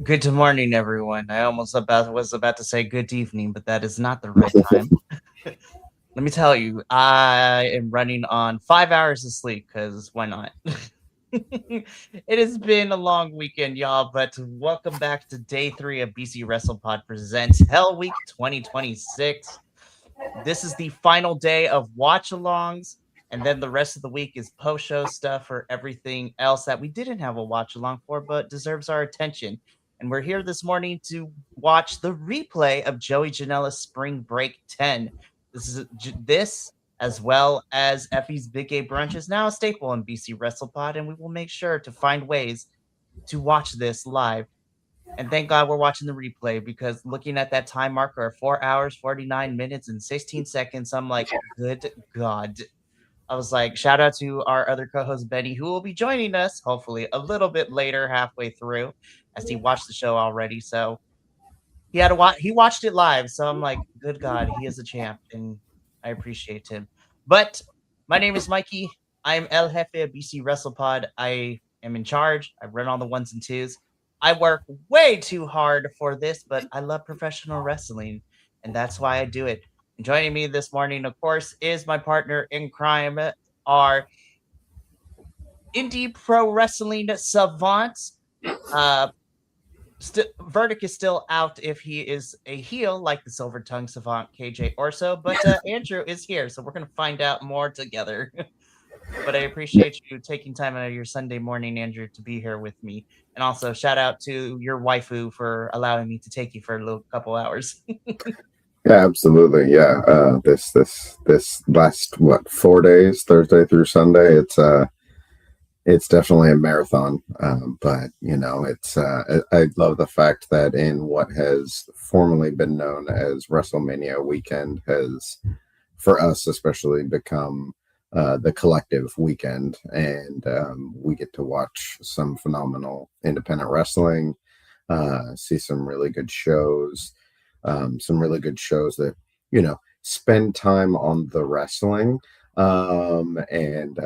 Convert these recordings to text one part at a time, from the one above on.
Good morning, everyone. I almost was about to say good evening, but that is not the right time. Let me tell you, I am running on 5 hours of sleep because why not? It has been a long weekend, y'all, but welcome back to day 3 of BC Wrestle Pod presents Hell Week 2026. This is the final day of watch-alongs, and then the rest of the week is post-show stuff for everything else that we didn't have a watch-along for, but deserves our attention. And we're here this morning to watch the replay of Joey Janela's Spring Break 10. This, as well as Effie's Big Gay Brunch, is now a staple in BC WrestlePod, and we will make sure to find ways to watch this live. And thank God we're watching the replay because looking at that time marker of 4 hours, 49 minutes, and 16 seconds, I'm like, good God. I was like, shout out to our other co host, Benny, who will be joining us hopefully a little bit later, halfway through, as he watched the show already. So he had to watch, he watched it live. So I'm like, good God, he is a champ and I appreciate him. But my name is Mikey. I'm El Jefe of BC WrestlePod. I am in charge. I run all the ones and twos. I work way too hard for this, but I love professional wrestling, and that's why I do it. And joining me this morning, of course, is my partner in crime, our indie pro wrestling savants. Uh, Verdict is still out if he is a heel, like the Silver Tongue savant KJ Orso, but Andrew is here, so we're going to find out more together. But I appreciate you taking time out of your Sunday morning, Andrew, to be here with me. And also shout out to your waifu for allowing me to take you for a little couple hours. Yeah, absolutely. Yeah. This last 4 days, Thursday through Sunday, it's definitely a marathon. But I love the fact that in what has formerly been known as WrestleMania Weekend has, for us especially, become the collective weekend, and we get to watch some phenomenal independent wrestling, see some really good shows that spend time on the wrestling, and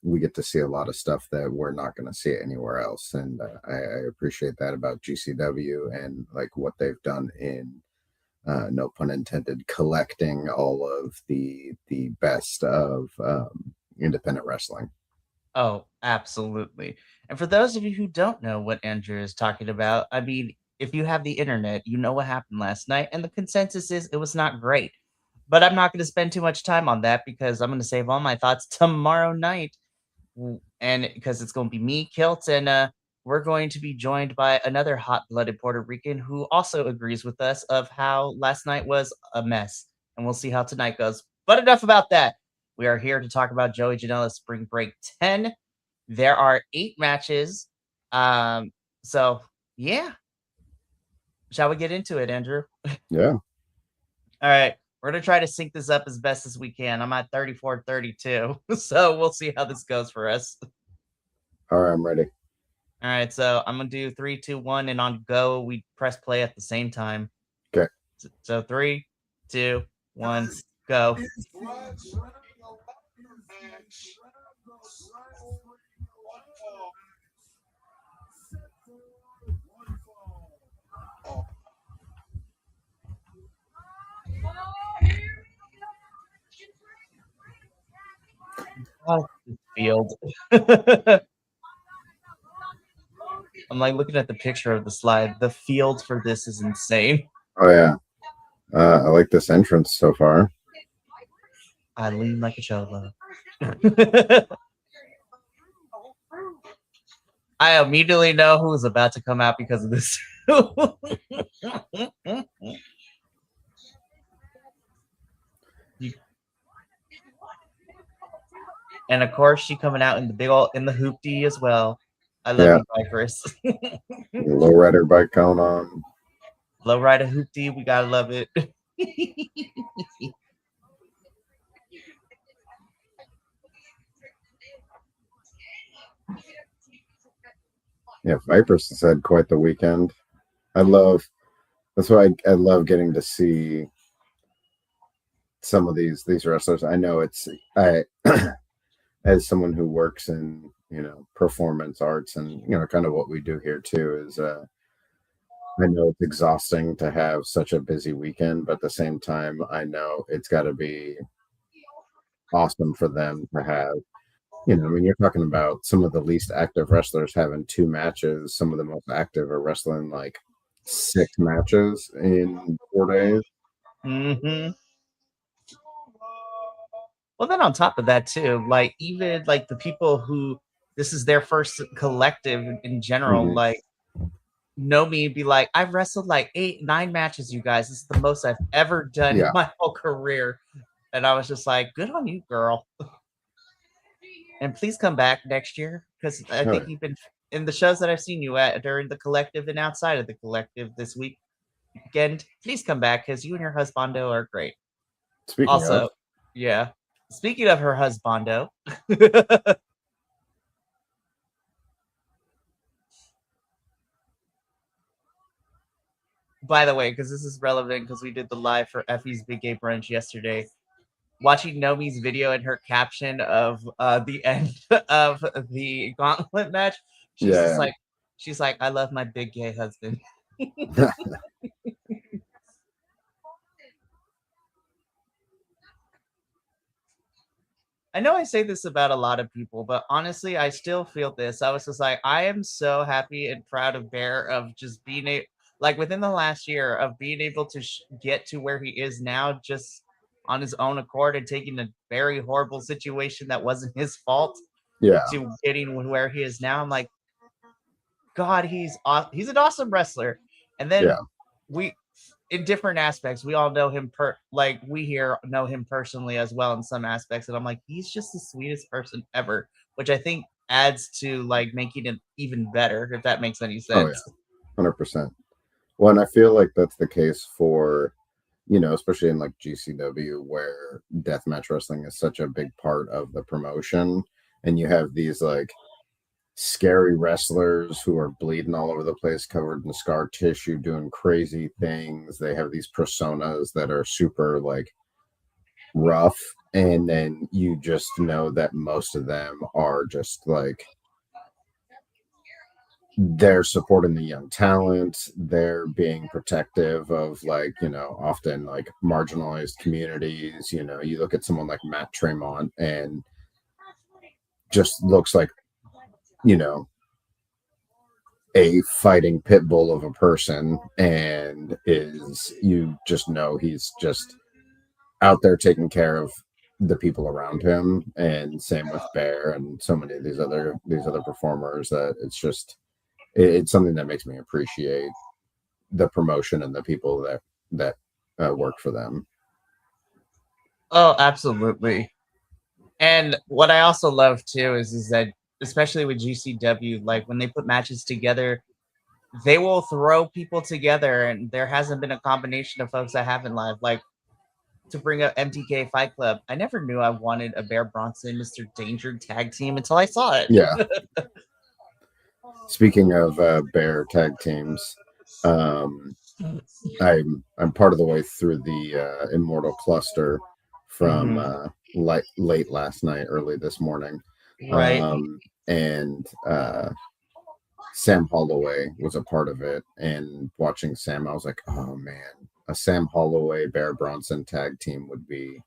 we get to see a lot of stuff that we're not going to see anywhere else, and I appreciate that about GCW and like what they've done in no pun intended, collecting all of the best of independent wrestling. Oh, absolutely. And for those of you who don't know what Andrew is talking about, I mean, if you have the internet, you know what happened last night, and the consensus is it was not great. But I'm not going to spend too much time on that because I'm going to save all my thoughts tomorrow night. And because it's going to be me, Kilt, and we're going to be joined by another hot-blooded Puerto Rican who also agrees with us of how last night was a mess. And we'll see how tonight goes. But enough about that. We are here to talk about Joey Janela's Spring Break 10. There are 8 matches. So yeah. Shall we get into it, Andrew? Yeah. All right. We're going to try to sync this up as best as we can. I'm at 34-32. So we'll see how this goes for us. All right, I'm ready. All right. So I'm going to do 3, 2, 1. And on go, we press play at the same time. Okay. So 3, 2, 1, go. Oh, field. I'm like looking at the picture of the slide. The field for this is insane. Oh yeah. I like this entrance so far. I lean like a cholo. I immediately know who is about to come out because of this. And of course, she coming out in the big old in the hoopty as well. I love you, Viperous. Low rider bike going on. Low rider hoopty, we gotta love it. Yeah, Vipers has had quite the weekend. That's why I love getting to see some of these wrestlers. I know I as someone who works in performance arts, and kind of what we do here too is I know it's exhausting to have such a busy weekend, but at the same time, I know it's got to be awesome for them to have. I mean, you're talking about some of the least active wrestlers having 2 matches. Some of the most active are wrestling like 6 matches in 4 days. Hmm. Well, then on top of that too, like even like the people who this is their first collective in general, Hmm. like know me, be like, I've wrestled like 8, 9 matches, you guys. This is the most I've ever done in Yeah, my whole career. And I was just like, good on you, girl. And please come back next year because I oh, think you've been in the shows that I've seen you at during the collective and outside of the collective this weekend. Please come back because you and your husbando are great. speaking of, Also, yeah. Speaking of her husbando, by the way, because this is relevant because we did the live for Effie's Big Gay Brunch yesterday. Watching Nomi's video and her caption of the end of the gauntlet match, she's just yeah, like, I love my big gay husband. I know I say this about a lot of people, but honestly, I still feel this. I was just like, I am so happy and proud of Bear of just being like within the last year of being able to get to where he is now, just on his own accord and taking a very horrible situation that wasn't his fault yeah, to getting where he is now. I'm like, God, he's an awesome wrestler. And yeah. then we in different aspects, we all know him like we here know him personally as well in some aspects. And I'm like, he's just the sweetest person ever, which I think adds to like making it even better, if that makes any Oh yeah, sense. 100%. Well, and I feel like that's the case for, especially in like GCW, where deathmatch wrestling is such a big part of the promotion, and you have these like scary wrestlers who are bleeding all over the place, covered in scar tissue, doing crazy things. They have these personas that are super like rough, and then you just know that most of them are just like they're supporting the young talent, they're being protective of like often like marginalized communities. You look at someone like Matt Tremont and just looks like you know a fighting pit bull of a person, and is you just know he's just out there taking care of the people around him. And same with Bear and so many of these other performers, that it's something that makes me appreciate the promotion and the people that work for them. Oh, absolutely. And what I also love too is that especially with GCW, like when they put matches together, they will throw people together, and there hasn't been a combination of folks that haven't live. Like to bring up MTK Fight Club, I never knew I wanted a Bear Bronson Mr. Danger tag team until I saw it. Yeah. Speaking of Bear tag teams, um, I'm part of the way through the Immortal Cluster from Mhm. late last night, early this morning, Right. and Sam Holloway was a part of it. And watching Sam, I was like, oh man, a Sam Holloway Bear Bronson tag team would be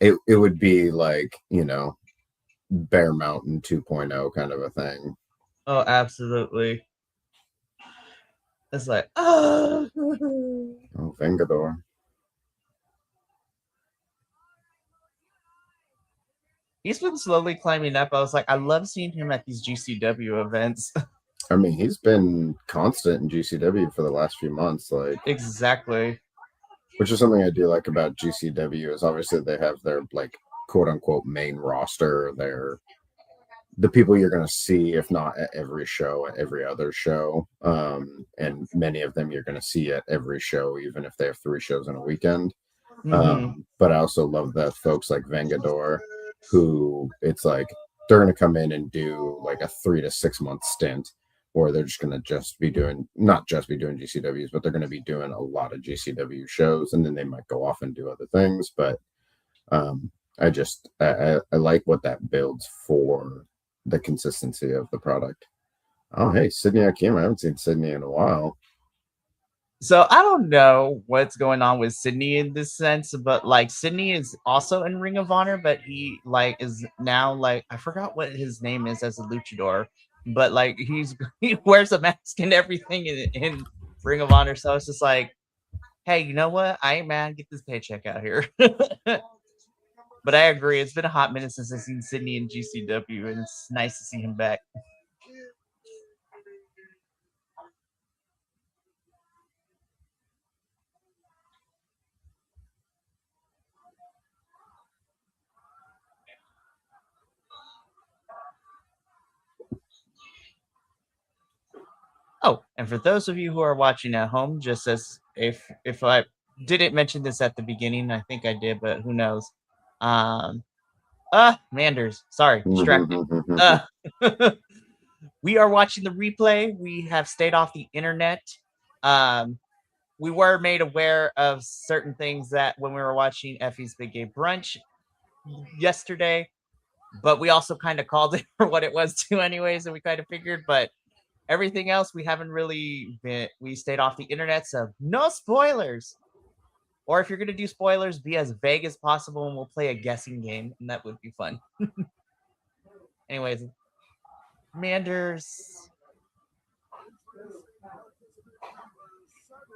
it would be like Bear Mountain 2.0 kind of a thing. Oh, absolutely. It's like, oh. Oh, Vengador. He's been slowly climbing up. I was like, I love seeing him at these GCW events. I mean, he's been constant in GCW for the last few months, like, Exactly. which is something I do like about GCW. Is obviously they have their like quote unquote main roster. They're the people you're going to see, if not at every show, at every other show, and many of them you're going to see at every show, even if they have 3 shows in a weekend. Mm-hmm. But I also love that folks like Vengador, who it's like they're going to come in and do like a 3 to 6 month stint, or they're just going to just be doing not just be doing GCWs, but they're going to be doing a lot of GCW shows, and then they might go off and do other things. But I like what that builds for the consistency of the product. Oh, hey, Sydney Akim. I haven't seen Sydney in a while. So I don't know what's going on with Sydney in this sense, but like Sydney is also in Ring of Honor, but he like is now like I forgot what his name is as a luchador, but like he wears a mask and everything in Ring of Honor. So it's just like, hey, you know what? I ain't mad. Get this paycheck out here. But I agree. It's been a hot minute since I've seen Sydney in GCW, and it's nice to see him back. Oh, and for those of you who are watching at home, just as if I didn't mention this at the beginning, I think I did, but who knows? Manders. Sorry, distracted. Uh, we are watching the replay. We have stayed off the internet. We were made aware of certain things that when we were watching Effie's Big Gay Brunch yesterday, but we also kind of called it for what it was too, anyways, and we kind of figured, but everything else we haven't really been, we stayed off the internet, so no spoilers. Or if you're going to do spoilers, be as vague as possible and we'll play a guessing game, and that would be fun. Anyways, Manders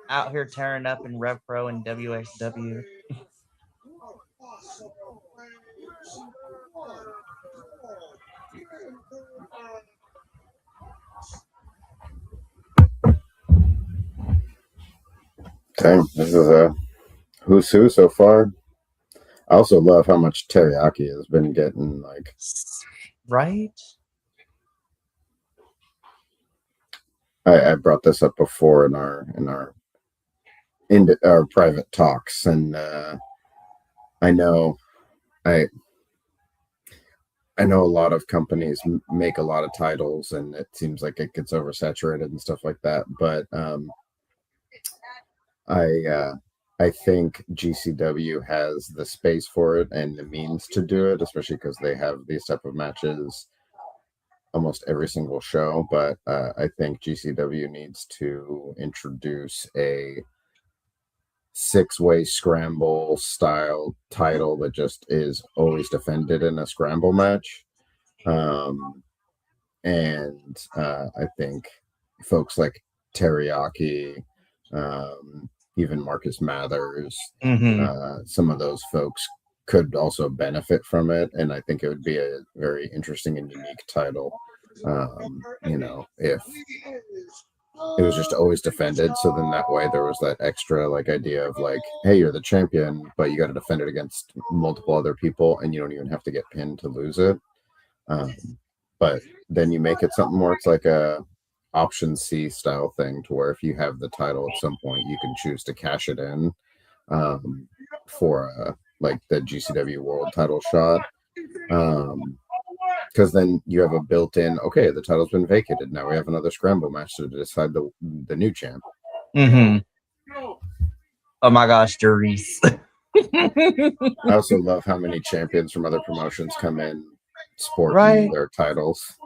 out here tearing up in Rev Pro and WXW. Dang, this is a who's who so far. I also love how much teriyaki has been getting. Like, right? I brought this up before in our private talks, and I know I I know a lot of companies make a lot of titles, and it seems like it gets oversaturated and stuff like that. But I think GCW has the space for it and the means to do it, especially because they have these type of matches almost every single show. But I think GCW needs to introduce a six-way scramble style title that just is always defended in a scramble match. And I think folks like Teriyaki, even Marcus Mathers, some of those folks could also benefit from it, and I think it would be a very interesting and unique title. If it was just always defended, so then that way there was that extra like idea of like, hey, you're the champion, but you got to defend it against multiple other people, and you don't even have to get pinned to lose it. But then you make it something where it's like a option C style thing, to where if you have the title at some point, you can choose to cash it in for like the GCW World Title shot. Because then you have a built-in, okay, the title's been vacated. Now we have another scramble match to decide the new champ. Oh my gosh, Doris. I also love how many champions from other promotions come in sporting their titles.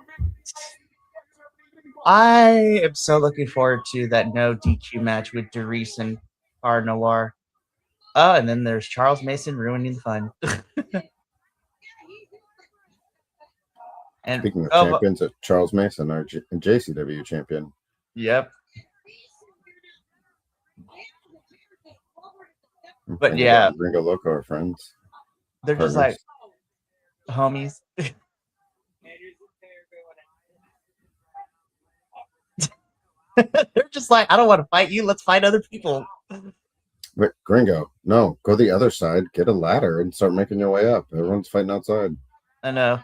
I am so looking forward to that no DQ match with Doris and R. Noir. Oh, and then there's Charles Mason ruining the fun. And speaking of champions, Charles Mason, our JCW champion. Yep. But yeah, Ringo Loco are friends. They're partners. Just like homies. They're just like, I don't want to fight you. Let's fight other people. But Gringo, no, go the other side, get a ladder, and start making your way up. Everyone's fighting outside. I know.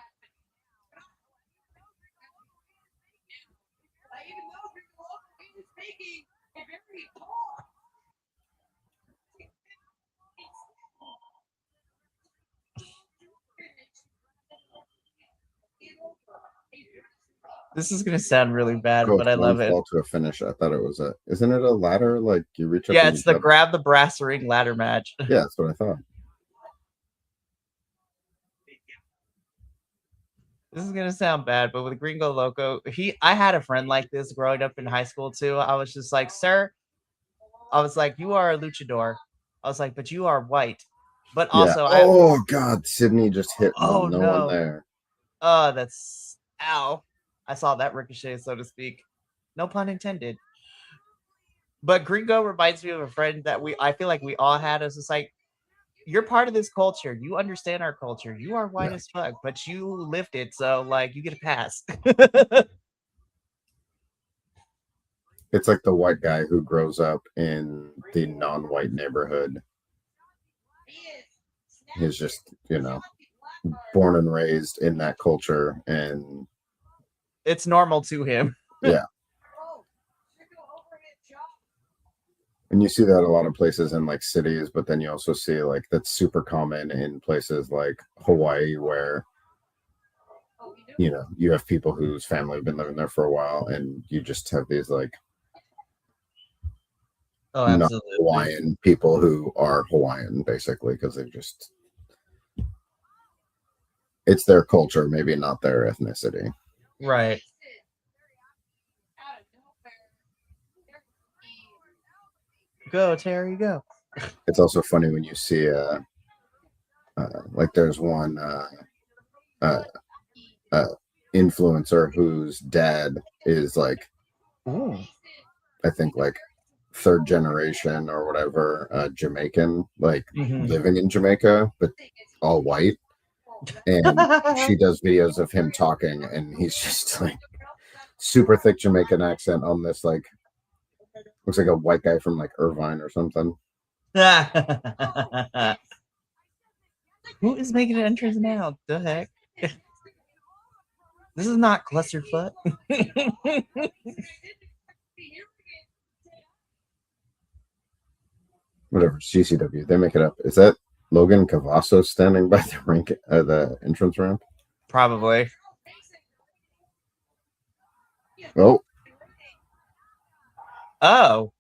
This is gonna sound really bad, but I love it. Fall to a finish. I thought it was isn't it a ladder? Like you reach up. Yeah, it's the grab the brass ring ladder match. Yeah, that's what I thought. This is gonna sound bad, but with Gringo Loco, I had a friend like this growing up in high school too. I was just like, sir, I was like, you are a luchador. I was like, but you are white. But Yeah. also, Oh God, Sydney just hit with oh no one no, there. oh that's ow. I saw that ricochet, so to speak. No pun intended. But Gringo reminds me of a friend that I feel like we all had as just like, you're part of this culture. You understand our culture. You are white Yeah. as fuck, but you lived it, so like you get a pass. It's like the white guy who grows up in the non-white neighborhood. He's just, born and raised in that culture, and It's normal to him. yeah. And you see that a lot of places in like cities, but then you also see like that's super common in places like Hawaii where you have people whose family have been living there for a while, and you just have these like Oh, not absolutely. Hawaiian people who are Hawaiian basically because it's their culture, maybe not their ethnicity. Right. Go, Terry, go. It's also funny when you see like there's one uh, uh, influencer whose dad is like Ooh. I think like third generation or whatever Jamaican, like Mhm. living in Jamaica, but all white. And she does videos of him talking, and he's just like super thick Jamaican accent on this like looks like a white guy from like Irvine or something. Who is making an entrance now? The heck? This is not clusterfuck. Whatever, GCW, they make it up. Is that Logan Cavasso standing by the entrance ramp? Probably. Oh, Oh,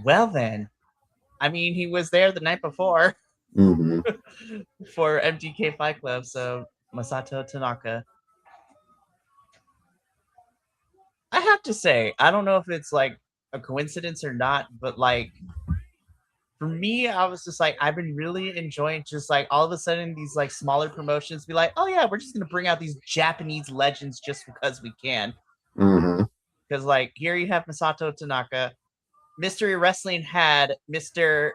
well then. I mean, he was there the night before mm-hmm. for MDK Fight Club, so Masato Tanaka. I have to say, I don't know if it's like a coincidence or not, but like for me, I was just like, I've been really enjoying just like all of a sudden these like smaller promotions be like, oh yeah, we're just gonna bring out these Japanese legends just because we can. Mm-hmm. Because like here you have Masato Tanaka. Mystery Wrestling had the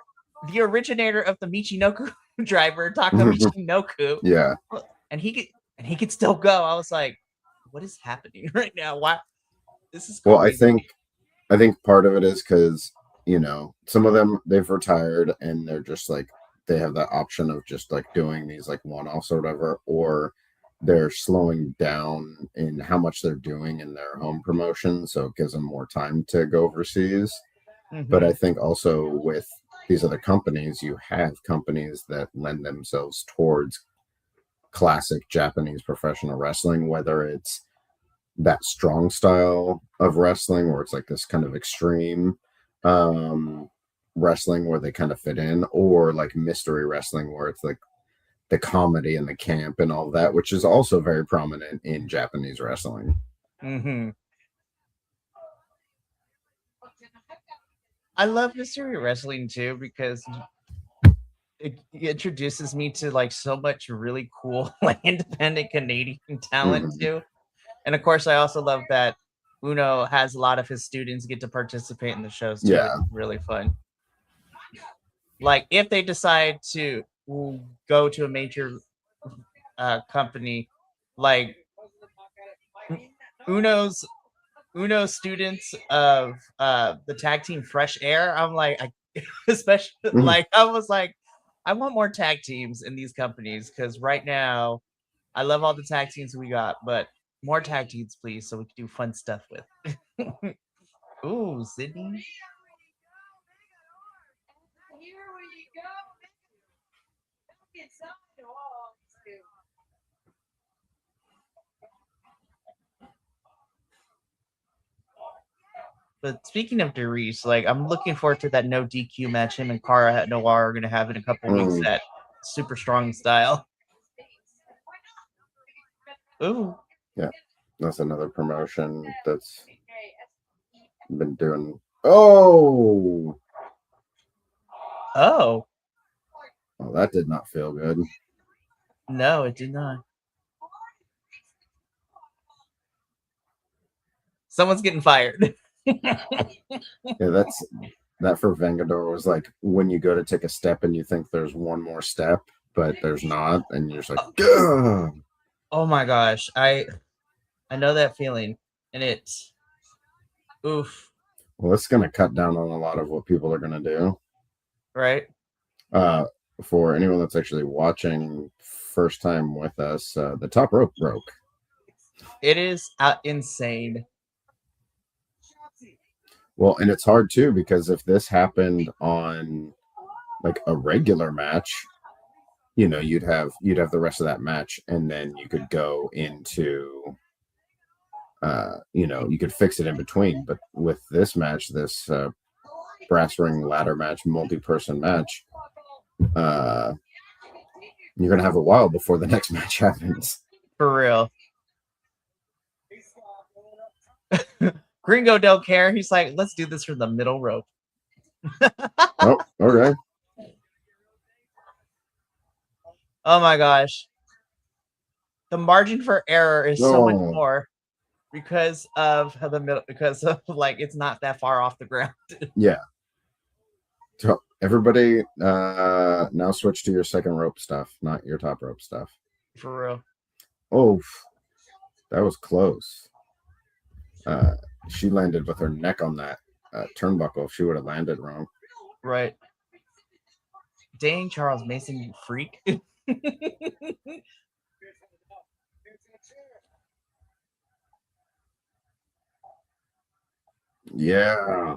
originator of the Michinoku driver, Taka Michinoku. Yeah. And he could still go. I was like, what is happening right now? Why this is Well, crazy. I think part of it is because some of them they've retired and they're just like they have that option of just like doing these like one-offs or whatever, or they're slowing down in how much they're doing in their home promotion, so it gives them more time to go overseas. But I Mm-hmm. think also with these other companies, you have companies that lend themselves towards classic Japanese professional wrestling, whether it's that strong style of wrestling where it's like this kind of extreme um wrestling where they kind of fit in, or like mystery wrestling where it's like the comedy and the camp and all that, which is also very prominent in Japanese wrestling. Mm-hmm. I love mystery wrestling too because it introduces me to like so much really cool like independent Canadian talent Mm-hmm. too. And of course, I also love that Uno has a lot of his students get to participate in the shows too, which Yeah. is really fun. Like if they decide to go to a major company, like Uno's Uno students of the tag team Fresh Air, I'm like, especially Mhm. like I was like, I want more tag teams in these companies because right now I love all the tag teams we got, but more tag teams, please, so we can do fun stuff with. Ooh, Sydney. But speaking of Derice, like I'm looking forward to that no DQ match him and Cara Noir are gonna have in a couple weeks Mm. at Super Strong Style. Ooh. Yeah, that's another promotion that's been doing. Oh, Oh, well, that did not feel good. no, it did not. Someone's getting fired. Yeah, that for Vengador was like when you go to take a step and you think there's one more step, but there's not, and you're just like, Gah! Oh my gosh, I know that feeling, and it's oof, Well, it's going to cut down on a lot of what people are going to do. right? Uh, for anyone that's actually watching first time with us, the top rope broke. It is insane. Well, and it's hard too because if this happened on like a regular match, you know, you'd have the rest of that match, and then you could go into, you know, you could fix it in between. But with this match, this brass ring ladder match, multi-person match, you're gonna have a while before the next match happens. For real. Gringo don't care. He's like, let's do this for the middle rope. Oh, okay. Oh my gosh. The margin for error is so much more because of the middle, because of like it's not that far off the ground. Yeah. So everybody now switch to your second rope stuff, not your top rope stuff. For real. Oh, that was close. She landed with her neck on that turnbuckle. If she would have landed wrong. Right. Dang, Charles Mason, you freak. Yeah.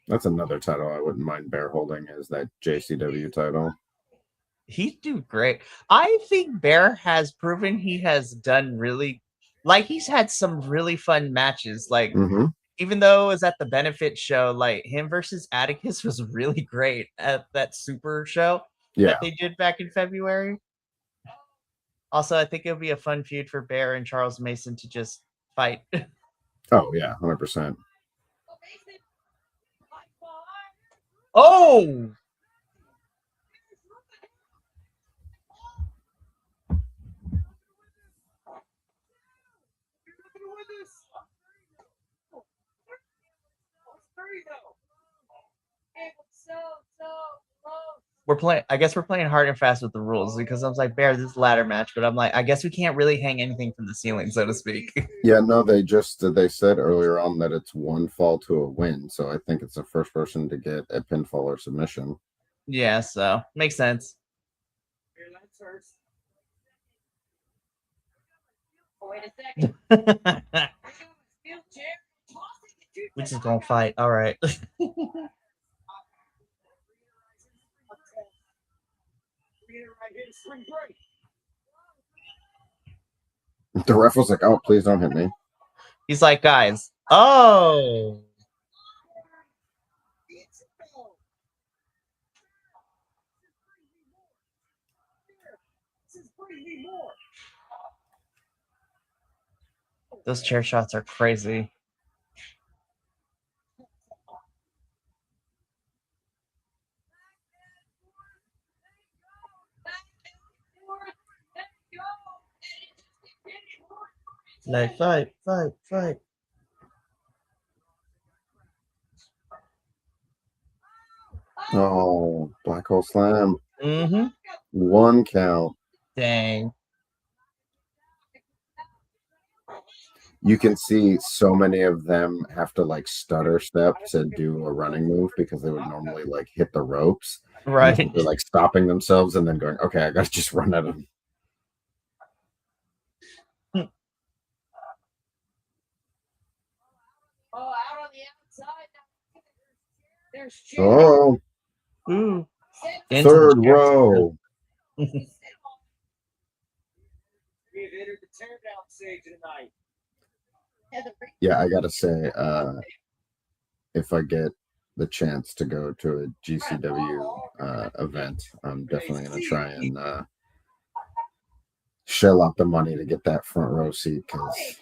That's another title I wouldn't mind Bear holding, is that JCW title. He's doing great. I think Bear has proven he has done really, like he's had some really fun matches. Like even though it was at the benefit show, like him versus Atticus was really great at that super show that they did back in February. Also, I think it would be a fun feud for Bear and Charles Mason to just fight. Oh yeah, 100%. Oh, we're playing. I guess we're playing hard and fast with the rules because I was like, Bear, this is ladder match, but I'm like, I guess we can't really hang anything from the ceiling, so to speak. Yeah, no, they said earlier on that it's one fall to a win, so I think it's the first person to get a pinfall or submission. Yeah, so makes sense. Wait a second. We're just gonna fight. All right. The ref was like, "Oh, please don't hit me." He's like, guys. Oh. Those chair shots are crazy. Like, fight. Oh, black hole slam. Mm-hmm. 1 count. Dang. You can see so many of them have to like stutter step to do a running move because they would normally like hit the ropes. Right. They're like stopping themselves and then going, okay, I got to just run at them. Oh, ooh. Third row. Yeah, I gotta say, if I get the chance to go to a GCW event, I'm definitely gonna try and shell out the money to get that front row seat because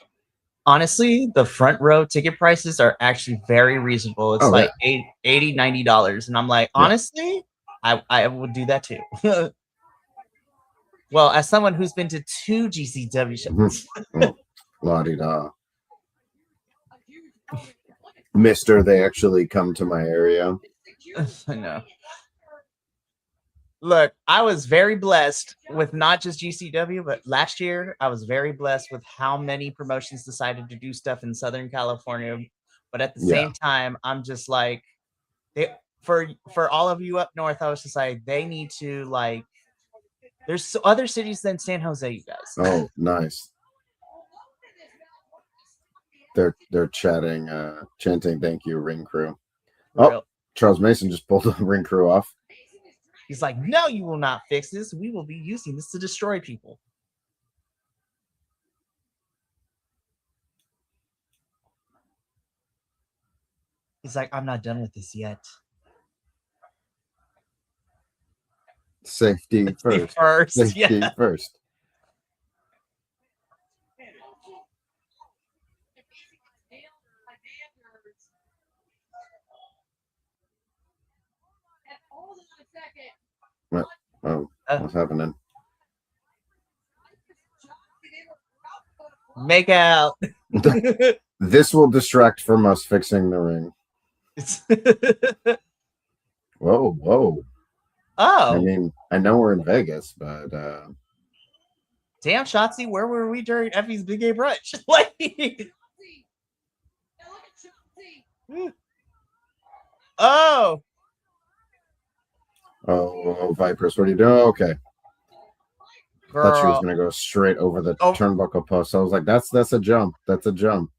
honestly, the front row ticket prices are actually very reasonable. It's like $80, $90. And I'm like, honestly, I would do that too. Well, as someone who's been to 2 GCW shows. La-di-da. Mister, they actually come to my area. I know. Look, I was very blessed with not just GCW, but last year I was very blessed with how many promotions decided to do stuff in Southern California. But at the same time, I'm just like, for all of you up north, I was just like, they need to like. There's other cities than San Jose, you guys. Oh, nice. They're chanting, thank you, ring crew. Oh, Charles Mason just pulled the ring crew off. He's like, no, you will not fix this. We will be using this to destroy people. He's like, I'm not done with this yet. Safety first. Safety first. What? Oh, what's happening? Make out. This will distract from us fixing the ring. Whoa. Oh. I mean, I know we're in Vegas, but damn, Shotzi, where were we during Effie's Big A brunch? Like, oh, Vipers, what are you doing? Okay. girl. Thought she was gonna go straight over the turnbuckle post. I was like, that's a jump. That's a jump.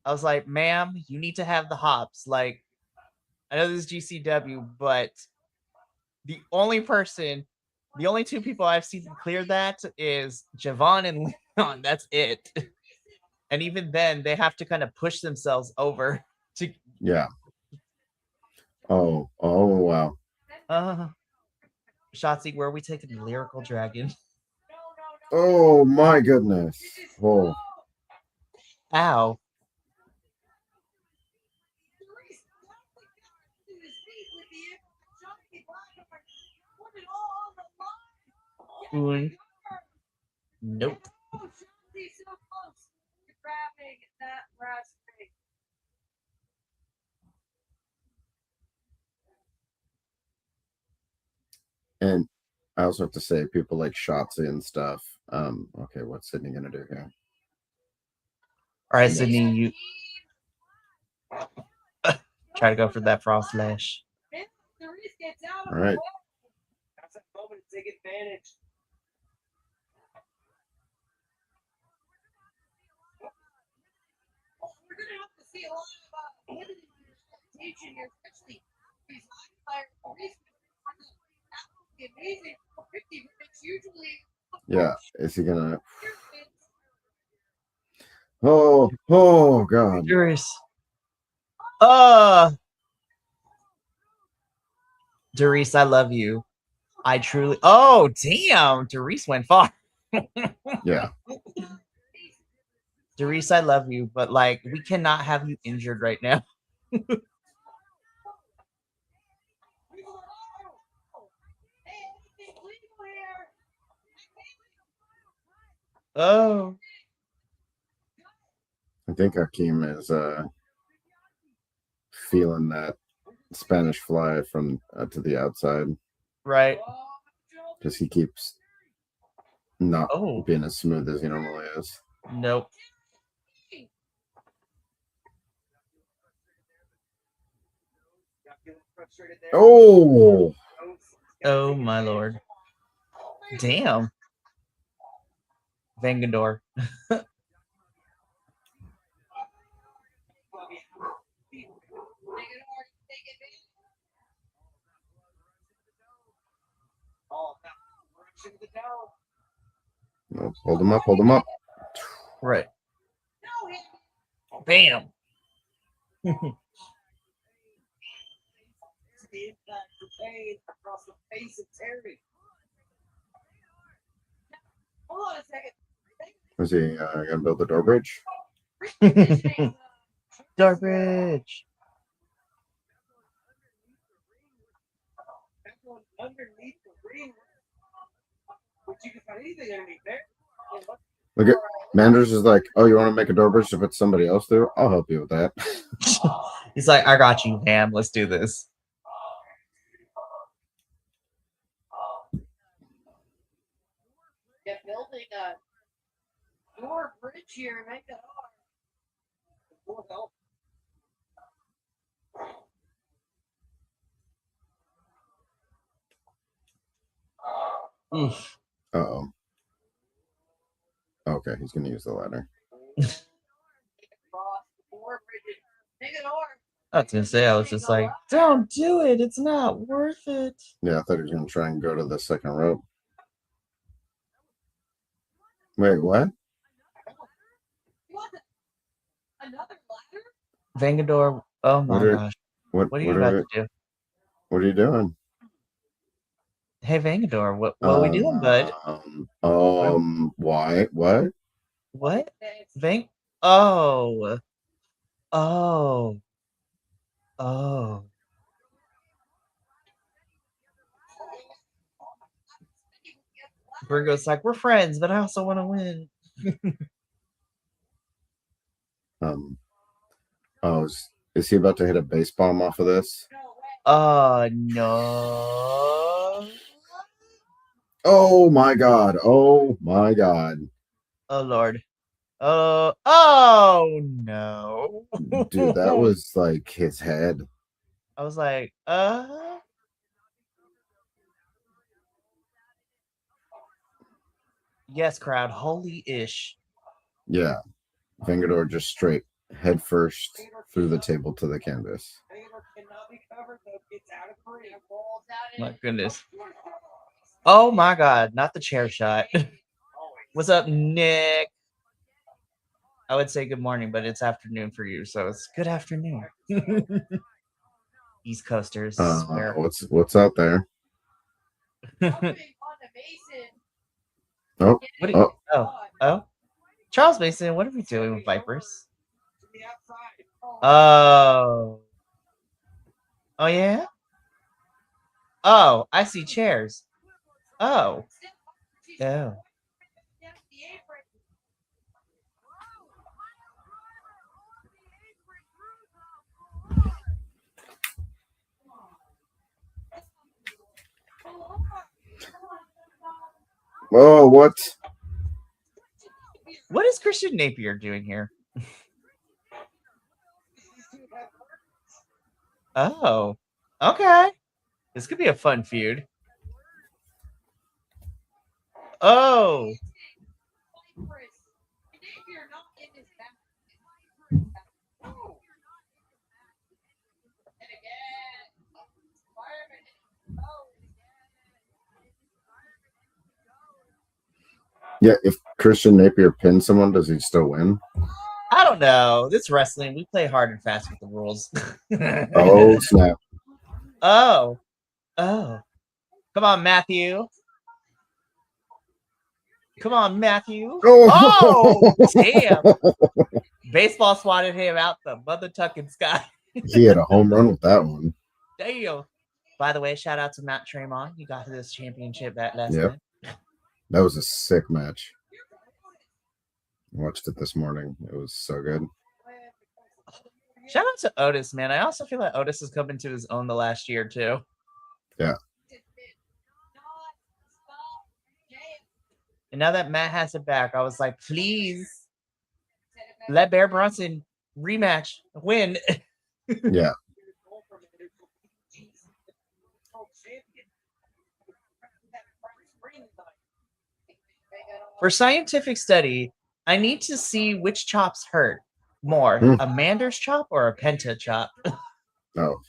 I was like, ma'am, you need to have the hops. Like, I know this is GCW, but the only two people I've seen clear that is Javon and Leon. That's it. And even then, they have to kind of push themselves over to. Yeah. Oh wow. Shotzi, where are we taking the Lyrical Dragon? Oh my goodness. Oh. Ow. Nope. And I also have to say, people like Shotzi and stuff. Okay, what's Sydney gonna do here? All right, Sydney, you try to go for that frost lash. All right. That's a moment to take advantage. We're gonna have to see a lot of limited representation here, especially these high fire. That would be amazing. 50 minutes usually. Yeah, is he gonna? Oh God. Darius, I love you. I truly. Oh, damn. Darius went far. Yeah. Darius, I love you, but like, we cannot have you injured right now. Oh. I think Hakeem is feeling that Spanish fly from to the outside. Right. Because he keeps not being as smooth as he normally is. Nope. Oh my lord. Damn. Vangador. No, hold him up. Right. Bam. Was he gonna build the door bridge? Door bridge. Underneath the ring, which you can find anything underneath there. Look at Manders is like, oh, you want to make a door bridge to put somebody else through? I'll help you with that. He's like, I got you, Ham. Let's do this. They're building a door bridge here. Make it hard. Oof. Uh-oh. Okay, he's gonna use the ladder. I was gonna say, I was just like, don't do it. It's not worth it. Yeah, I thought he was gonna try and go to the second rope. Wait, what? Another ladder? Vangador. Oh my gosh. What are you about to do? What are you doing? Hey, Vangador. What are we doing, bud? Why? What? What? Oh. Oh. Oh. Virgo's like, we're friends, but I also want to win. Oh, is he about to hit a base bomb off of this? No. Oh my god. Oh my god. Oh Lord. Oh no. Dude, that was like his head. I was like, yes, crowd. Holy ish. Yeah. Vangador just straight head first through the table to the canvas. My goodness. Oh my god, not the chair shot. What's up, Nick? I would say good morning, but it's afternoon for you, so it's good afternoon. East Coasters. What's out there? Oh, oh. Charles Mason, what are we doing with Vipers? Oh. Oh, yeah? Oh, I see chairs. Oh. Oh. Oh, what? What is Christian Napier doing here? Oh, okay. This could be a fun feud. Oh. Yeah, if Christian Napier pins someone, does he still win? I don't know. This wrestling, we play hard and fast with the rules. Oh, snap. Oh. Come on, Matthew. Come on, Matthew. Oh, damn. Baseball swatted him out the mother tucking sky. He had a home run with that one. Damn. By the way, shout out to Matt Tremont. You got this championship that last night. That was a sick match. I watched it this morning. It was so good. Shout out to Otis, man. I also feel like Otis has come into his own the last year, too. Yeah. And now that Matt has it back, I was like, please let Bear Bronson rematch, win. Yeah. For scientific study, I need to see which chops hurt more, a Manders chop or a Penta chop. Oh.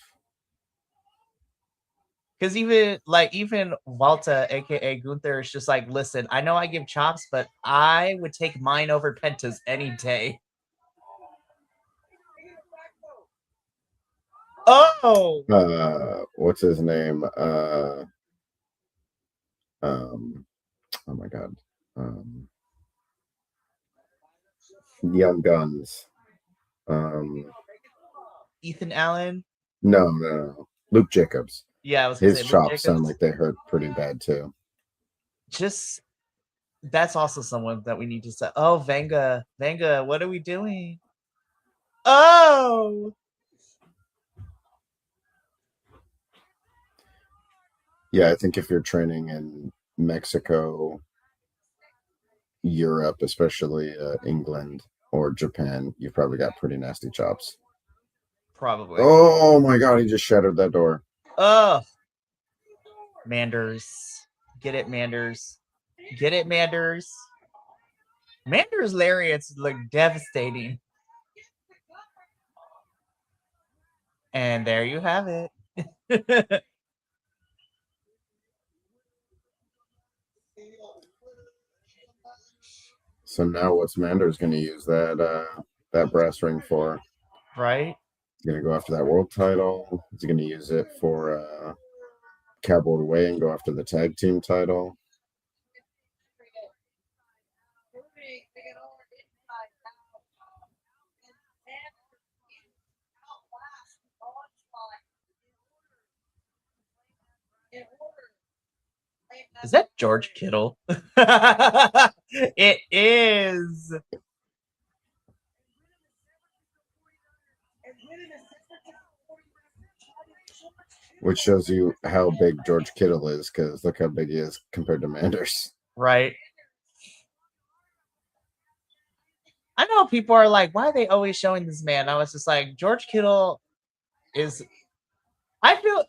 Because even Walter, aka Gunther, is just like, listen, I know I give chops, but I would take mine over Pentas any day. Oh, what's his name? Oh my god. Young Guns. Ethan Allen. No. Luke Jacobs. Yeah, I was gonna His say Luke chops sound Jacobs. like they hurt pretty bad too. Just that's also someone that we need to say. Oh, Vanga, what are we doing? Oh, Yeah, I think if you're training in Mexico, Europe, especially England or Japan, you've probably got pretty nasty chops. probably. Oh my god, he just shattered that door. Oh, Manders, get it, Manders, get it, Manders. Manders lariats look devastating. And there you have it. So now what's Manders going to use that brass ring for? Right? He's going to go after that world title. Is he going to use it for Cowboy Way and go after the tag team title? Is that George Kittle? It is. Which shows you how big George Kittle is, because look how big he is compared to Manders. Right. I know people are like, why are they always showing this man? I was just like, George Kittle is. I feel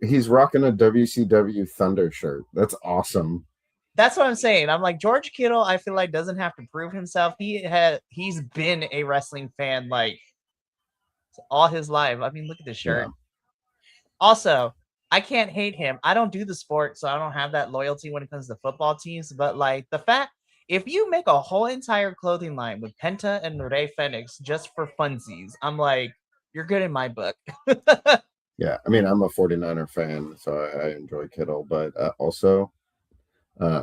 he's rocking a WCW Thunder shirt. That's awesome. That's what I'm saying. I'm like, George Kittle, I feel like doesn't have to prove himself. He's been a wrestling fan like all his life. I mean, look at this shirt. Yeah. Also, I can't hate him. I don't do the sport, so I don't have that loyalty when it comes to football teams. But like the fact, if you make a whole entire clothing line with Penta and Rey Fenix just for funsies, I'm like, you're good in my book. Yeah, I mean, I'm a 49er fan, so I enjoy Kittle, but also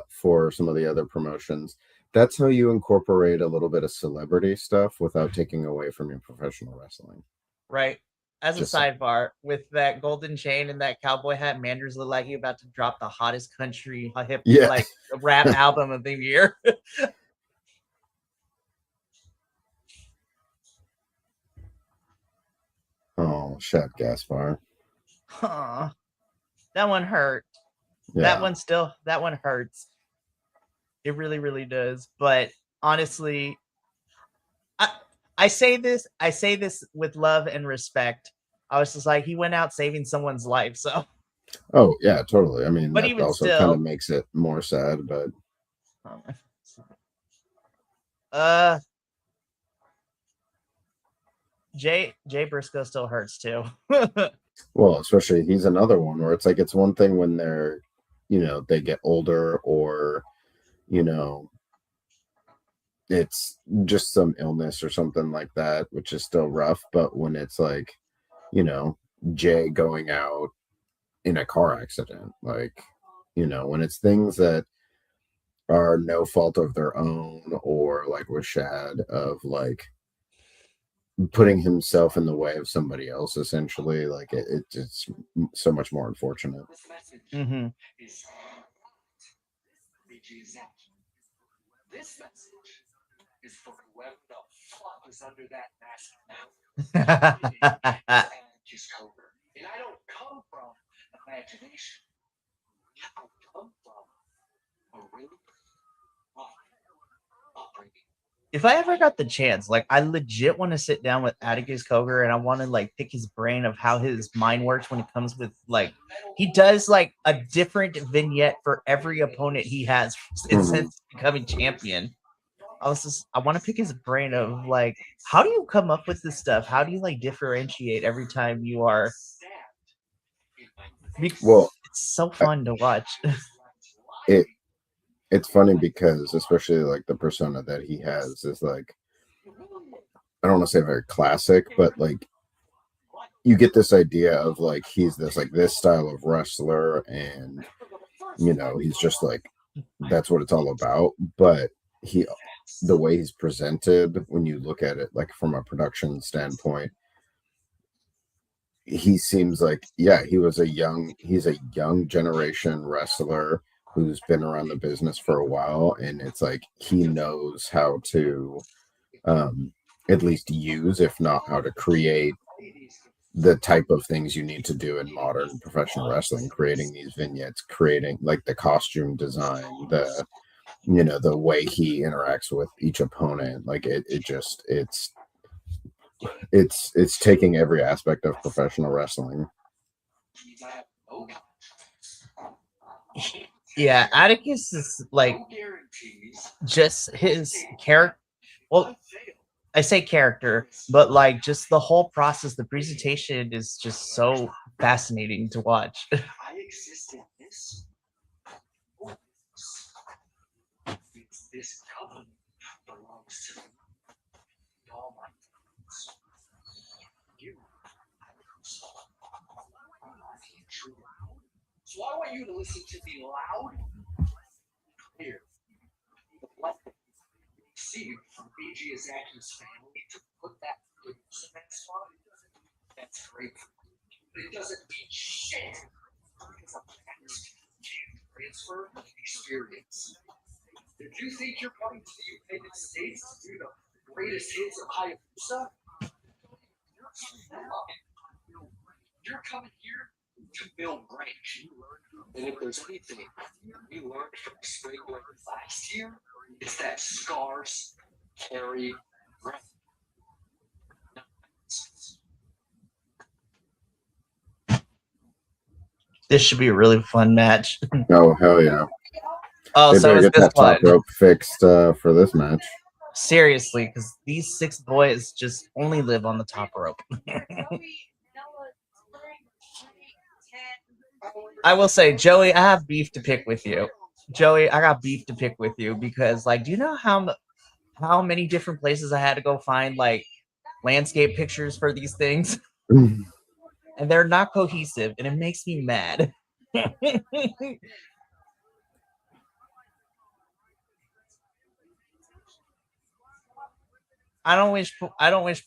for some of the other promotions, that's how you incorporate a little bit of celebrity stuff without taking away from your professional wrestling. Right. As a sidebar, with that golden chain and that cowboy hat, Manders looked like he about to drop the hottest country hip like rap album of the year. Oh, Shad Gaspar. Huh. That one hurt. Yeah. That one hurts. It really, really does. But honestly, I say this with love and respect. I was just like, he went out saving someone's life, so. Oh yeah, totally. I mean, but that even also still, kind of makes it more sad, but. Jay Briscoe still hurts too. Well, especially he's another one where it's like it's one thing when they're, they get older or, it's just some illness or something like that, which is still rough. But when it's like, Jay going out in a car accident, like, when it's things that are no fault of their own, or like with Shad of like putting himself in the way of somebody else, essentially, like it's so much more unfortunate. Mm-hmm. This message is for whoever the fuck is under that mask now. And I don't come from imagination. I come from a really upbringing. If I ever got the chance, like I legit want to sit down with Atticus Cogar and I want to like pick his brain of how his mind works when it comes with like he does like a different vignette for every opponent he has since becoming champion. I want to pick his brain of like, how do you come up with this stuff? How do you like differentiate every time you are? Well, it's so fun to watch. It's funny because especially like the persona that he has is like, I don't want to say very classic, but like you get this idea of like he's this style of wrestler and he's just like that's what it's all about. But he the way he's presented, when you look at it like from a production standpoint, he seems like, yeah, he's a young generation wrestler who's been around the business for a while, and it's like he knows how to at least use, if not how to create, the type of things you need to do in modern professional wrestling, creating these vignettes, creating like the costume design, the way he interacts with each opponent. Like it's taking every aspect of professional wrestling. Yeah, Atticus is like just his character. Well, I say character, but like just the whole process, the presentation is just so fascinating to watch. I exist in this. This covenant belongs to me. All my friends. You. So I want you to listen to me loud. Here. The blood see from BG Azaki's family to put that in that spot. That's great. But it doesn't mean shit. Because a past can't transfer experience. Did you think you're coming to the United States to do the greatest hits of Hayabusa? You're coming here to build range. And if there's anything we learned from Spring Break last year, it's that scars carry range. This should be a really fun match. Oh hell yeah! Oh, They so better is get this that top one. rope fixed for this match. Seriously, because these 6 boys just only live on the top rope. I will say, Joey, I have beef to pick with you. Joey, I got beef to pick with you because, like, do you know how many different places I had to go find like landscape pictures for these things? And they're not cohesive, and it makes me mad. I don't wish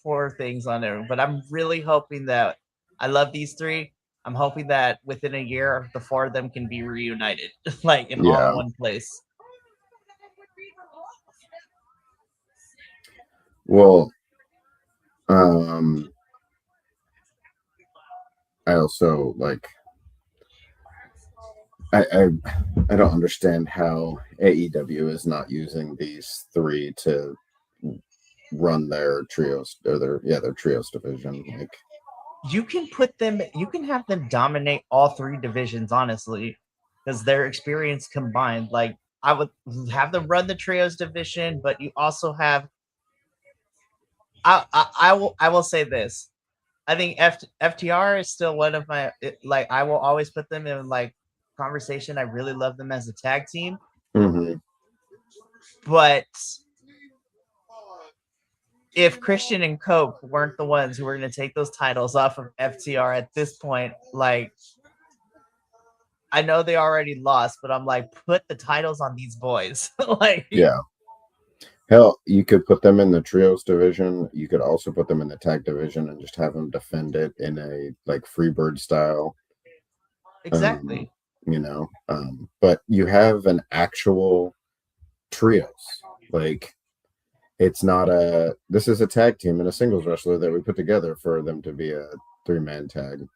poor things on there, but I'm really hoping that I love these 3. I'm hoping that within a year, the 4 of them can be reunited, like in all in one place. Well, I also like. I don't understand how AEW is not using these 3 to run their trios or their trios division. Like, you can have them dominate all 3 divisions, honestly, because their experience combined. Like, I would have them run the trios division, but you also have. I will say this. I think FTR is still one of my like. I will always put them in like conversation. I really love them as a tag team, but if Christian and Coke weren't the ones who were going to take those titles off of FTR at this point, like, I know they already lost, but I'm like, put the titles on these boys. Like, yeah. Hell, you could put them in the trios division. You could also put them in the tag division and just have them defend it in a like Freebird style. Exactly. But you have an actual trios. Like, it's not this is a tag team and a singles wrestler that we put together for them to be a 3-man tag.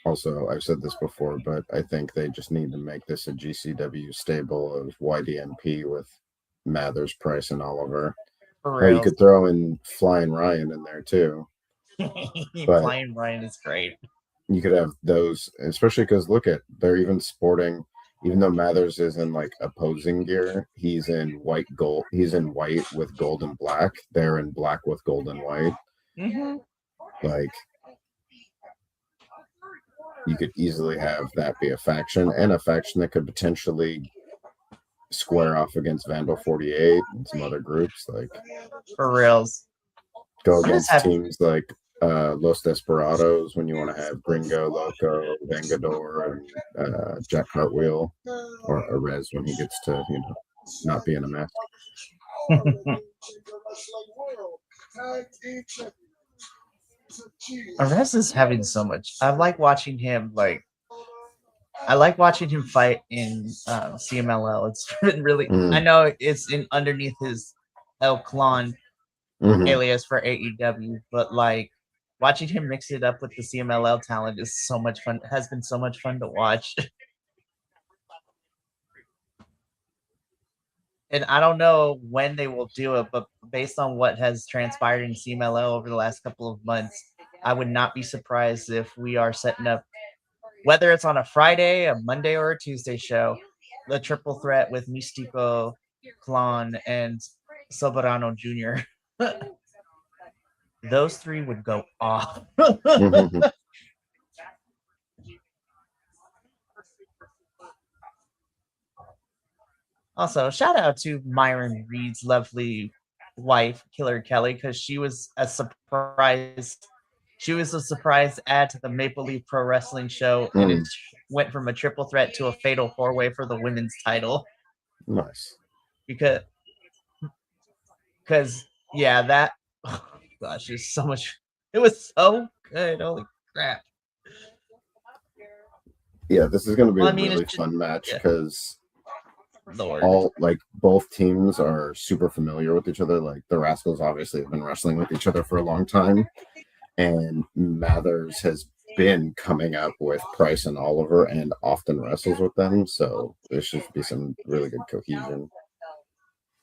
Also, I've said this before, but I think they just need to make this a GCW stable of YDMP with Mathers, Price, and Oliver. Or you could throw in Flying Ryan in there too. Flying Ryan is great. You could have those, especially because they're even sporting. Even though Mathers is in like opposing gear, he's in white gold. He's in white with gold and black. They're in black with gold and white. Mm-hmm. Like, you could easily have that be a faction, and a faction that could potentially square off against Vandal 48 and some other groups. Like, for reals. go against teams like Los Desperados when you want to have Gringo, Loco, Vengador, and Jack Cartwheel, or Arez when he gets to, not be in a mask. Arez is having so much. I like watching him. I like watching him fight in CMLL. It's been really. I know it's in underneath his El Clon alias for AEW, but watching him mix it up with the CMLL talent is so much fun. Has been so much fun to watch. And I don't know when they will do it, but based on what has transpired in CMLL over the last couple of months, I would not be surprised if we are setting up, whether it's on a Friday, a Monday, or a Tuesday show, the triple threat with Mystico, Clon, and Soberano Jr. Those three would go off. Also, shout out to Myron Reed's lovely wife, Killer Kelly, because she was a surprise. She was a surprise add to the Maple Leaf Pro Wrestling show, and it went from a triple threat to a fatal four-way for the women's title. Nice. Because yeah, that gosh, it's so much. It was so good. Holy crap! Yeah, this is going to be a really fun match because both teams are super familiar with each other. Like the Rascals obviously have been wrestling with each other for a long time, and Mathers has been coming up with Price and Oliver and often wrestles with them. So there should be some really good cohesion.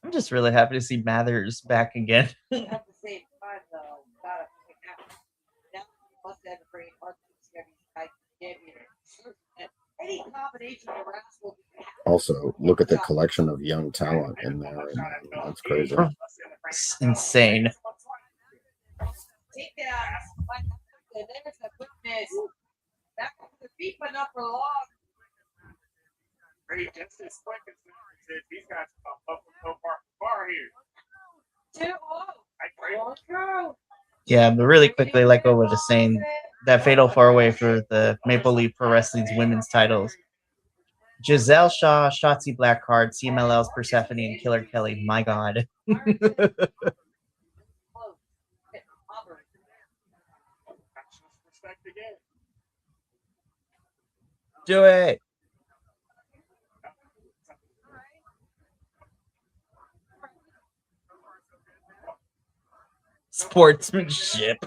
I'm just really happy to see Mathers back again. Also, look at the collection of young talent in there. That's crazy. It's insane. These guys come up so far here. Yeah, but really quickly, like what we were just saying, that fatal four-way for the Maple Leaf Pro Wrestling's women's titles. Giselle Shaw, Shotzi Blackheart, CMLL's Persephone, and Killer Kelly. My God. Do it. Sportsmanship.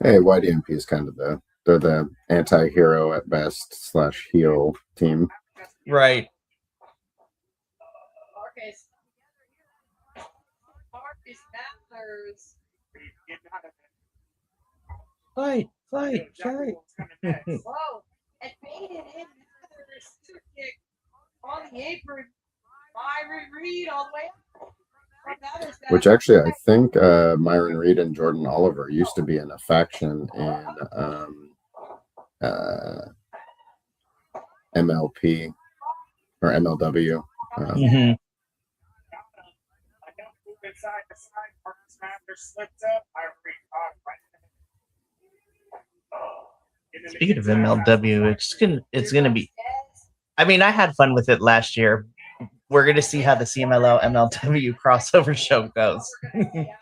Hey, YDMP is kind of they're the anti-hero at best / heel team. Right. Fight. Whoa. And made it in the super kick on the apron. Myron Reed all the way up. Which actually, I think Myron Reed and Jordan Oliver used to be in a faction in MLP or MLW. Speaking of MLW, it's gonna be. I mean, I had fun with it last year. We're gonna see how the CMLL MLW crossover show goes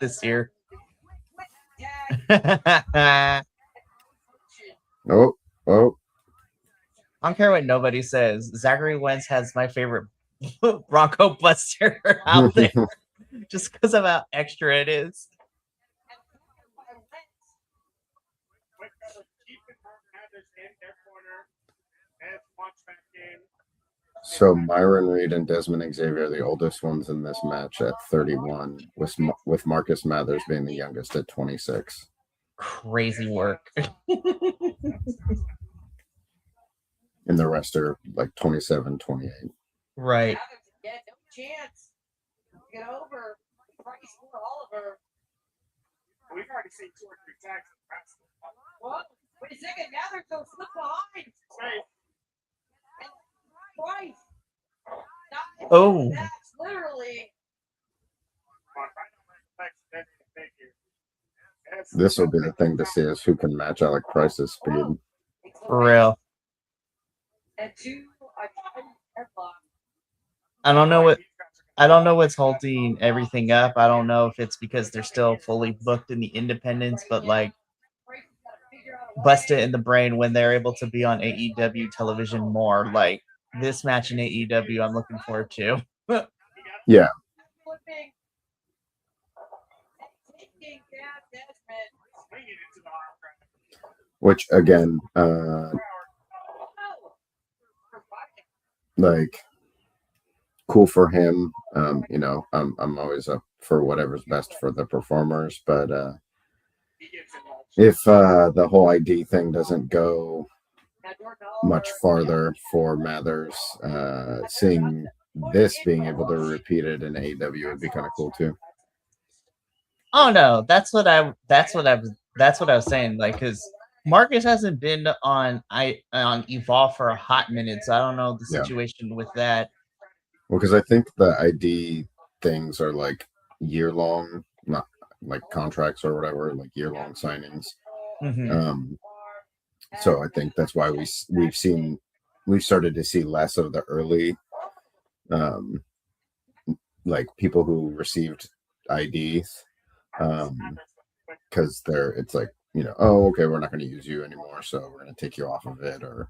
this year. Oh. I don't care what nobody says. Zachary Wentz has my favorite Bronco Buster out there just because of how extra it is. So Myron Reed and Desmond Xavier are the oldest ones in this match at 31, with Marcus Mathers being the youngest at 26. Crazy work. And the rest are like 27, 28. Right. No chance to get over Price or Oliver. We've already seen 2 or 3 tags. Well, wait a second. Now they're going to slip behind. Price. Oh. That's literally. This will be the thing to see is who can match Alec Price's speed. For real. I don't know what's holding everything up. I don't know if it's because they're still fully booked in the independents, but like bust it in the brain when they're able to be on AEW television more. Like this match in AEW, I'm looking forward to. Yeah. Which again, like cool for him. You know, I'm always up for whatever's best for the performers, but if the whole ID thing doesn't go much farther for Mathers, seeing this being able to repeat it in AEW would be kind of cool too. Oh no, that's what I was saying. Like, because Marcus hasn't been on Evolve for a hot minute, so I don't know the situation with that. Well, because I think the ID things are like year-long, not like contracts or whatever, like year-long signings. Mm-hmm. So I think that's why we've started to see less of the early, like people who received IDs, because it's like, you know, oh, okay, we're not going to use you anymore, so we're going to take you off of it, or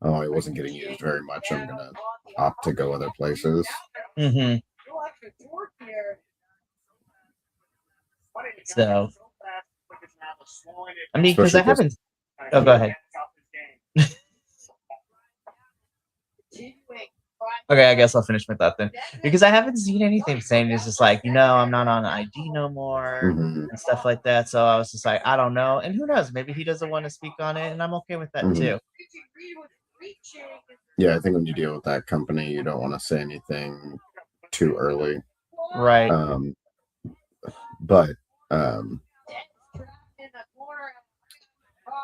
oh, it wasn't getting used very much, I'm going to opt to go other places. Mm-hmm. So, I mean, because I haven't. Oh, go ahead. Okay, I guess I'll finish my thought then. Because I haven't seen anything saying it's just like, you know, I'm not on ID no more and stuff like that. So I was just like, I don't know. And who knows? Maybe he doesn't want to speak on it, and I'm okay with that too. Yeah, I think when you deal with that company, you don't want to say anything too early. Right. But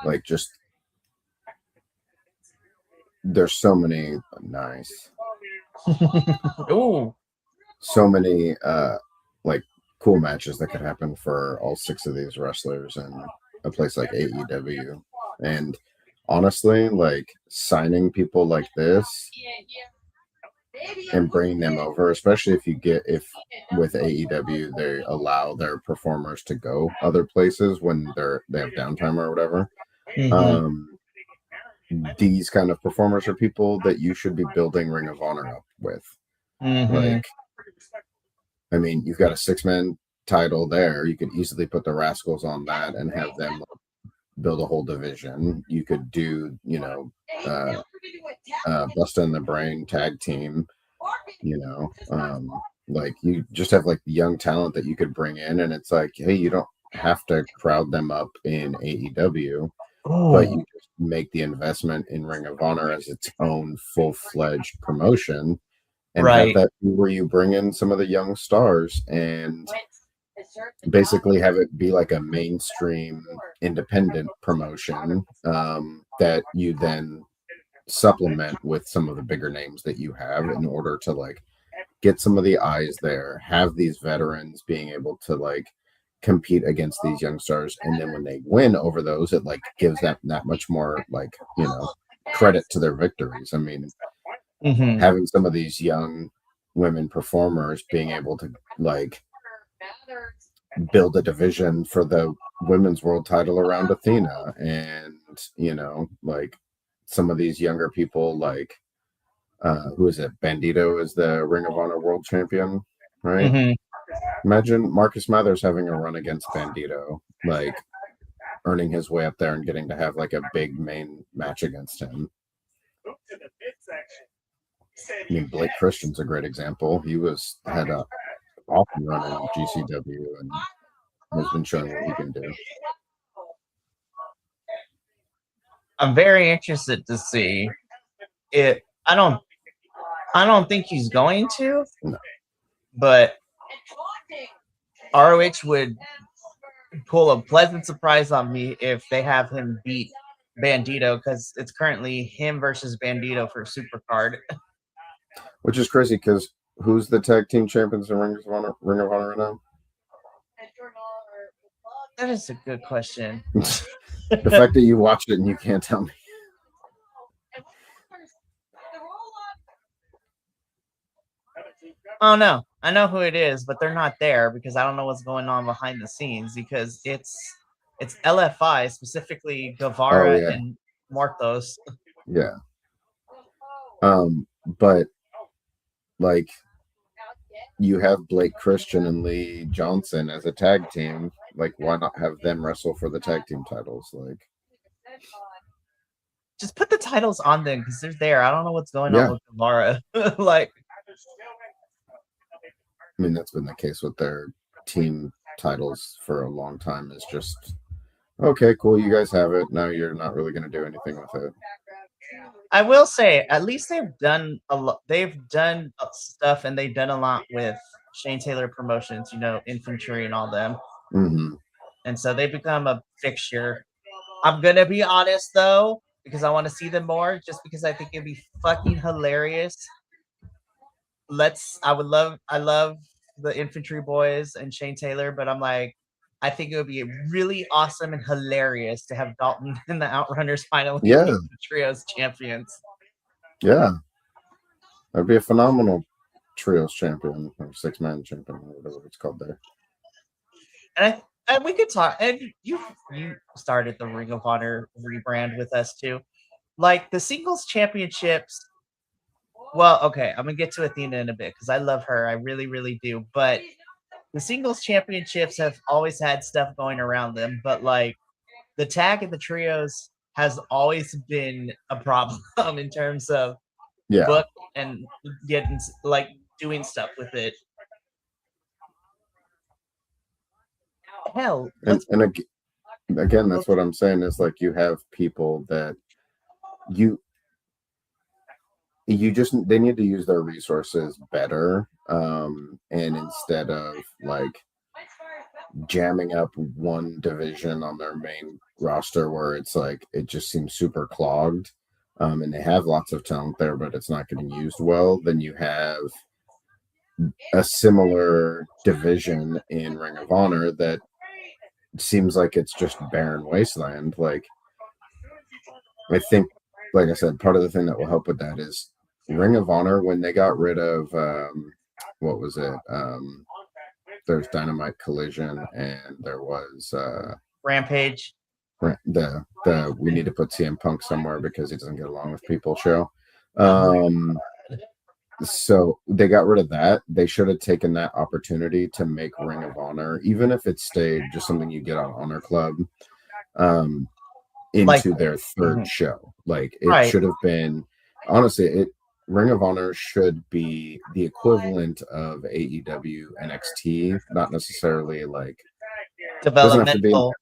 like just there's so many nice. Ooh. So many like cool matches that could happen for all 6 of these wrestlers in a place like AEW. And honestly, like signing people like this and bringing them over, especially if with AEW they allow their performers to go other places when they have downtime or whatever. Mm-hmm. These kind of performers are people that you should be building Ring of Honor up with. Mm-hmm. Like, I mean, you've got a 6-man title there. You could easily put the Rascals on that and have them build a whole division. You could do, you know, Busta in the Brain tag team, you know, like you just have like young talent that you could bring in, and it's like, hey, you don't have to crowd them up in AEW, but you just make the investment in Ring of Honor as its own full-fledged promotion. And have that where you bring in some of the young stars and basically have it be like a mainstream independent promotion that you then supplement with some of the bigger names that you have in order to like get some of the eyes there, have these veterans being able to like compete against these young stars, and then when they win over those, it like gives that much more like, you know, credit to their victories. I mean, having some of these young women performers being able to like build a division for the women's world title around Athena, and you know, like some of these younger people like who is it? Bandito is the Ring of Honor world champion, right? Imagine Marcus Mathers having a run against Bandito, like earning his way up there and getting to have like a big main match against him. I mean, Blake Christian's a great example. He had a awesome run in GCW and has been showing what he can do. I'm very interested to see it. I don't think he's going to, but ROH would pull a pleasant surprise on me if they have him beat Bandito, because it's currently him versus Bandito for Supercard. Which is crazy because who's the tag team champions in Ring of Honor right now? That is a good question. The fact that you watched it and you can't tell me. Oh no, I know who it is, but they're not there because I don't know what's going on behind the scenes because it's LFI, specifically Guevara yeah. and Mortos. Yeah. But like you have Blake Christian and Lee Johnson as a tag team. Like, why not have them wrestle for the tag team titles? Like, just put the titles on them because they're there. I don't know what's going Yeah. on with Guevara. Like, I mean, that's been the case with their team titles for a long time. Is just okay, cool. You guys have it. Now you're not really going to do anything with it. I will say, at least they've done a lot. They've done stuff, and they've done a lot with Shane Taylor Promotions. You know, Infantry and all them. Mm-hmm. And so they become a fixture. I'm gonna be honest though, because I want to see them more, just because I think it'd be fucking hilarious. I love the Infantry Boys and Shane Taylor, but I'm like, I think it would be really awesome and hilarious to have Dalton and the Outrunners finally be the trios champions. Yeah. That'd be a phenomenal trios champion or 6-man champion or whatever it's called there. And we could talk, and you started the Ring of Honor rebrand with us too. Like the singles championships. Well, okay, I'm gonna get to Athena in a bit because I love her. I really, really do. But the singles championships have always had stuff going around them, but like the tag and the trios has always been a problem in terms of book and getting like doing stuff with it. Hell, and again, that's what I'm saying is like you have people that they need to use their resources better, and instead of like jamming up one division on their main roster where it's like it just seems super clogged, and they have lots of talent there but it's not getting used well, then you have a similar division in Ring of Honor that seems like it's just barren wasteland. Like, I think, like I said, part of the thing that will help with that is Ring of Honor, when they got rid of what was it? There's Dynamite Collision and there was Rampage. The we need to put CM Punk somewhere because he doesn't get along with people show. So they got rid of that. They should have taken that opportunity to make Ring of Honor, even if it stayed just something you get on Honor Club, into their third show. Like it should have been, honestly, Ring of Honor should be the equivalent of AEW NXT, not necessarily like developmental.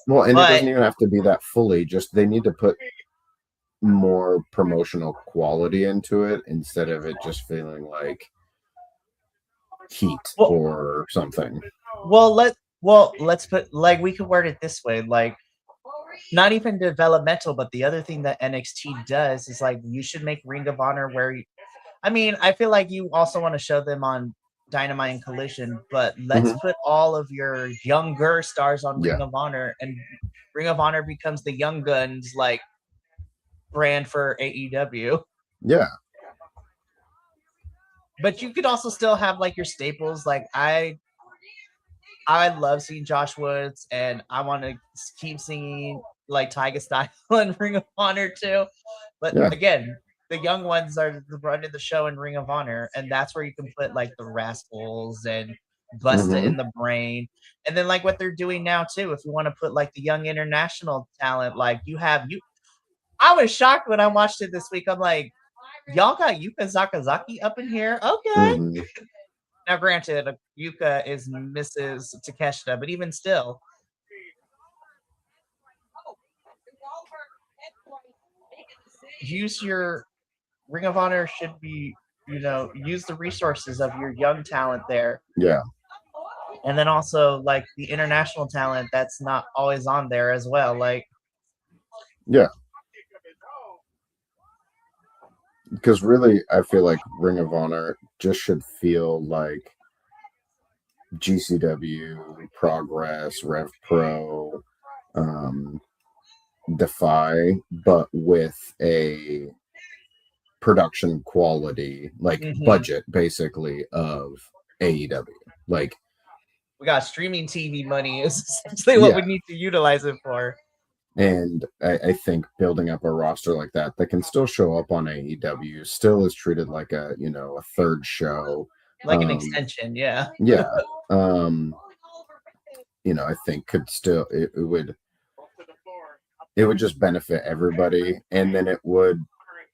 Well, and it doesn't even have to be that fully. Just they need to put more promotional quality into it instead of it just feeling like heat or something. Well, let's put, like, we could word it this way, like, not even developmental, but the other thing that NXT does is like you should make Ring of Honor where I feel like you also want to show them on Dynamite and Collision, but let's put all of your younger stars on Ring of Honor, and Ring of Honor becomes the Young Guns like brand for AEW. Yeah. But you could also still have like your staples. Like I love seeing Josh Woods, and I want to keep singing like Tyga Style and Ring of Honor too. But again, the young ones are running the show in Ring of Honor, and that's where you can put like the Rascals and Busta in the Brain, and then like what they're doing now too. If you want to put like the young international talent, like I was shocked when I watched it this week. I'm like, y'all got Yuka Zakazaki up in here, okay? Now, granted, Yuka is Mrs. Takeshita, but even still. Use your Ring of Honor should be, use the resources of your young talent there. Yeah. And then also, like, the international talent that's not always on there as well. Like, yeah. Because really, I feel like Ring of Honor just should feel like GCW, Progress, Rev Pro, Defy, but with a production quality, like budget, basically, of AEW. Like, we got streaming TV money is essentially what we need to utilize it for. And I think building up a roster like that can still show up on AEW still is treated like a third show, like an extension. Yeah. I think could still it would just benefit everybody, and then it would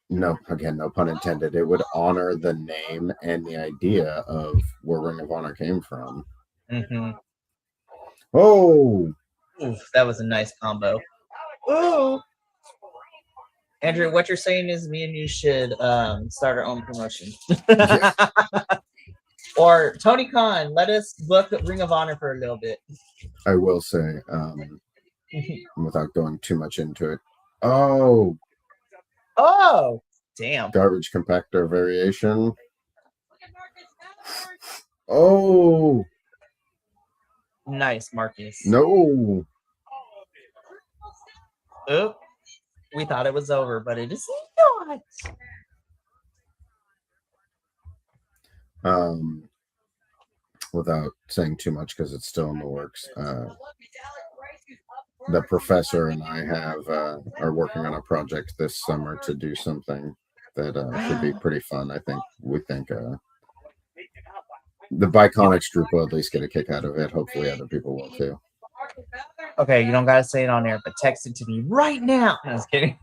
no pun intended, it would honor the name and the idea of where Ring of Honor came from. Oh, oof, that was a nice combo. Ooh. Andrew, what you're saying is me and you should start our own promotion. Or Tony Khan, let us book Ring of Honor for a little bit. I will say, without going too much into it. Oh, damn. Garbage compactor variation. Oh. Nice, Marcus. No. Oop. We thought it was over, but it is not. Without saying too much because it's still in the works. The professor and I are working on a project this summer to do something that should be pretty fun. We think the Biconics group will at least get a kick out of it. Hopefully other people will too. Okay, you don't gotta say it on air, but text it to me right now. I was kidding.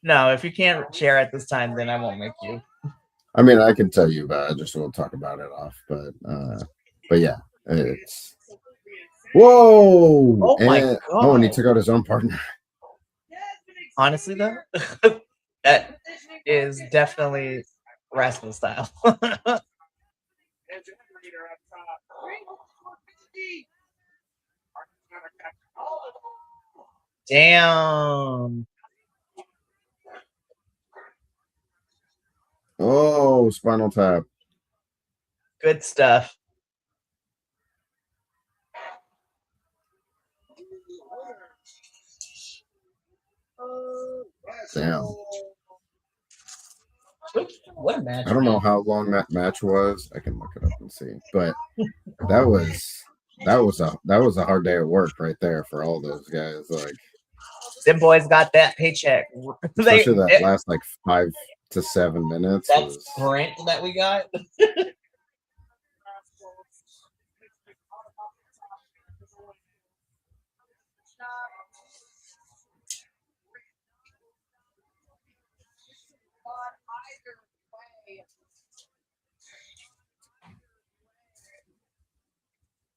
No, if you can't share at this time, then I won't make you. I mean, I can tell you about it, just we'll talk about it off. But yeah, it's whoa! Oh my god! Oh, and he took out his own partner. Honestly, though, that is definitely wrestling style. Damn. Oh, spinal tap. Good stuff. Damn. What a match. I don't know how long that match was. I can look it up and see. But that was a hard day of work right there for all those guys. Like, them boys got that paycheck. Especially that last like 5 to 7 minutes. That sprint that we got.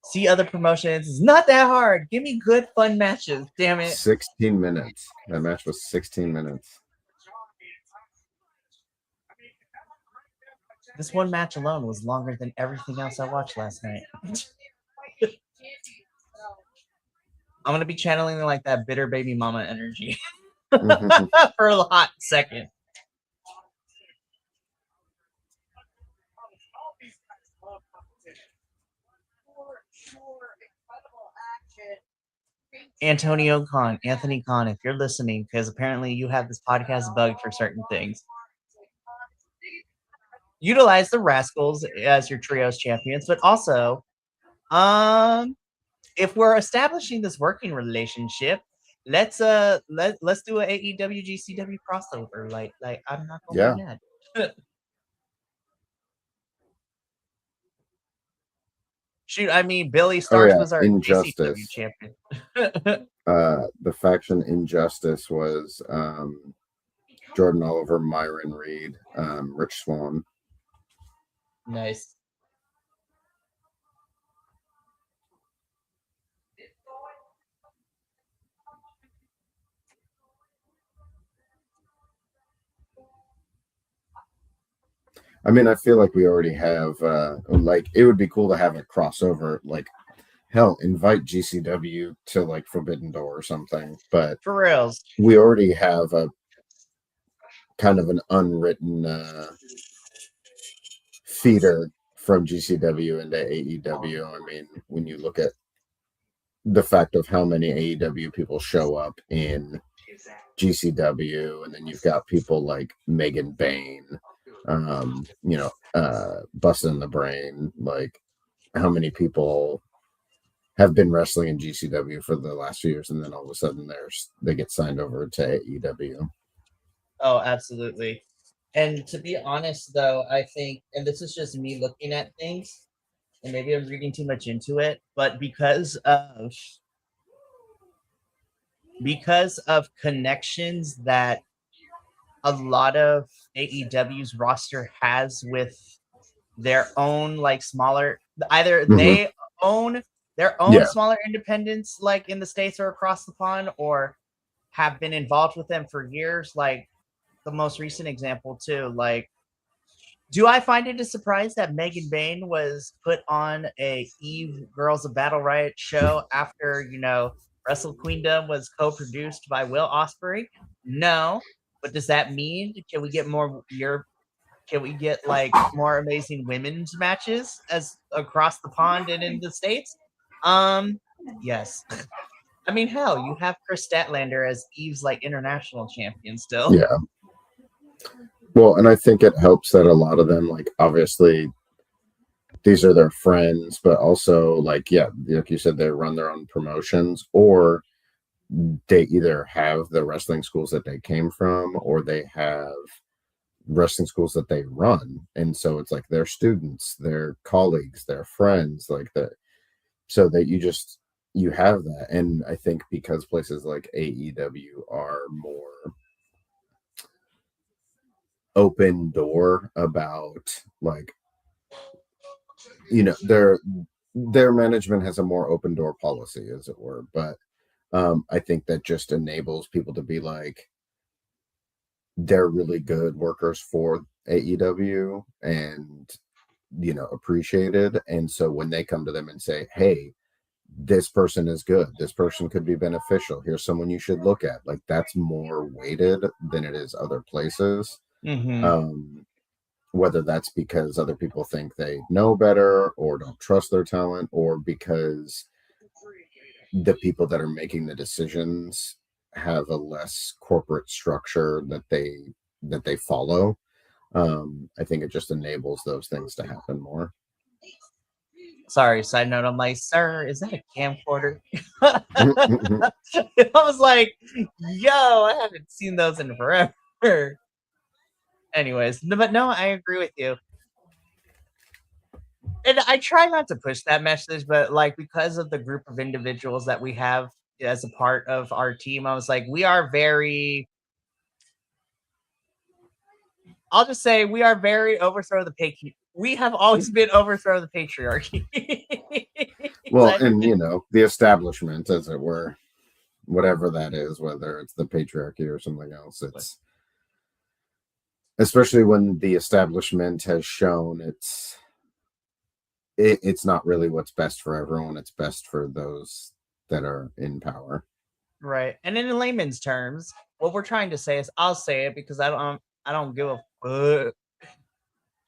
See other promotions. It's not that hard. Give me good, fun matches. Damn it. 16 minutes. That match was 16 minutes. This one match alone was longer than everything else I watched last night. I'm going to be channeling like that bitter baby mama energy for a hot second. Anthony Khan, if you're listening, because apparently you have this podcast bugged for certain things. Utilize the Rascals as your trios champions, but also, if we're establishing this working relationship, let's do a AEW GCW crossover. Like I'm not gonna be mad. Shoot, I mean, Billy Starks was our Injustice GCW champion. The faction Injustice was Jordan Oliver, Myron Reed, Rich Swann. Nice. I mean, I feel like we already have, like, it would be cool to have a crossover, like, hell, invite GCW to, like, Forbidden Door or something, but for reals, we already have a kind of an unwritten feeder from GCW into AEW. I mean, when you look at the fact of how many AEW people show up in GCW, and then you've got people like Megan Bain, Bustin' the Brain, like how many people have been wrestling in GCW for the last few years, and then all of a sudden they get signed over to AEW. Oh, absolutely. And to be honest, though, I think, and this is just me looking at things, and maybe I'm reading too much into it, but because of connections that a lot of AEW's roster has with their own like smaller, either they own their own smaller independents like in the States or across the pond, or have been involved with them for years. Like the most recent example too, like, do I find it a surprise that Megan Bain was put on a Eve Girls of Battle Riot show after, Wrestle Queendom was co-produced by Will Ospreay? No. But does that mean can we get like more amazing women's matches as across the pond and in the States? Yes. I mean, hell, you have Chris Statlander as Eve's like international champion still. Yeah. Well, and I think it helps that a lot of them, like, obviously these are their friends, but also like you said, they run their own promotions, or they either have the wrestling schools that they came from, or they have wrestling schools that they run, and so it's like their students, their colleagues, their friends, like that, so that you have that. And I think because places like AEW are more open door about, like, their management has a more open door policy, as it were, but I think that just enables people to be like, they're really good workers for AEW and appreciated. And so when they come to them and say, hey, this person is good, this person could be beneficial, here's someone you should look at, like, that's more weighted than it is other places. Whether that's because other people think they know better or don't trust their talent, or because the people that are making the decisions have a less corporate structure that they follow. I think it just enables those things to happen more. Sorry, side note, I'm like, sir, is that a camcorder? I was like, yo, I haven't seen those in forever. Anyways, but no, I agree with you. And I try not to push that message, but like, because of the group of individuals that we have as a part of our team, I was like, I'll just say we are very overthrow the patriarchy. We have always been overthrow the patriarchy. Well, and the establishment, as it were, whatever that is, whether it's the patriarchy or something else, it's especially when the establishment has shown it's not really what's best for everyone. It's best for those that are in power. Right. And in layman's terms, what we're trying to say is, I'll say it because I don't give a fuck.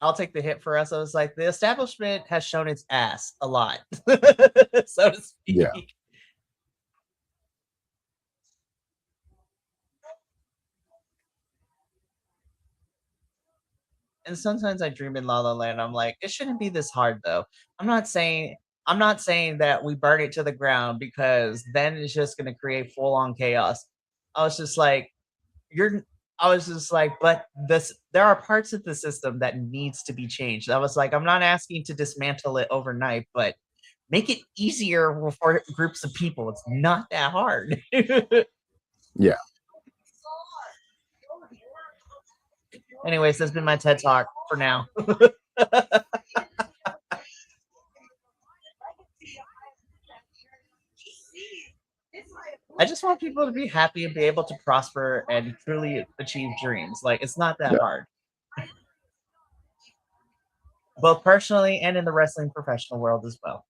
I'll take the hit for us. I was like, the establishment has shown its ass a lot, so to speak. Yeah. And sometimes I dream in La La Land. I'm like, it shouldn't be this hard though. I'm not saying that we burn it to the ground, because then it's just going to create full on chaos. I was just like, but there are parts of the system that needs to be changed. I was like, I'm not asking to dismantle it overnight, but make it easier for groups of people. It's not that hard. Yeah. Anyways, that's been my TED Talk for now. I just want people to be happy and be able to prosper and truly achieve dreams. Like, it's not that hard. Both personally and in the wrestling professional world as well.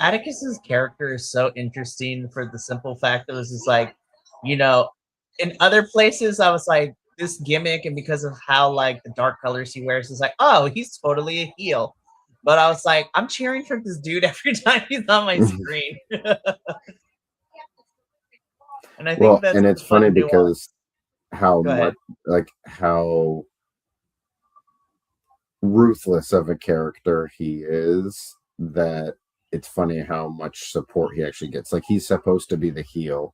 Atticus's character is so interesting for the simple fact that it was just like, you know, in other places I was like, this gimmick, and because of how like the dark colors he wears, is like, oh, he's totally a heel. But I was like, I'm cheering for this dude every time he's on my screen. And I think that's and the it's fun funny nuance. because how Go ahead. much, like how ruthless of a character he is, that it's funny how much support he actually gets. Like, he's supposed to be the heel,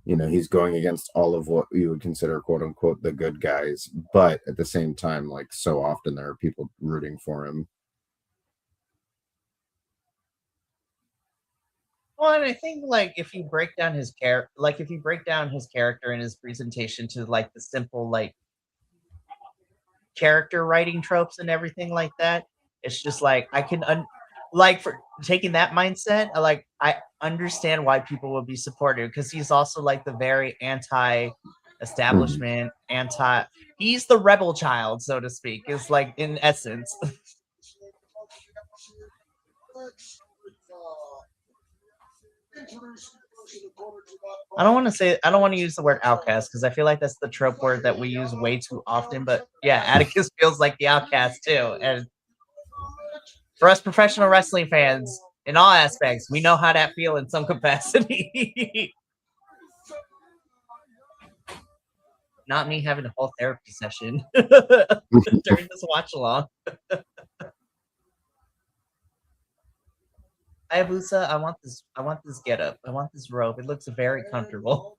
you know, he's going against all of what you would consider quote unquote the good guys, but at the same time, like, so often there are people rooting for him. Well, and I think like if you break down his character, and his presentation to like the simple like character writing tropes and everything like that, it's just like I can like for taking that mindset, I understand why people will be supportive, because he's also like the very anti-establishment, he's the rebel child, so to speak, is like in essence. I don't want to use the word outcast, because I feel like that's the trope word that we use way too often. But yeah, Atticus feels like the outcast too. And for us professional wrestling fans, in all aspects, we know how that feel in some capacity. Not me having a whole therapy session during this watch along. Hayabusa, I want this get up. I want this robe. It looks very comfortable.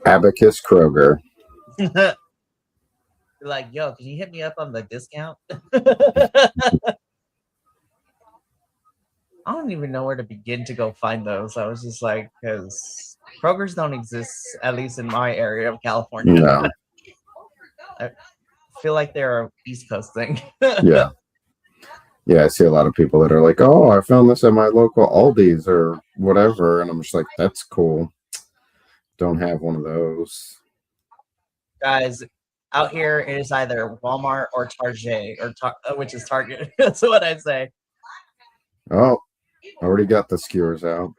Abacus Kroger. Like, yo, can you hit me up on the discount? I don't even know where to begin to go find those. I was just like, because Kroger's don't exist, at least in my area of California. No. I feel like they're an East Coast thing. Yeah. Yeah, I see a lot of people that are like, oh, I found this at my local Aldi's or whatever. And I'm just like, that's cool. Don't have one of those. Guys, out here it is either Walmart or Target, which is Target. That's what I say. Oh, already got the skewers out.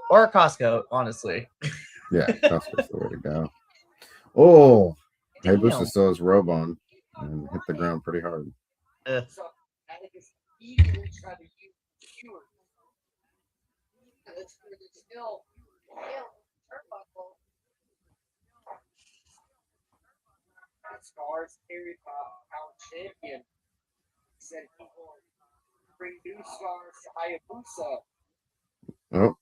Or Costco, honestly. Yeah, Costco's the way to go. Oh, Hayabusa still has robe on and hit the ground pretty hard. Stars carried by our champion said he will bring new stars to Hayabusa. Oh.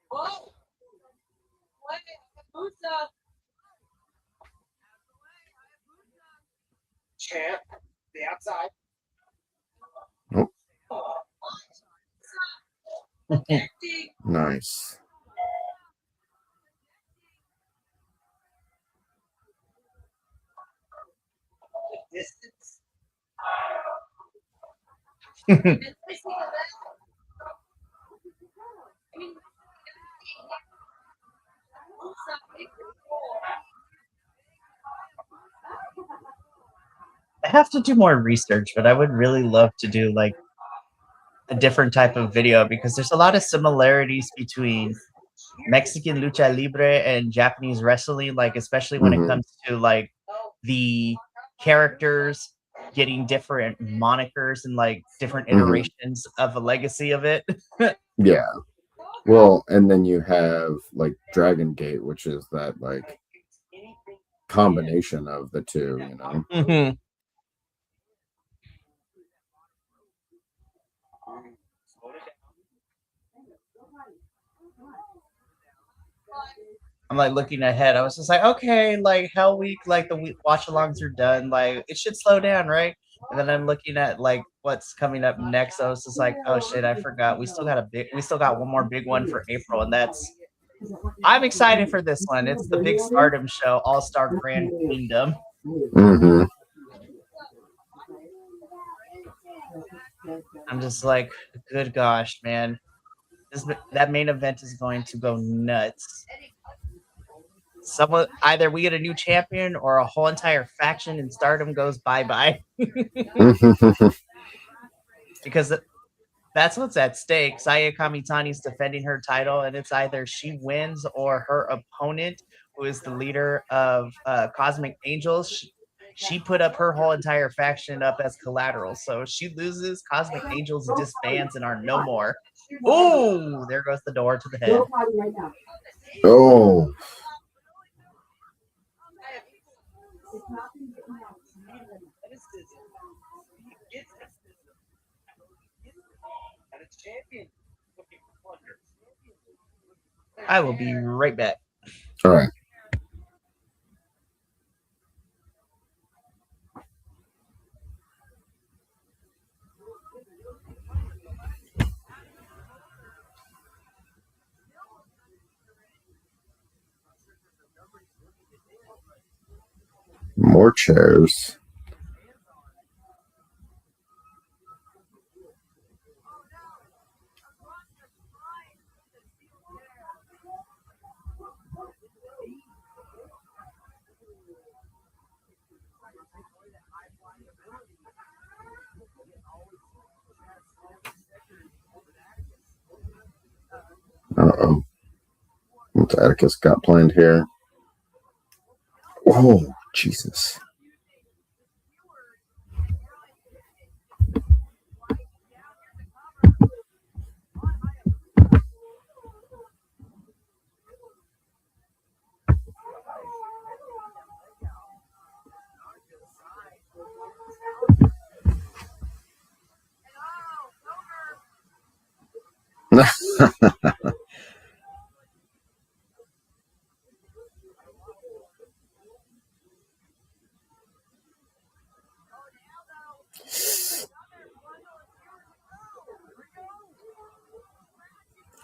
Whoa! Hayabusa! Champ, the outside. Oh. Nice. Distance. I have to do more research, but I would really love to do like a different type of video, because there's a lot of similarities between Mexican lucha libre and Japanese wrestling, like especially when it comes to like the characters getting different monikers and like different iterations of a legacy of it. Yeah. Well, and then you have like Dragon Gate, which is that like combination of the two, you know. Mm-hmm. I'm like looking ahead. I was just like, okay, like Hell Week, like the watch-alongs are done. Like it should slow down, right? And then I'm looking at like what's coming up next. I was just like, oh shit, I forgot. We still got one more big one for April, and I'm excited for this one. It's the big Stardom show, All Star Grand Kingdom. Mm-hmm. I'm just like, good gosh, man. That main event is going to go nuts. Either we get a new champion or a whole entire faction in Stardom goes bye-bye. Because that's what's at stake. Saya Kamitani's defending her title, and it's either she wins or her opponent, who is the leader of Cosmic Angels, she put up her whole entire faction up as collateral. So if she loses, Cosmic Angels disbands and are no more. Ooh, there goes the door to the head. Oh. I will be right back. All right. More chairs. Uh-oh. What's Atticus got planned here? Oh, Jesus.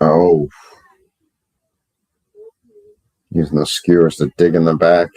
Oh. Using the skewers to dig in the back.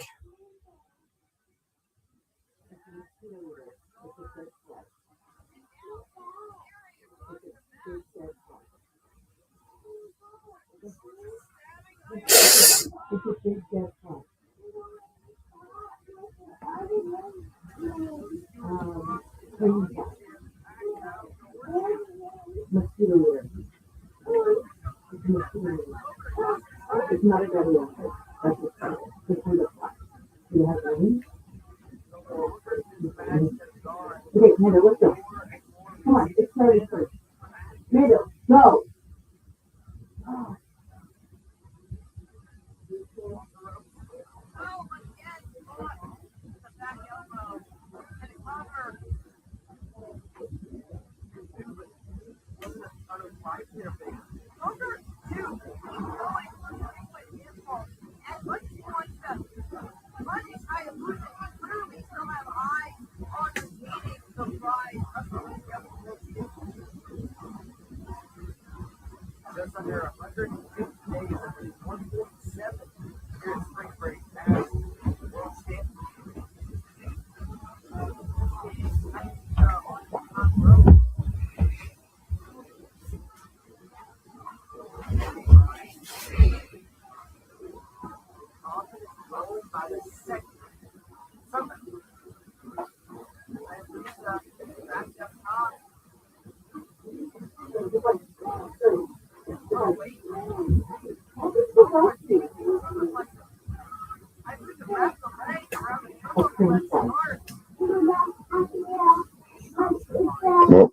Oh.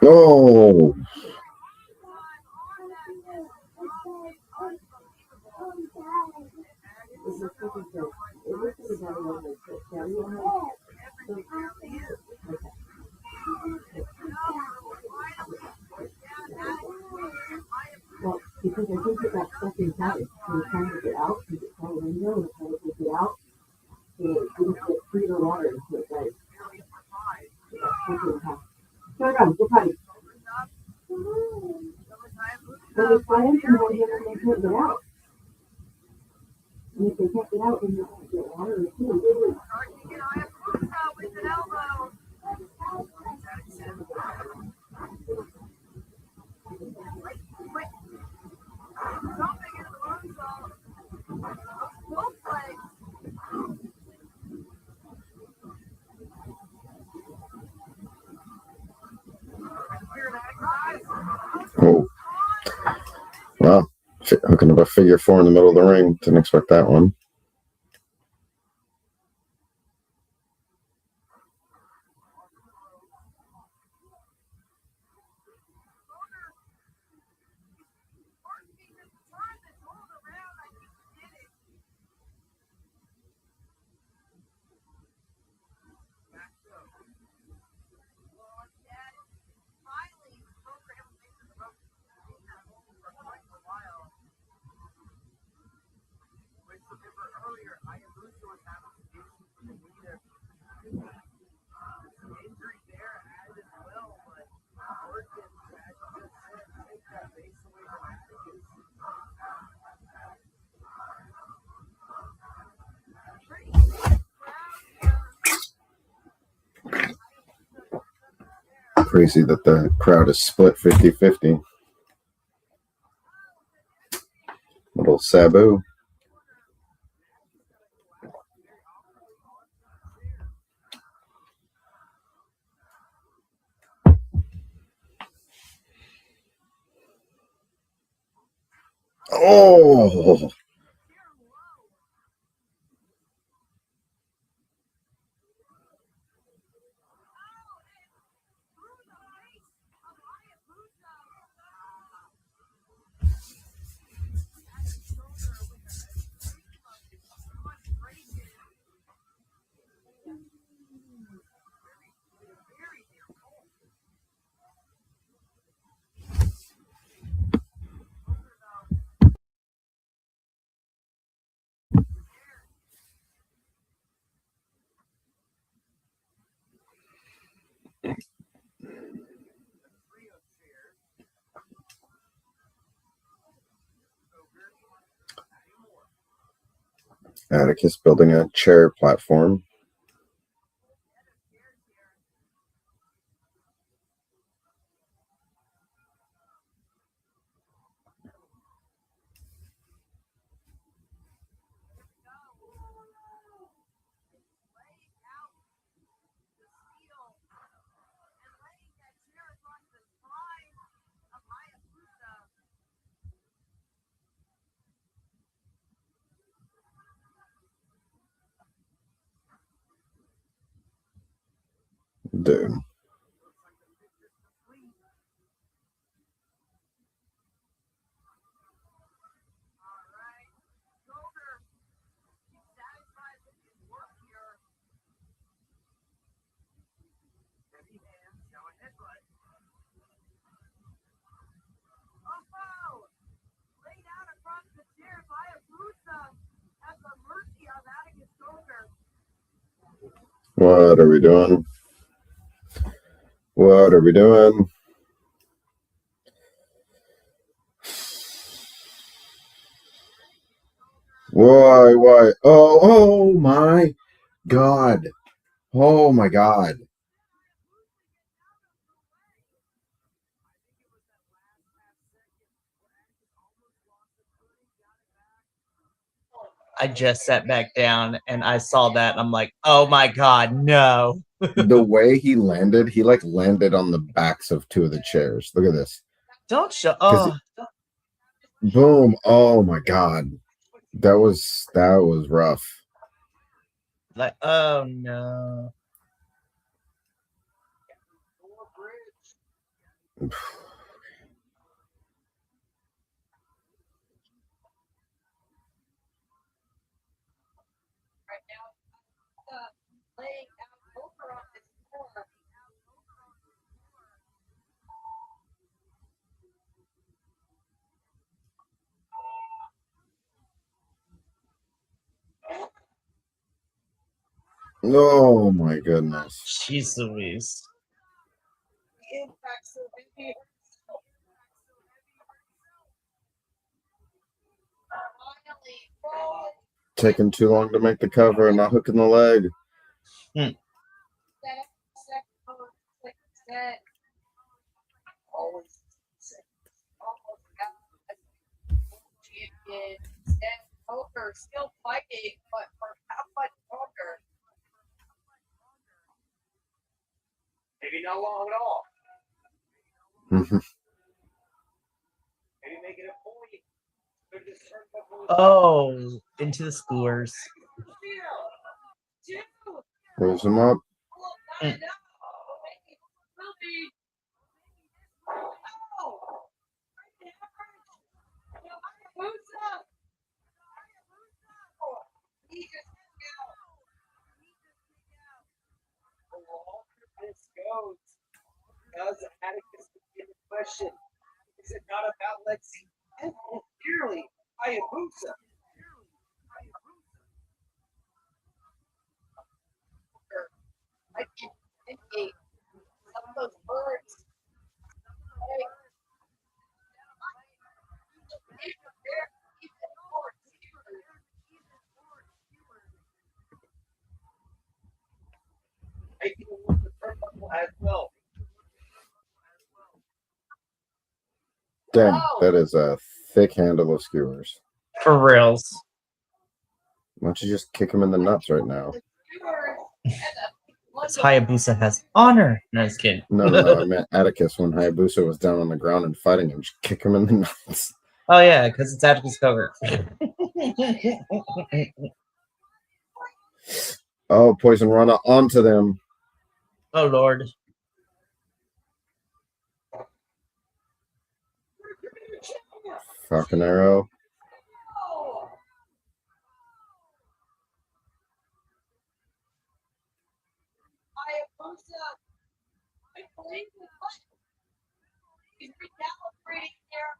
Oh. because I think that that stuff inside is trying to get out, because it's all window and trying to get out. So it didn't get clear water, so it does. Turn around, go potty. But it's fine from one here and they can't get out. And if they can't get out, then you can't get water too. Oh, well, hooking up a figure four in the middle of the ring. Didn't expect that one. Crazy that the crowd is split 50-50. Little Sabu. Oh, Atticus building a chair platform. Dude. What are we doing? What are we doing? Why? Oh my God. Oh my God. I just sat back down and I saw that. And I'm like, oh my God, no. The way he landed, he like landed on the backs of two of the chairs. Look at this. Don't show. Oh, Boom. Oh my God. That was rough. like, oh no. Laying out over on this floor. Oh my goodness. Jeez Louise. Impact so heavy. Finally, rolling. Taking too long to make the cover and not hooking the leg. That second move, like you said, always almost got champion. Then Poker still fighting, but for how much longer? Maybe not long at all. Mhm. Maybe make it a point. They're just Oh, into the skewers. Two. Raise him up. Mm. Will be. Oh. Hayabusa. He just the longer this goes. Does Atticus begin the question? Is it not about Lexi? And clearly, Hayabusa. I keep thinking some of those words. Like, even more serious. Making it with the turnbuckle as well. Dang, that is a thick handle of skewers. For reals. Why don't you just kick him in the nuts right now? The viewers and Because Hayabusa has honor. No, just kidding. No, I meant Atticus when Hayabusa was down on the ground and fighting him. Just kick him in the nuts. Oh, yeah, because it's Atticus cover. Oh, Poison Rana onto them. Oh, Lord. Falcon Arrow. Hayabusa, I believe in what he's recalibrating here.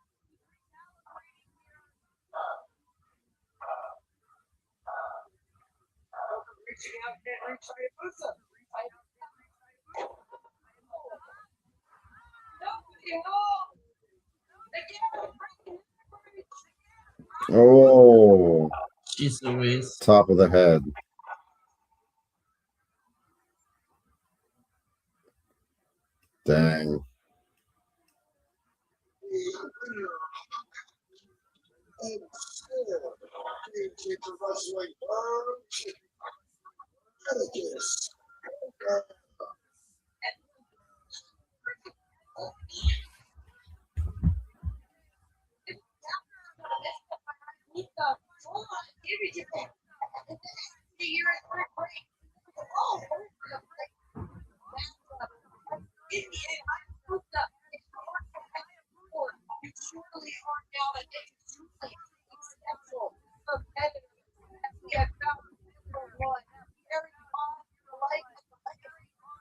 Reaching out, can't reach Hayabusa. Nobody home. Oh, Jeez Louise. top of the head. Dang.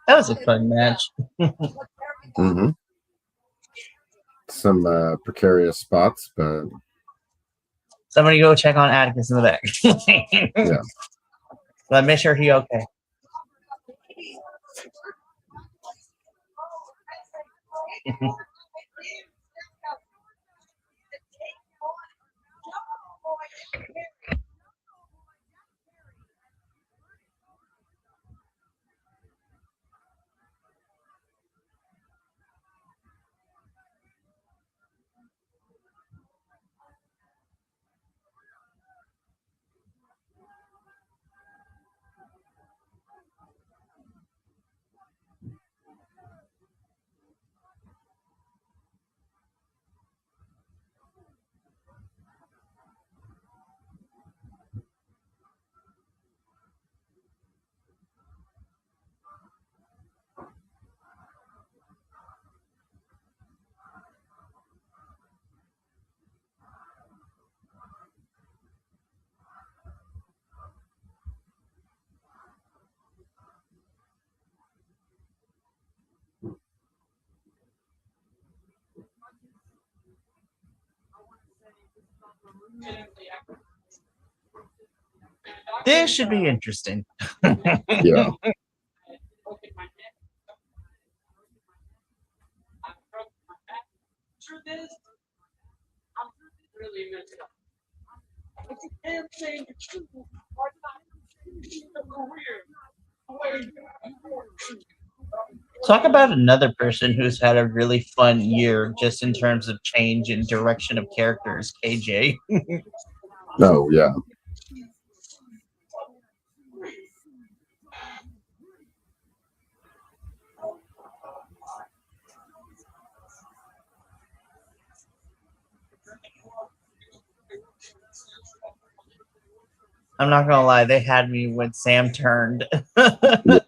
That was a fun match. Mm-hmm. Some precarious spots, but Somebody go check on Atticus in the back. yeah. But make sure he okay. This should be interesting. Yeah. Truth is, I'm really messed up. But you can't say the truth or not finishing a career the way you want to. Talk about another person who's had a really fun year just in terms of change and direction of characters, KJ. Oh, yeah. I'm not gonna lie, they had me when Sam turned. I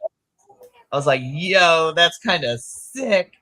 was like, yo, that's kind of sick.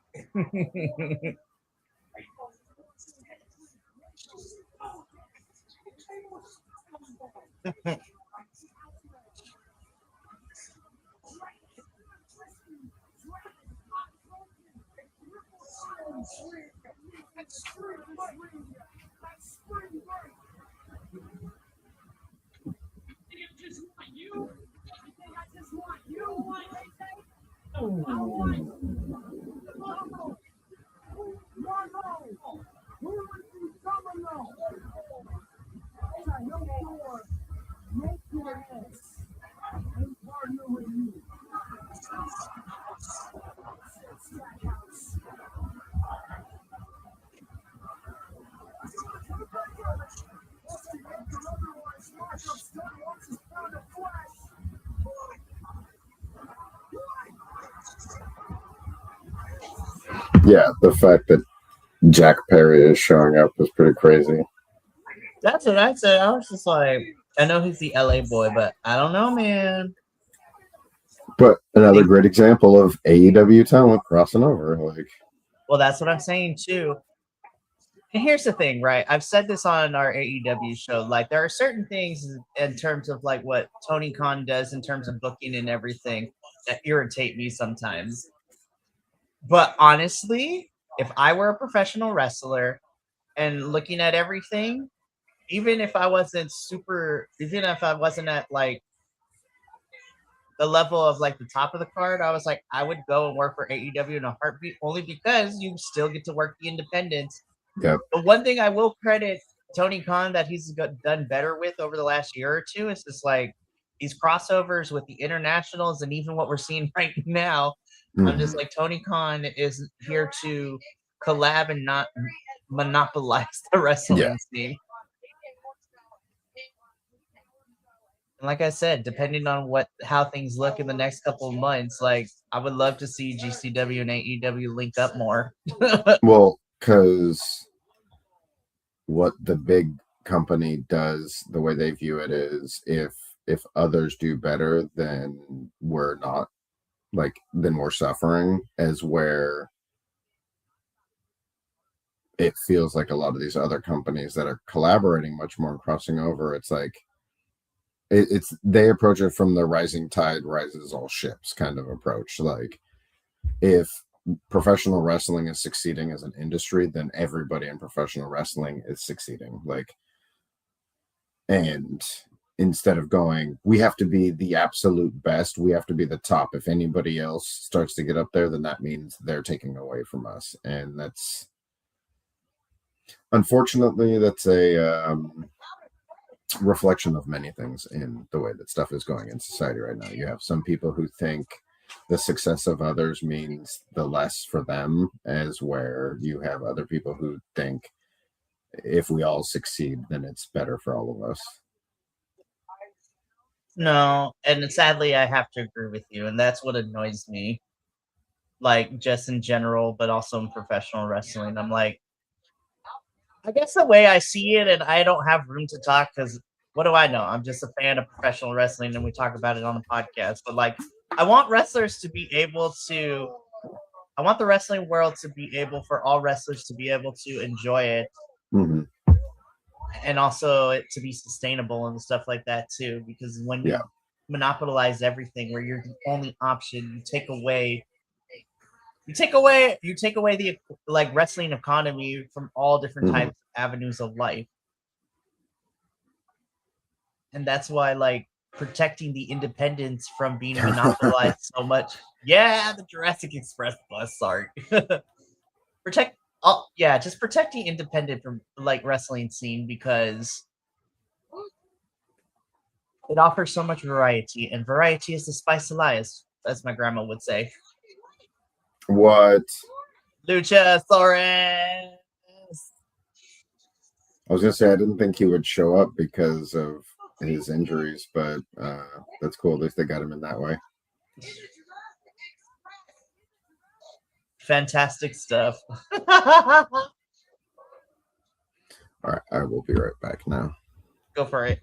Yeah, the fact that Jack Perry is showing up is pretty crazy. That's what I said. I was just like, I know he's the LA boy, but I don't know, man. But another great example of AEW talent crossing over. Like, well, that's what I'm saying too. And here's the thing, right? I've said this on our AEW show. Like, there are certain things in terms of like what Tony Khan does in terms of booking and everything that irritate me sometimes. But honestly, if I were a professional wrestler and looking at everything, even if I wasn't at like the level of like the top of the card, I was like, I would go and work for AEW in a heartbeat, only because you still get to work the independents. yeah, But one thing I will credit Tony Khan that he's done better with over the last year or two is just like these crossovers with the internationals, and even what we're seeing right now. I'm just like, Tony Khan is here to collab and not monopolize the wrestling scene. And like I said, depending on how things look in the next couple of months, like I would love to see GCW and AEW link up more. well, because what the big company does, the way they view it is, if others do better, then we're not, like, then we're suffering, as where it feels like a lot of these other companies that are collaborating much more and crossing over, it's like it's they approach it from the rising tide rises all ships kind of approach. Like, if professional wrestling is succeeding as an industry, then everybody in professional wrestling is succeeding. Like, and instead of going, we have to be the absolute best, we have to be the top. If anybody else starts to get up there, then that means they're taking away from us. And that's, unfortunately, that's a reflection of many things in the way that stuff is going in society right now. You have some people who think the success of others means the less for them, as where you have other people who think if we all succeed, then it's better for all of us. No, and sadly, I have to agree with you, and that's what annoys me. Like, just in general, but also in professional wrestling. I'm like, I guess the way I see it, and I don't have room to talk because what do I know? I'm just a fan of professional wrestling, and we talk about it on the podcast. But like, I want wrestlers to be able to. I want the wrestling world to be able for all wrestlers to be able to enjoy it, and also it to be sustainable and stuff like that too. Because when you monopolize everything, where you're the only option, you take away the like wrestling economy from all different types of avenues of life. And that's why, like, protecting the independents from being monopolized so much. Yeah, the Jurassic Express bus. Sorry, protect. Oh, yeah, just protect the independent from like wrestling scene because it offers so much variety, and variety is the spice of life, as my grandma would say. What? Luchasaurus. I was gonna say I didn't think he would show up because of his injuries, but that's cool. At least they got him in that way. Fantastic stuff. All right, I will be right back now. Go for it.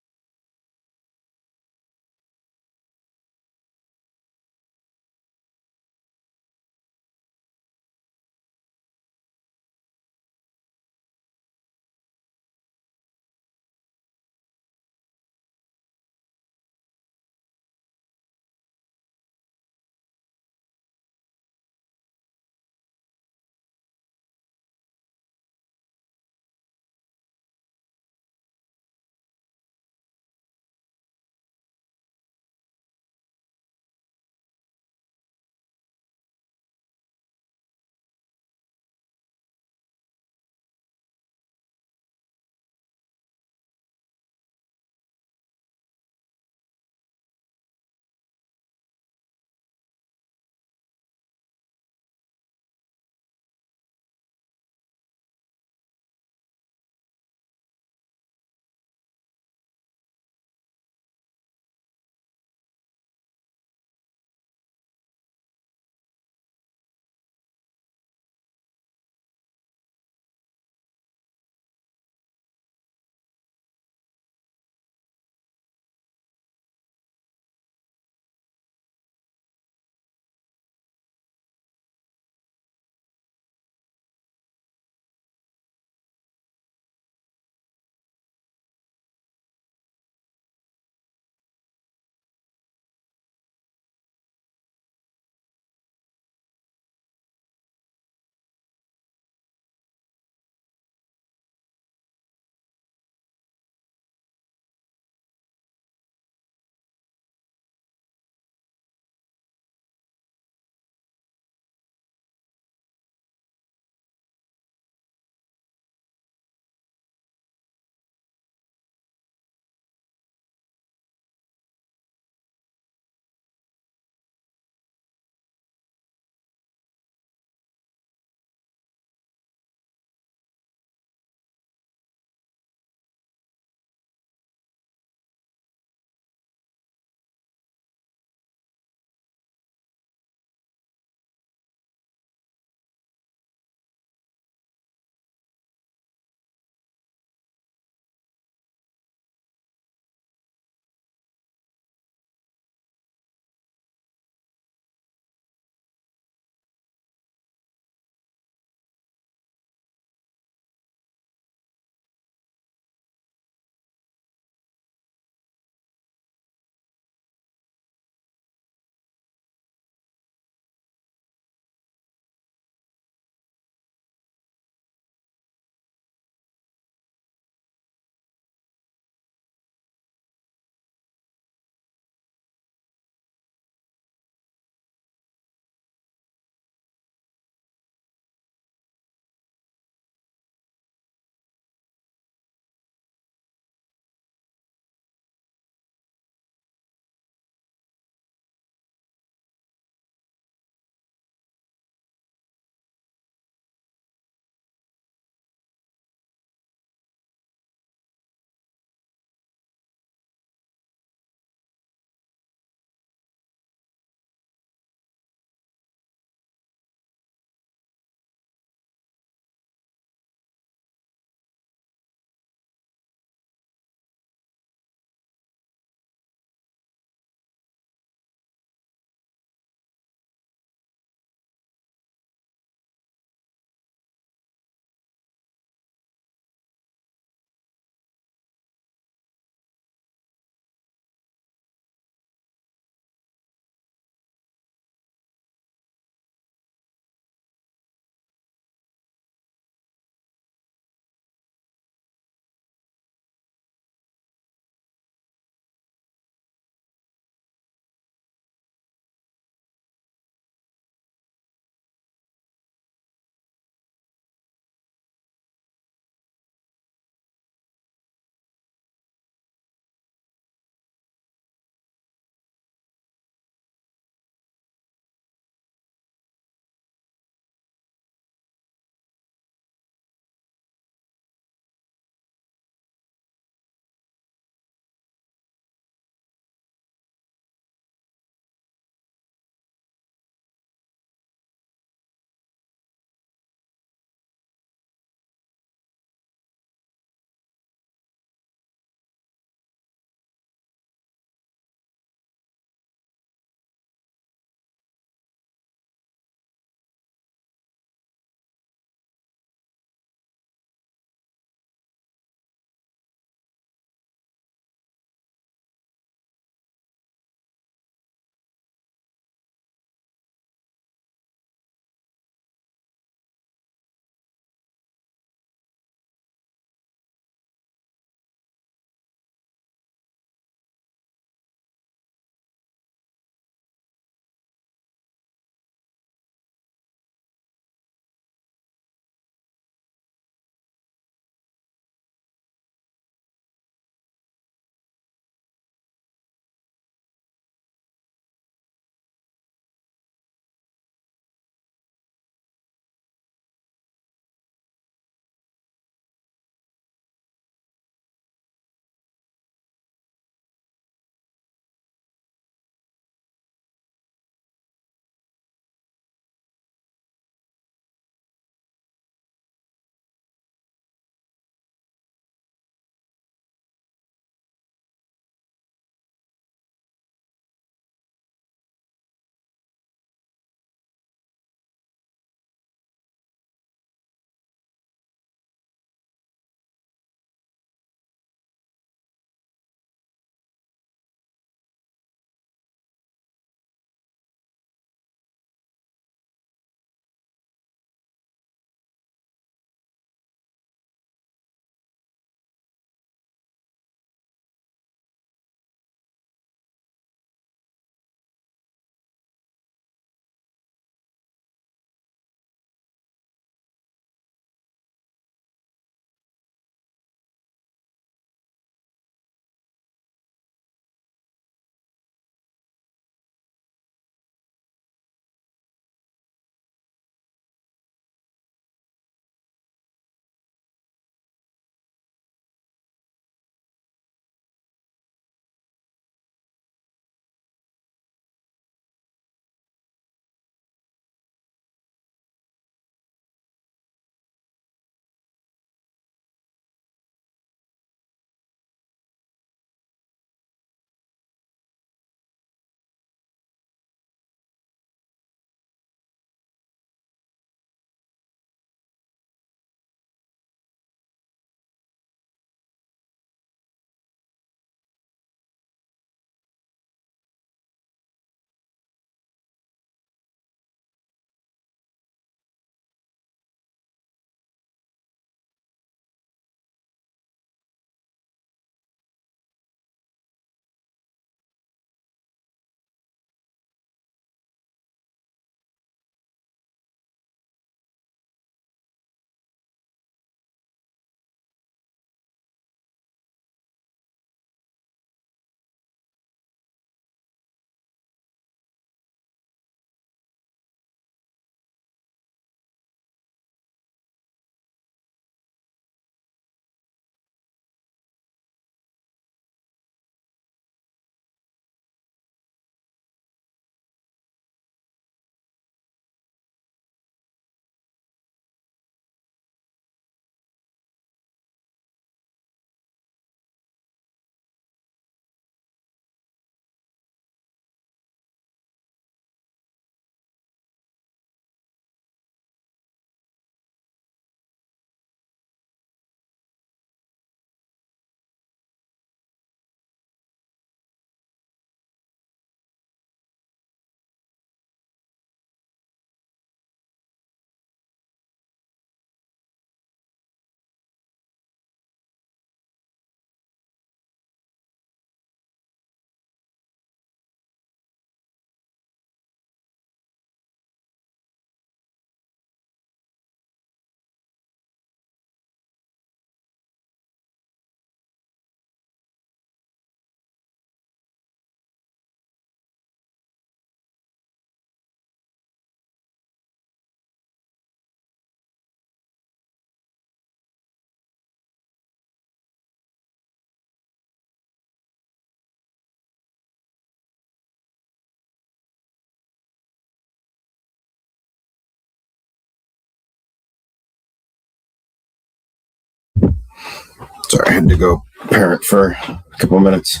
had to go parent for a couple minutes.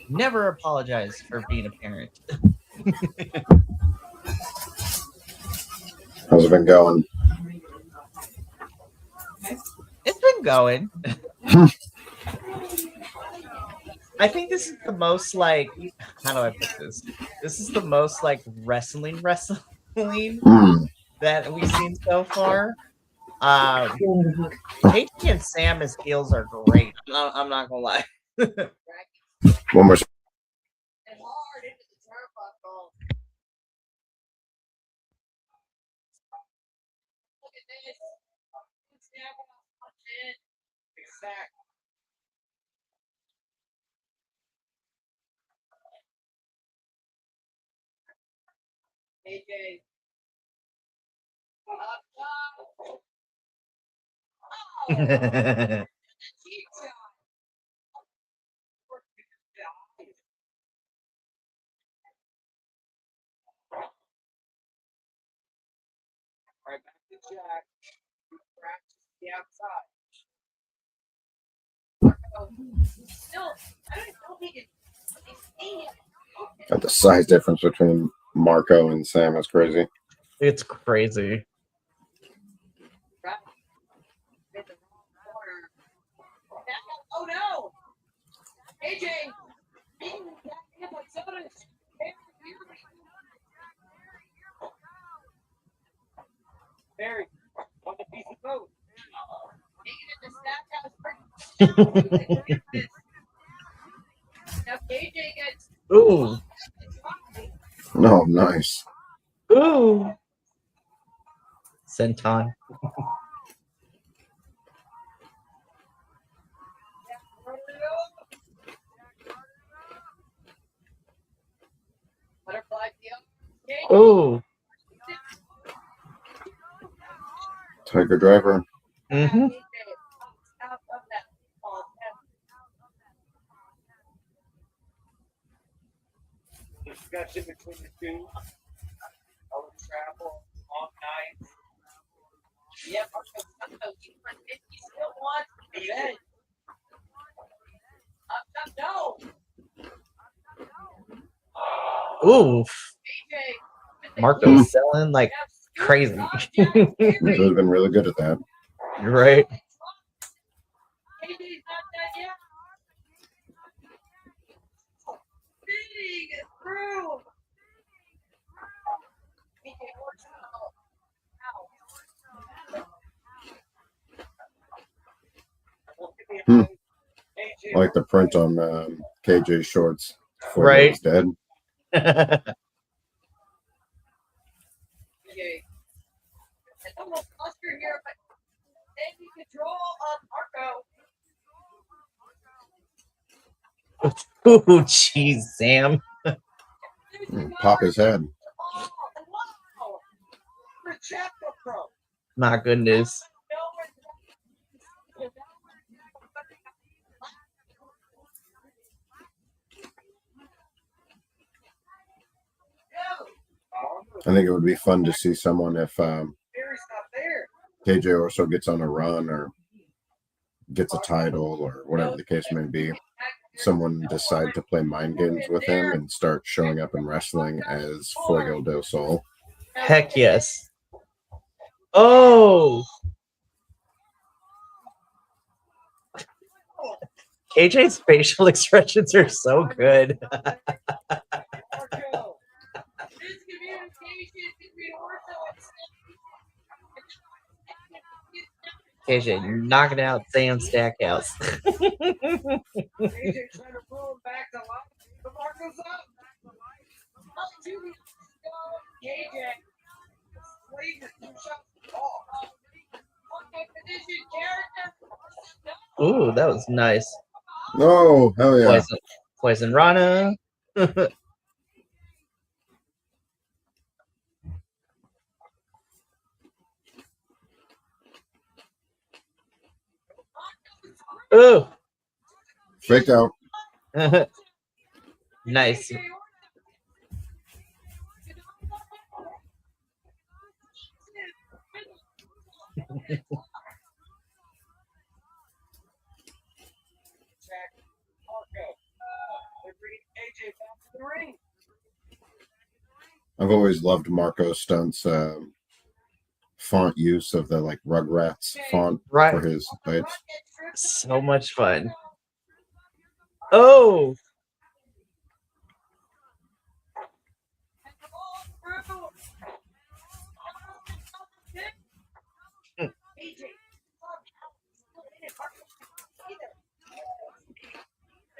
Never apologize for being a parent. How's it been going? It's been going. I think this is the most like, how do I put this? This is the most like wrestling that we've seen so far. KT and Sam as heels are great. I'm not gonna lie. One more. And hard into the turnbuckle. Look at this. Snap off, punch in. Exactly. AJ. Up top. Oh, cheap shot. Right back to Jack. Practice the outside. Still, I don't know if he can. Got the size difference between Marco and Sam is crazy. It's crazy. Right. In the wrong corner. Oh no! AJ! Beating that in like someone is. Barry, on the piece of boat. Taking it to Stackhouse. Now KJ gets. Ooh. Oh, nice. Ooh. Senton. Butterfly deal. Ooh. Tiger driver. Mm-hmm. Discussion between the two. All the travel, long nights. Yep, he still wants revenge. Up, no. Ooh. AJ. Marco's selling like crazy. He's really been really good at that. You're right. AJ's not done yet. Spinning through. I like the print on KJ shorts before Right. he was dead. It's almost cluster here, but taking control of Marco. Ooh, jeez, Sam. Pop his head. Wow. Reject the pro. My goodness. I think it would be fun to see someone if Barry's not there. KJ also gets on a run or gets a title or whatever the case may be. Someone decide to play mind games with him and start showing up and wrestling as Fuego del Sol. Heck yes. Oh. KJ's facial expressions are so good. Marco. Miscommunication between Orso and KJ, you're knocking out Sam Stackhouse. AJ trying to pull him back to life. The Marco's up. KJ. Lead is 2 shots off. Position character. Ooh, that was nice. No, hell yeah. Poison Rana. Ooh. Fake out. Nice. AJ back to the ring. I've always loved Marco Stunt's font use of the like Rugrats font Right. for his fights. So much fun. Oh,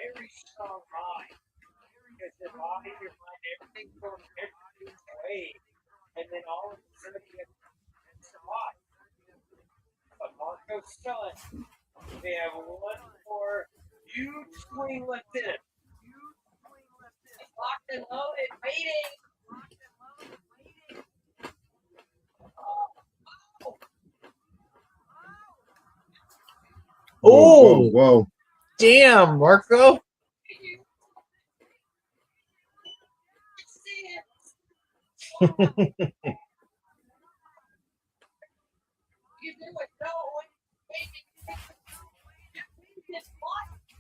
Very strong mind. Because the body, your mind, everything's going everything's away. And then all of a sudden you have survive. But Marco Stunt, they have one more huge swing left in him. Locked and loaded, waiting. Whoa, oh, whoa. damn, Marco. You do it, no.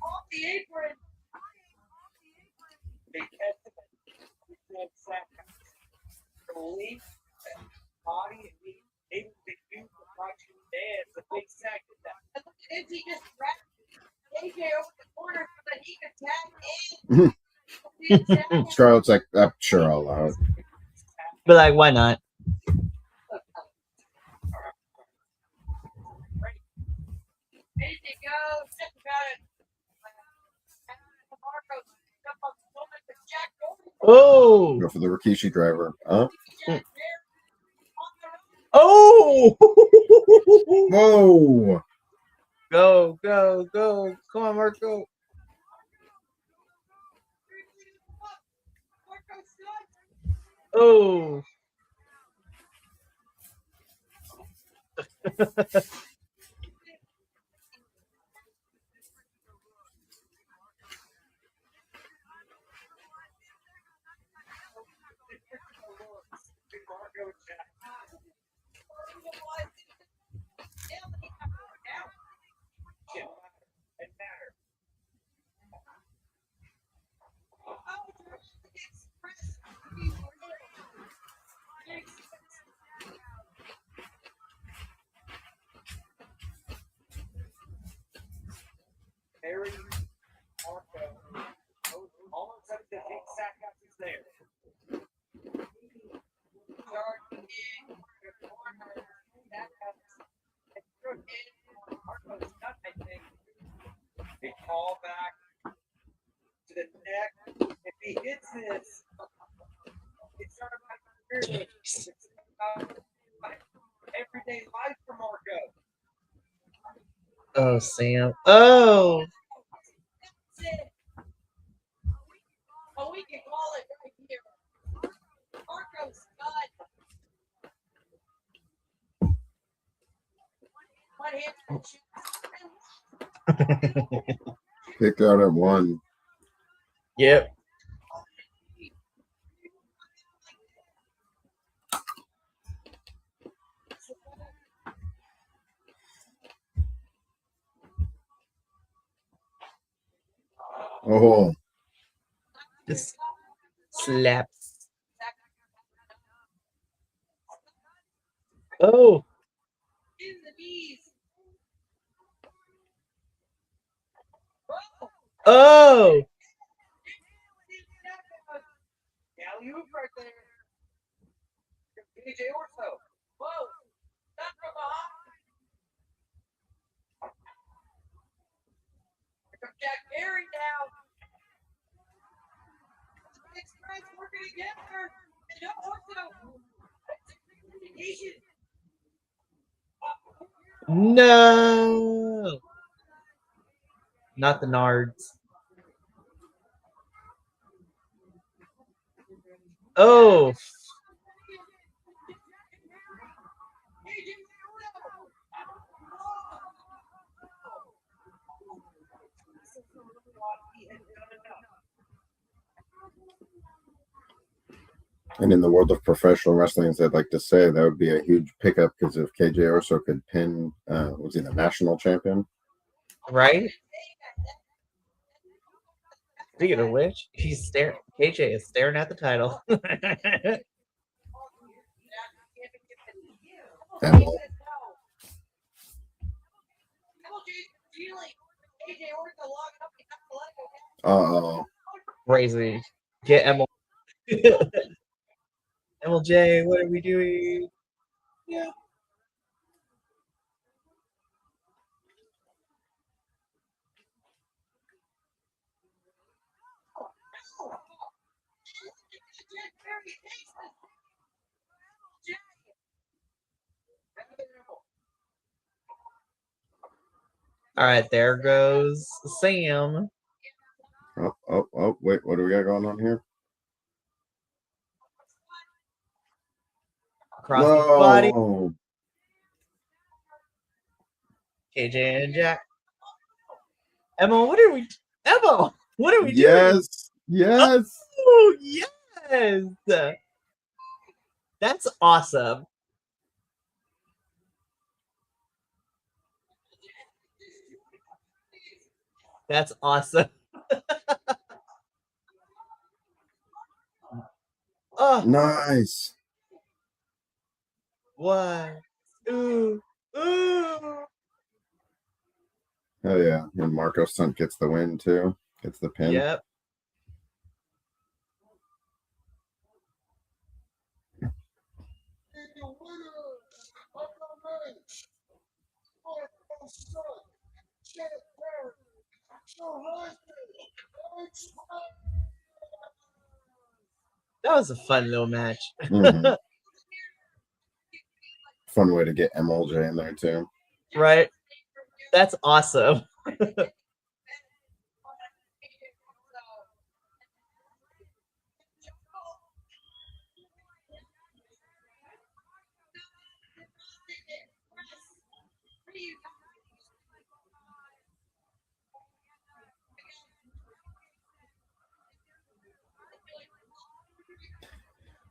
Off the apron. They tested that sack. Believe that body and being able to use the function dance, the big sack did that. And look at he just wrapped AJ over the corner so that he could tag in. Scarlett's like, sure, I'll allow it. But like, why not? AJ goes, think about it. Marco up on the woman with Jack Gordon. Oh, Go for the Rikishi driver. Huh? Jack there on the road. oh. Whoa! Go, go, go. Come on, Marco. Marco Stunt. Oh. Marco and Jack. It matter. Very Marco. All of a sudden, the big sack up is there. Marco's not, I think. A call back to the neck. If he hits this, it's not about career. It's about everyday life for Marco. Oh, Sam. Oh. Oh, we can call it right here. Marco's got one hand. Kicked out at one. Yep. Oh, Just slaps. Oh. In the knees. Oh. Alley-oop right there. AJ Orso. Whoa. Not from behind. Here comes Jack Perry now. Six friends working together. And no Orso. Communication. No. Not the Nards. Oh. and in the world of professional wrestling, as I'd like to say, that would be a huge pickup because if KJ Orso could pin, was he the national champion? Right? Speaking of which, KJ is staring at the title. Emil. Uh-oh. Crazy. Get Emil. MLJ, what are we doing? Yeah. All right, there goes Sam. Oh, wait, what do we got going on here? Across the body. Whoa. KJ and Jack. Emma, what are we doing? Yes. Oh, yes. That's awesome. That's awesome. Oh, Nice. 1, 2, ooh. Oh yeah, and Marco Stunt gets the win too. Gets the pin. Yep. That was a fun little match. Mm-hmm. Fun way to get MLJ in there too. Right? That's awesome.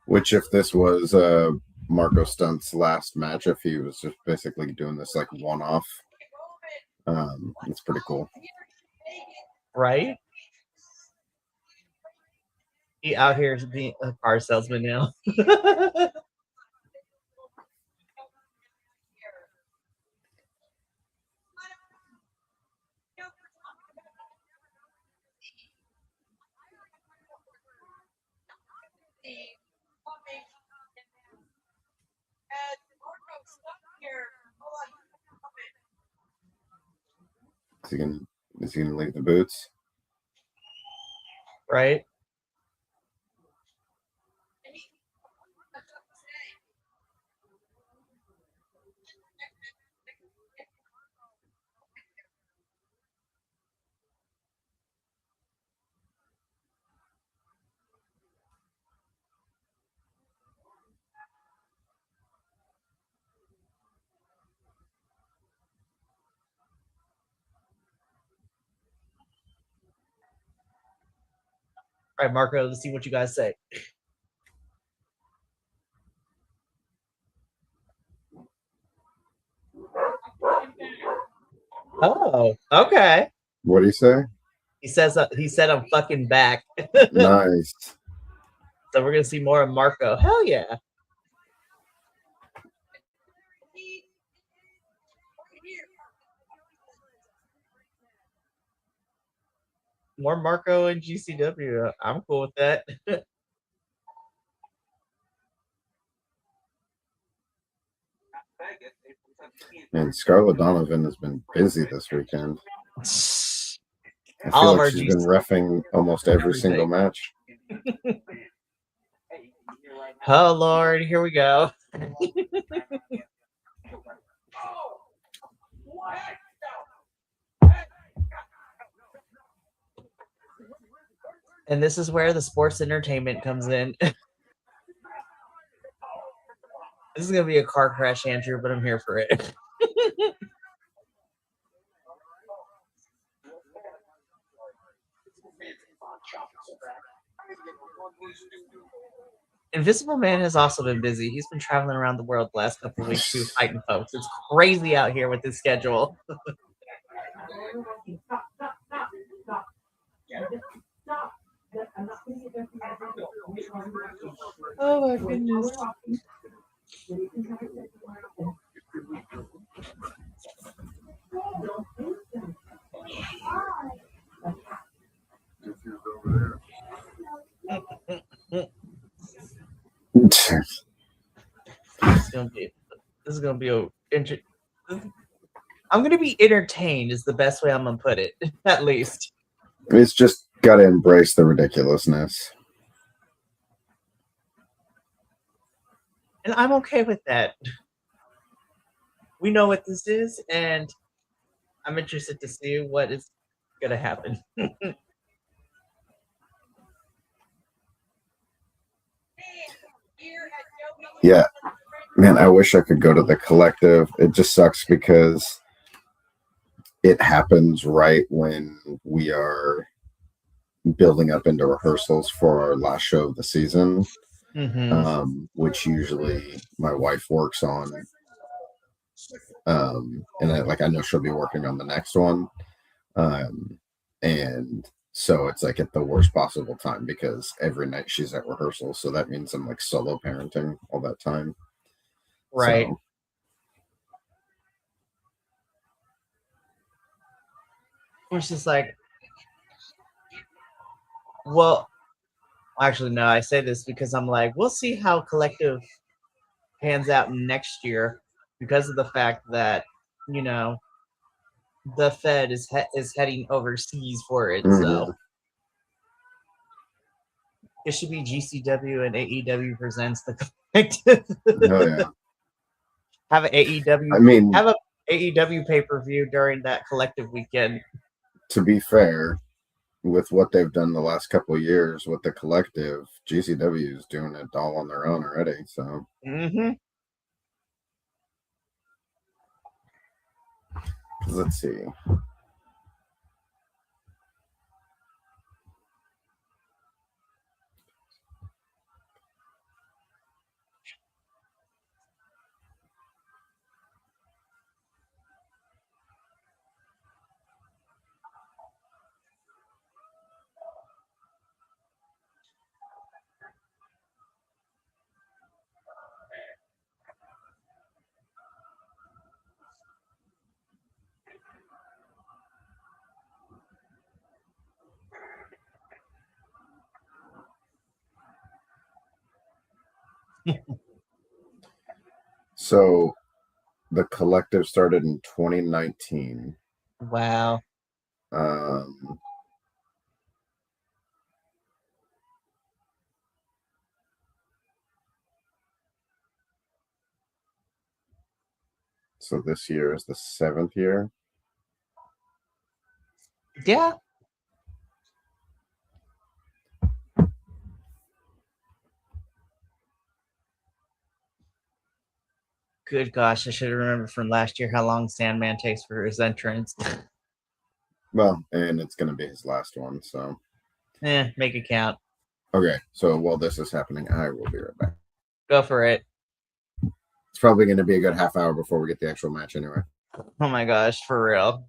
Which, if this was Marco Stunt's last match, if he was just basically doing this like one-off, it's pretty cool. Right? He out here is being a car salesman now. Is he gonna leave the boots? Right? All right, Marco, let's see what you guys say. Oh, okay. What do you say? He said I'm fucking back. Nice. So we're gonna see more of Marco. Hell yeah. More Marco and GCW. I'm cool with that. And Scarlett Donovan has been busy this weekend. I All feel of our like she's been reffing almost every single match. Oh Lord, here we go. And this is where the sports entertainment comes in. This is gonna be a car crash, Andrew, but I'm here for it. Invisible Man has also been busy. He's been traveling around the world the last couple of weeks too, fighting folks. It's crazy out here with his schedule. Oh my goodness. This is gonna be a I'm gonna be entertained is the best way I'm gonna put it, at least. It's just got to embrace the ridiculousness. And I'm okay with that. We know what this is, and I'm interested to see what is gonna happen. Yeah, man, I wish I could go to the collective. It just sucks because it happens right when we are building up into rehearsals for our last show of the season, which usually my wife works on. And I know she'll be working on the next one. And so it's like at the worst possible time because every night she's at rehearsal. So that means I'm like solo parenting all that time. Right. So, Which is like, well, actually, no, I say this because I'm like, we'll see how collective pans out next year because of the fact that, the Fed is heading overseas for it. So it should be GCW and AEW presents the collective. oh yeah. Have an AEW. I mean, have a AEW pay-per-view during that collective weekend. To be fair, with what they've done the last couple of years with the collective, GCW is doing it all on their own already. So, let's see. So the collective started in 2019. Wow. So this year is the 7th year. Yeah. Good gosh, I should have remembered from last year how long Sandman takes for his entrance. Well, and it's going to be his last one, so. Make it count. Okay, so while this is happening, I will be right back. Go for it. It's probably going to be a good half hour before we get the actual match anyway. Oh my gosh, for real.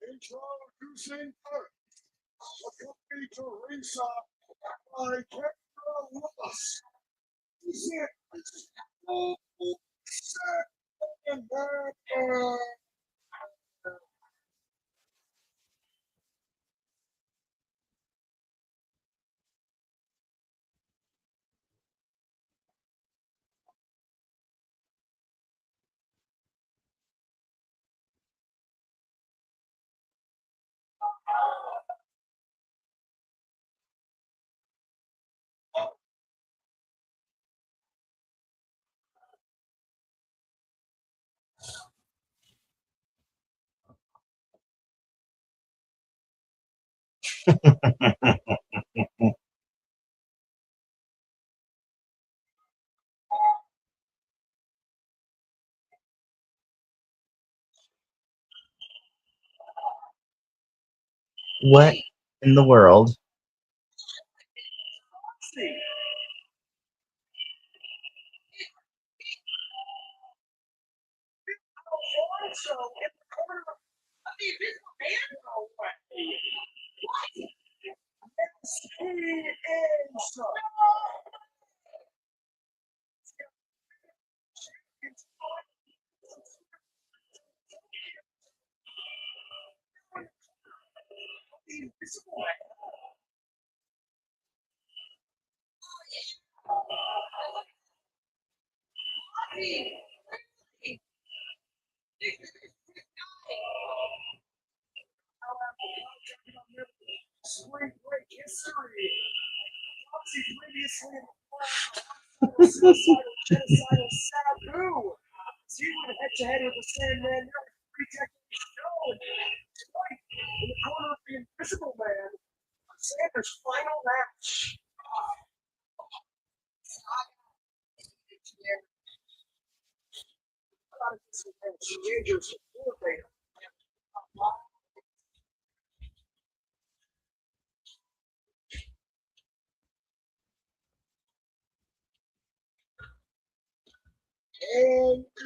Introducing first, accompanied to ringside by Kendra Willis. He's in second back. What in the world? So in the corner of the invisible man, no way. He is the invisible man. Spring break history. Foxy previously in the suicidal genocidal Sabu. He went head to head with the Sandman nearly 3 decades ago. Tonight, in the corner of the Invisible Man, Sanders' final match. Teenagers, and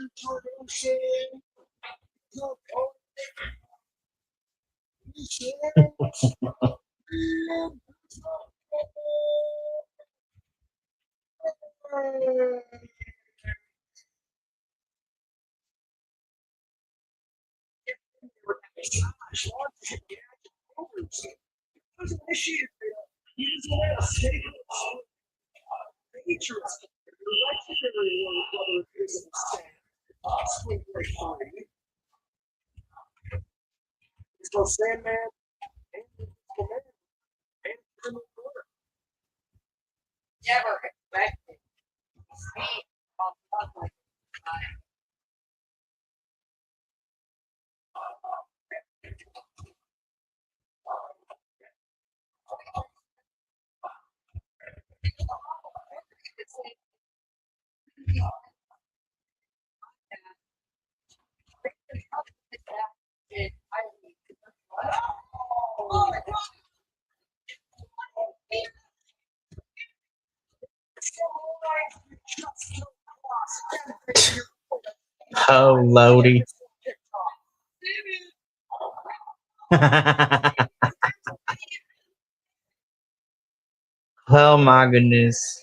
introducing the initiated using a staple features the legendary one brother is Spring Break 3. It's called Sandman and the Man and Criminal Court. Never expected to see on public time. Oh, Lodi. Oh my goodness.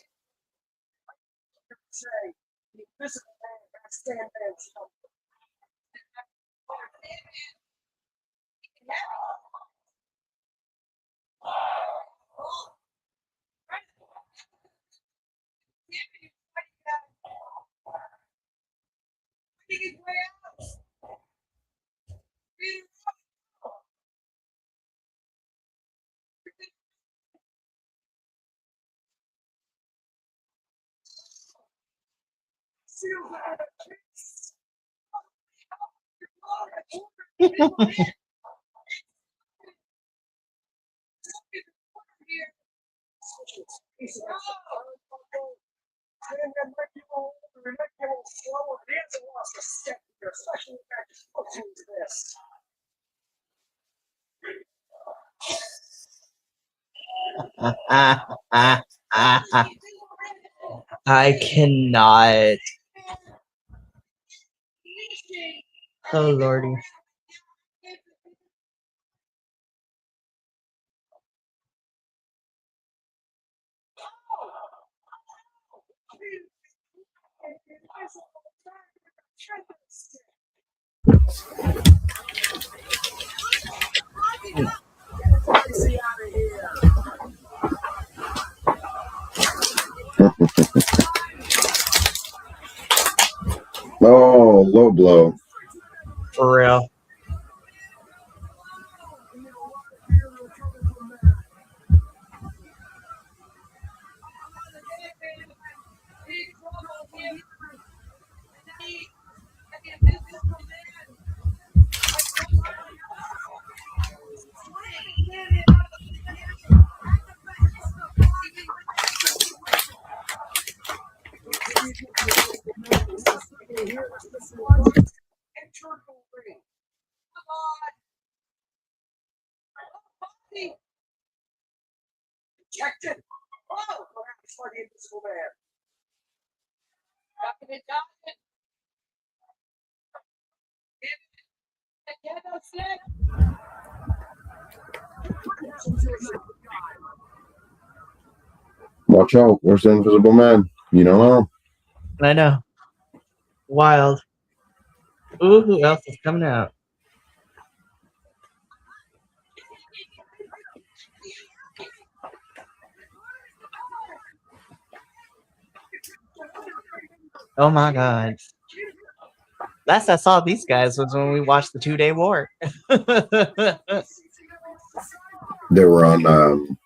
I cannot. Oh, Lordy. Oh, low blow. For real. Checked it. Oh, perhaps for the invisible man. Watch out. Where's the invisible man? You don't know. I know. Wild. Ooh, who else is coming out? Oh my god. Last I saw these guys was when we watched the 2-day war. They were on the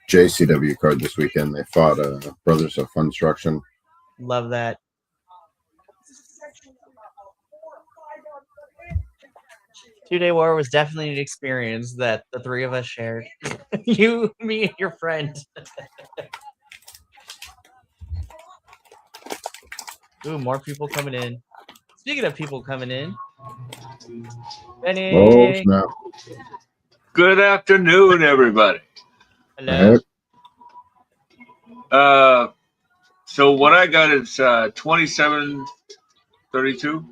JCW card this weekend. They fought Brothers of Funstruction. Love that. Two-day war was definitely an experience that the three of us shared. You, me, and your friend. Ooh, more people coming in. Speaking of people coming in, Benny. Oh, snap. Good afternoon, everybody. Hello. So what I got is 2732.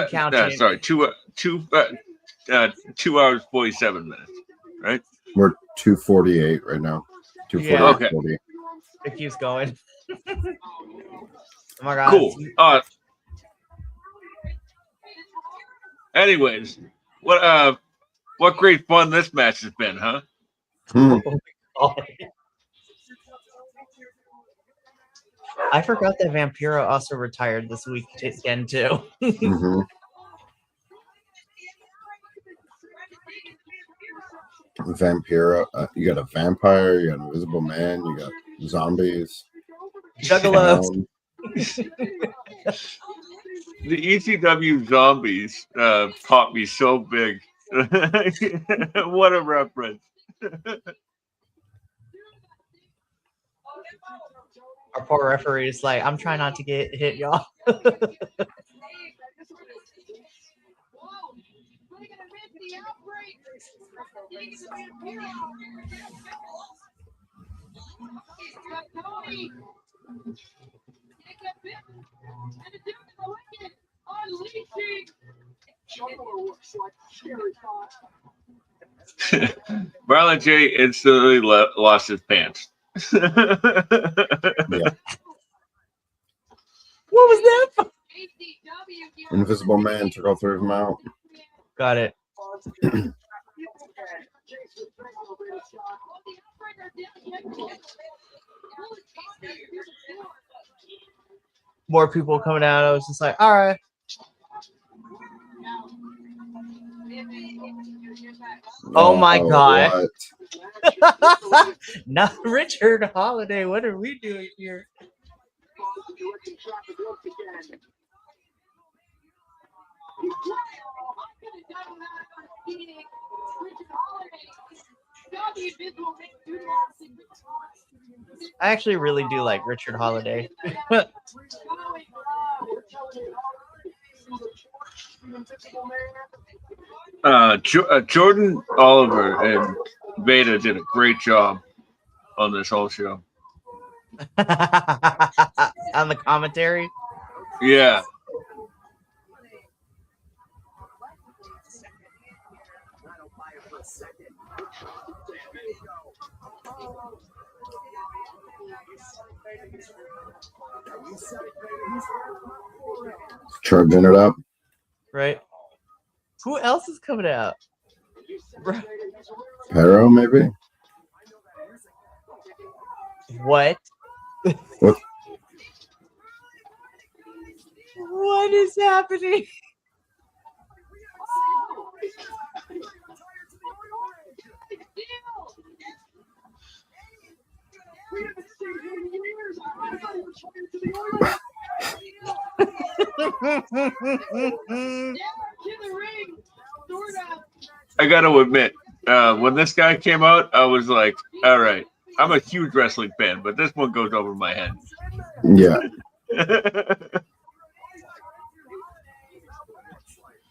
Counting. 2 hours 47 minutes, right? We're 248 right now. 248. Yeah. Okay. 40. It keeps going. Oh my god. Cool. Anyways, what great fun this match has been, huh? Oh, I forgot that Vampiro also retired this week again too. Mm-hmm. Vampiro. You got a vampire. You got an invisible man. You got zombies. Juggalos. The ECW zombies caught me so big. What a reference. Our poor referee is like, I'm trying not to get hit, y'all. Marlon J instantly lost his pants. Yeah. What was that? Invisible man took all three of them out. Got it. More people coming out. I was just like, all right. Oh my god. Not Richard Holiday. What are we doing here? I actually really do like Richard Holiday. Jordan Oliver and Veda did a great job on this whole show. On the commentary? Yeah. Charging it up. Right? Who else is coming out? Pero, maybe? What? What? What is happening? I got to admit, when this guy came out, I was like, all right, I'm a huge wrestling fan, but this one goes over my head. Yeah.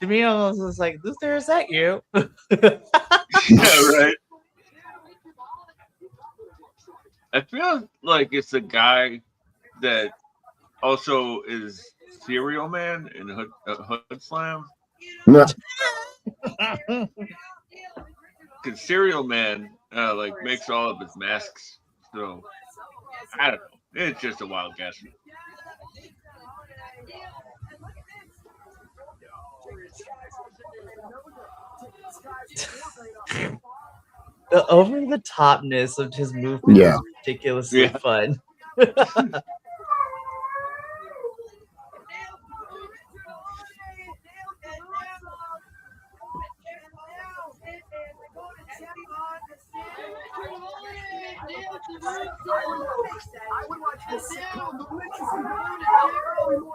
Jamil was like, Luther, is that you? Yeah, right. I feel like it's a guy that also is Serial Man in Hood Slam. No. Because Serial Man like makes all of his masks. So I don't know. It's just a wild guess. The over-the-topness of his movement Yeah. is ridiculously fun.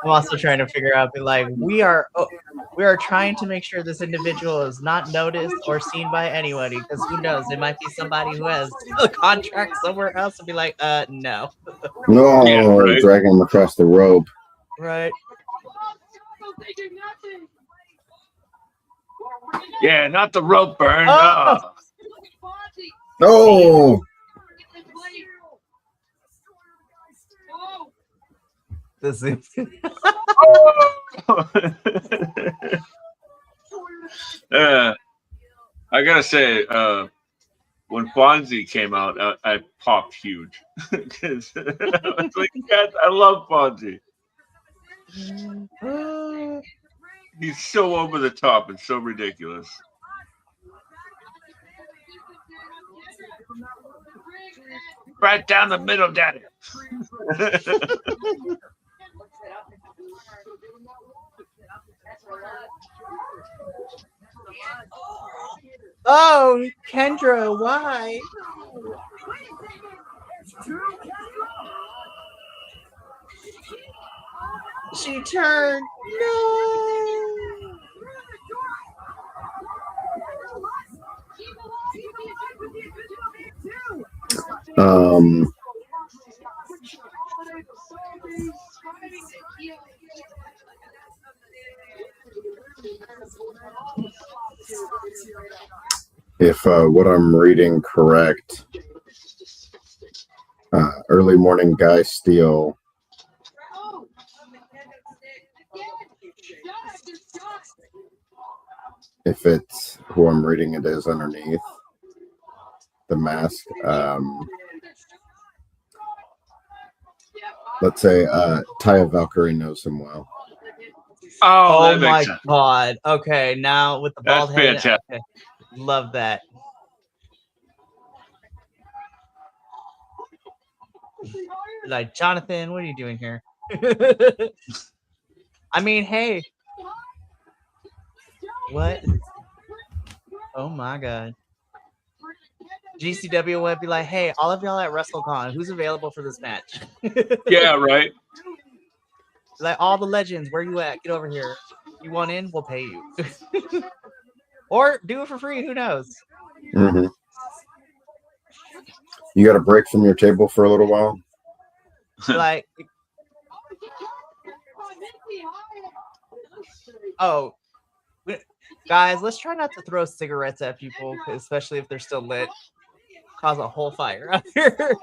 I'm also trying to figure out, like, we are trying to make sure this individual is not noticed or seen by anybody, because who knows, it might be somebody who has a contract somewhere else and be like, no. No, Yeah, right. dragging him across the rope. Right. Yeah, not the rope burn. Oh! No. This is I gotta say, when Fonzie came out, I popped huge. 'Cause I was like, yes, I love Fonzie. He's so over the top and so ridiculous. Right down the middle, daddy. Oh, Kendra, why? She turned. No. If what I'm reading correct, early morning Guy Steele. If it's who I'm reading it is underneath the mask. Let's say Taya Valkyrie knows him well. Oh my sense. God. Okay, now with the bald That's head. fantastic. Okay. Love that. Like, Jonathan, what are you doing here? I mean, hey. What? Oh my God. GCW would be like, hey, all of y'all at WrestleCon, who's available for this match? Yeah, right. Like, all the legends, where you at? Get over here. You want in? We'll pay you. Or do it for free. Who knows? Mm-hmm. You got a break from your table for a little while? Like, oh, guys, let's try not to throw cigarettes at people, especially if they're still lit. Cause a whole fire out here.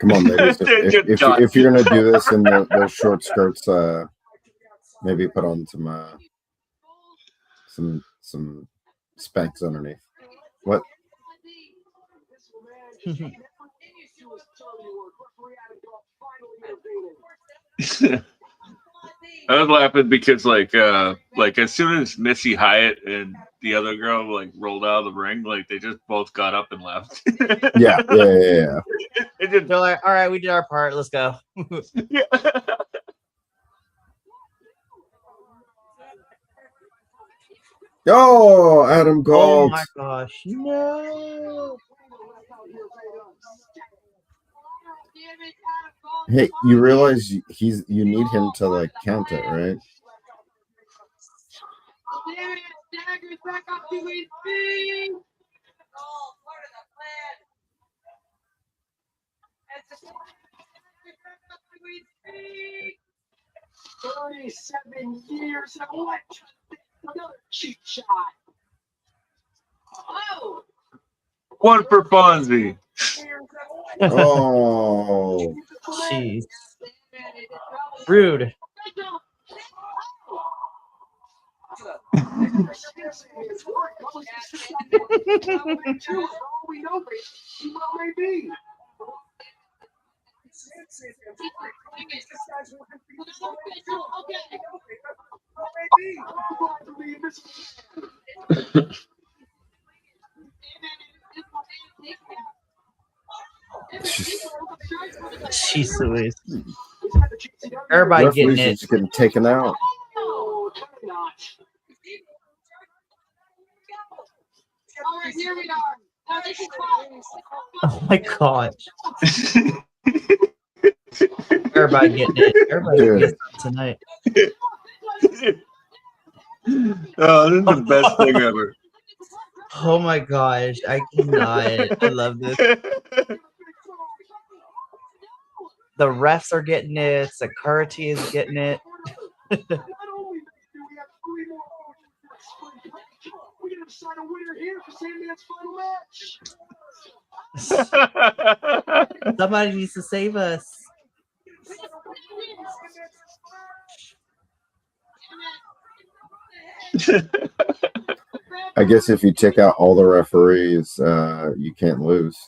Come on, ladies. If you're gonna do this in those short skirts, maybe put on some Spanx underneath. What? I was laughing because like as soon as Missy Hyatt and the other girl like rolled out of the ring, like they just both got up and left. Yeah. It just, They're like, all right, we did our part. Let's go. yeah. Oh, Adam Oh Gold. my gosh. No. Hey, you realize you need him to like count it, right? Damn it, Dagger's back up to his feet. Oh, part of the plan. That's just back up to his feet. 37 years and what? Another cheap shot. Oh. One for Fonzie. Oh, Jeez. Rude. Jeez Louise. Everybody referees getting are it. just getting taken out. Oh my gosh. Everybody getting it. Everybody getting it tonight. Oh, this is the best thing ever. Oh my gosh. I cannot. I love this. The refs are getting it. Security is getting it. Somebody needs to save us. I guess if you check out all the referees, you can't lose.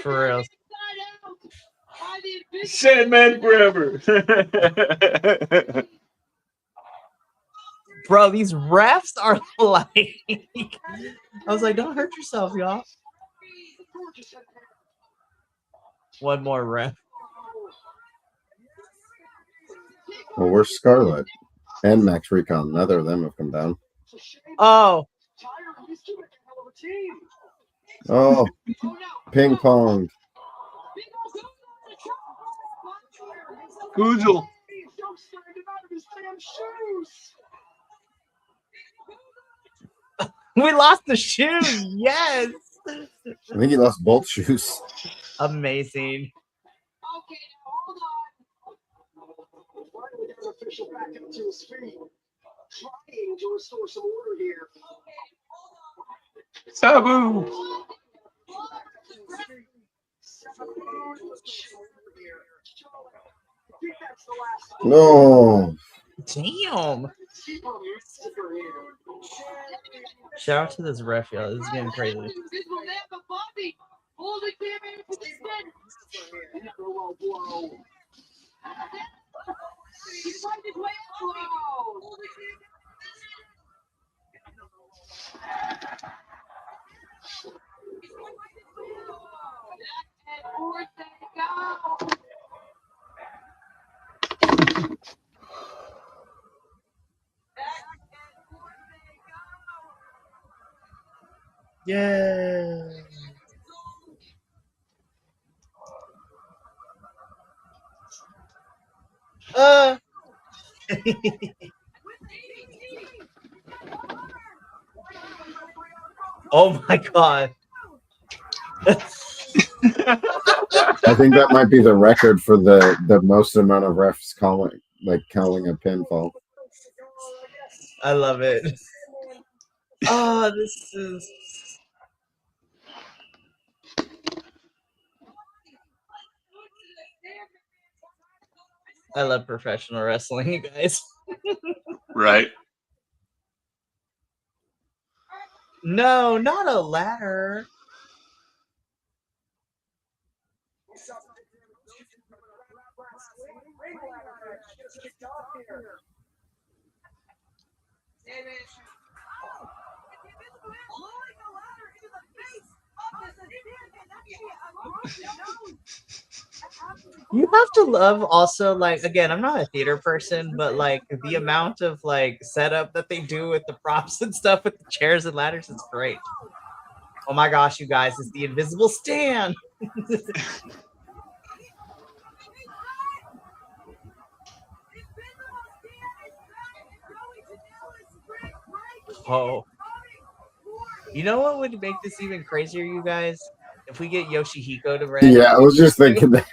For real. Sandman forever. Bro, these refs are like... I was like, don't hurt yourself, y'all. One more ref. Well, where's Scarlett and Max Recon? Neither of them have come down. Oh. Oh, ping pong. Goozle. We lost the shoes. Yes. I think he lost both shoes. Amazing. Okay, now hold on. Finally got an official back up to his feet. Trying to restore some order here. Sabu. No. Damn. Shout out to this ref, y'all. This is getting crazy. Yeah. Oh my god. I think that might be the record for the most amount of refs calling a pinfall. I love it. Oh, this is... I love professional wrestling, you guys. Right. No, not a ladder. You have to love also, like, again, I'm not a theater person, but like the amount of like setup that they do with the props and stuff with the chairs and ladders is great. Oh my gosh, you guys, it's the invisible stand. Oh, you know what would make this even crazier, you guys? If we get Yoshihiko to run. Yeah, I was just thinking that.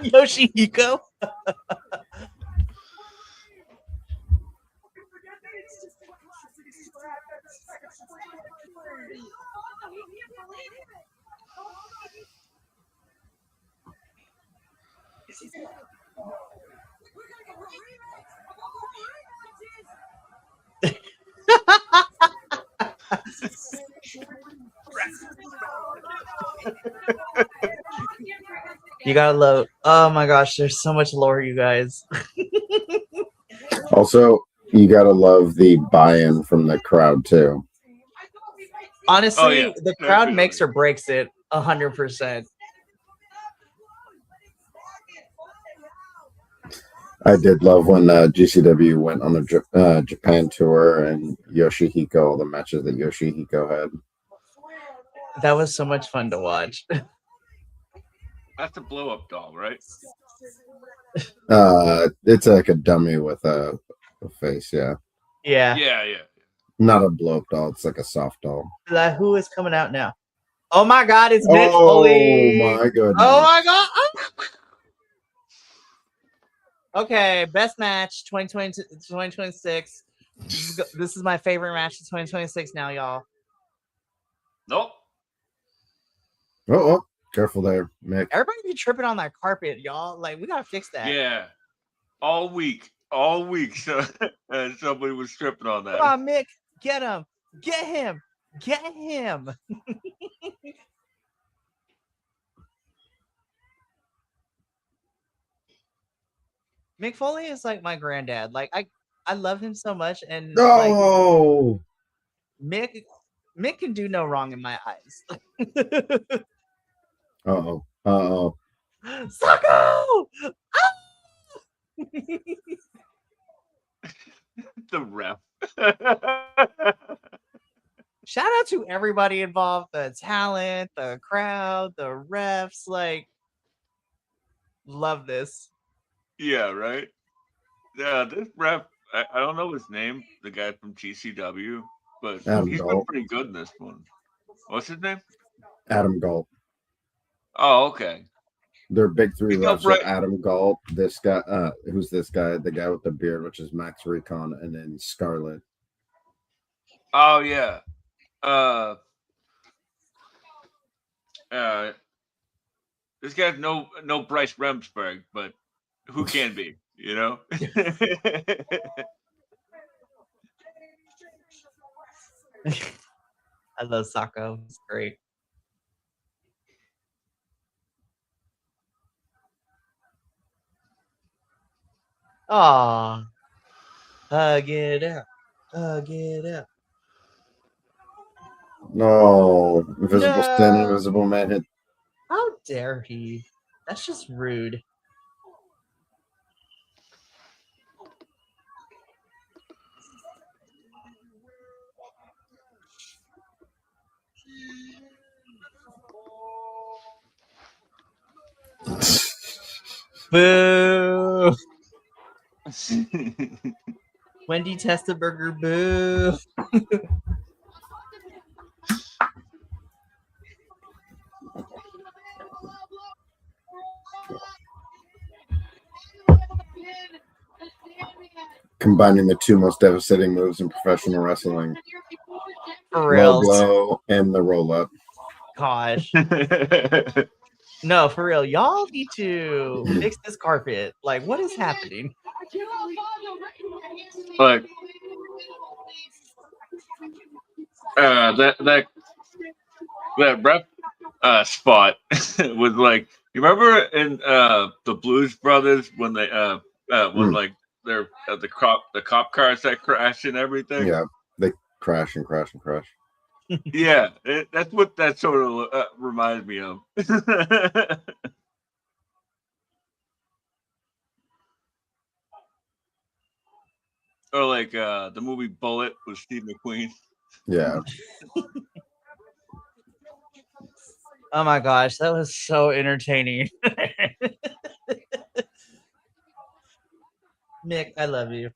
Yoshihiko. You gotta love. Oh my gosh, there's so much lore, you guys. Also, you gotta love the buy-in from the crowd too. Honestly, Oh, yeah, the crowd definitely. makes or breaks it 100%. I did love when GCW went on the Japan tour and Yoshihiko, the matches that Yoshihiko had. That was so much fun to watch. That's a blow up doll, right? It's like a dummy with a face, yeah. Yeah. Yeah. Not a blow up doll, it's like a soft doll. Like, who is coming out now? Oh my god, it's Mitch Foley. My goodness. Oh my god. Okay, best match 2026. This is my favorite match of 2026 now, y'all. Nope. Oh, careful there, Mick. Everybody be tripping on that carpet, y'all. Like, we gotta fix that. Yeah. All week. So, and somebody was tripping on that. Come on, Mick. Get him. Get him. Get him. Mick Foley is like my granddad. Like, I love him so much, and No. like, Mick can do no wrong in my eyes. Uh-oh. Socko! The ref. Shout out to everybody involved, the talent, the crowd, the refs. Like, love this. Yeah, right. Yeah, this ref, I don't know his name, the guy from GCW, but Adam he's been Galt. pretty good in this one. What's his name? Adam Galt. Oh, okay. Their big three He's got refs are Adam Galt, this guy, who's this guy, the guy with the beard, which is Max Recon, and then Scarlett. Oh yeah. This guy's no Bryce Remsburg, but who can be, you know? I love Socko. It's great. Aw. Hug it out. Hug it out. No. Invisible Stand, No. Invisible Man hit. How dare he? That's just rude. Boo! Wendy Testaburger, boo! Combining the two most devastating moves in professional wrestling. For Low real. blow and the roll up. Gosh. No, for real. Y'all need to fix this carpet. Like, what is happening? Like that rep spot was like, you remember in the Blues Brothers when they when like they're the cop cars that crash and everything. Yeah, they crash and crash and crash. Yeah, that's what that sort of reminds me of. Or like the movie Bullet with Steve McQueen. Yeah. Oh my gosh, that was so entertaining. Nick, I love you.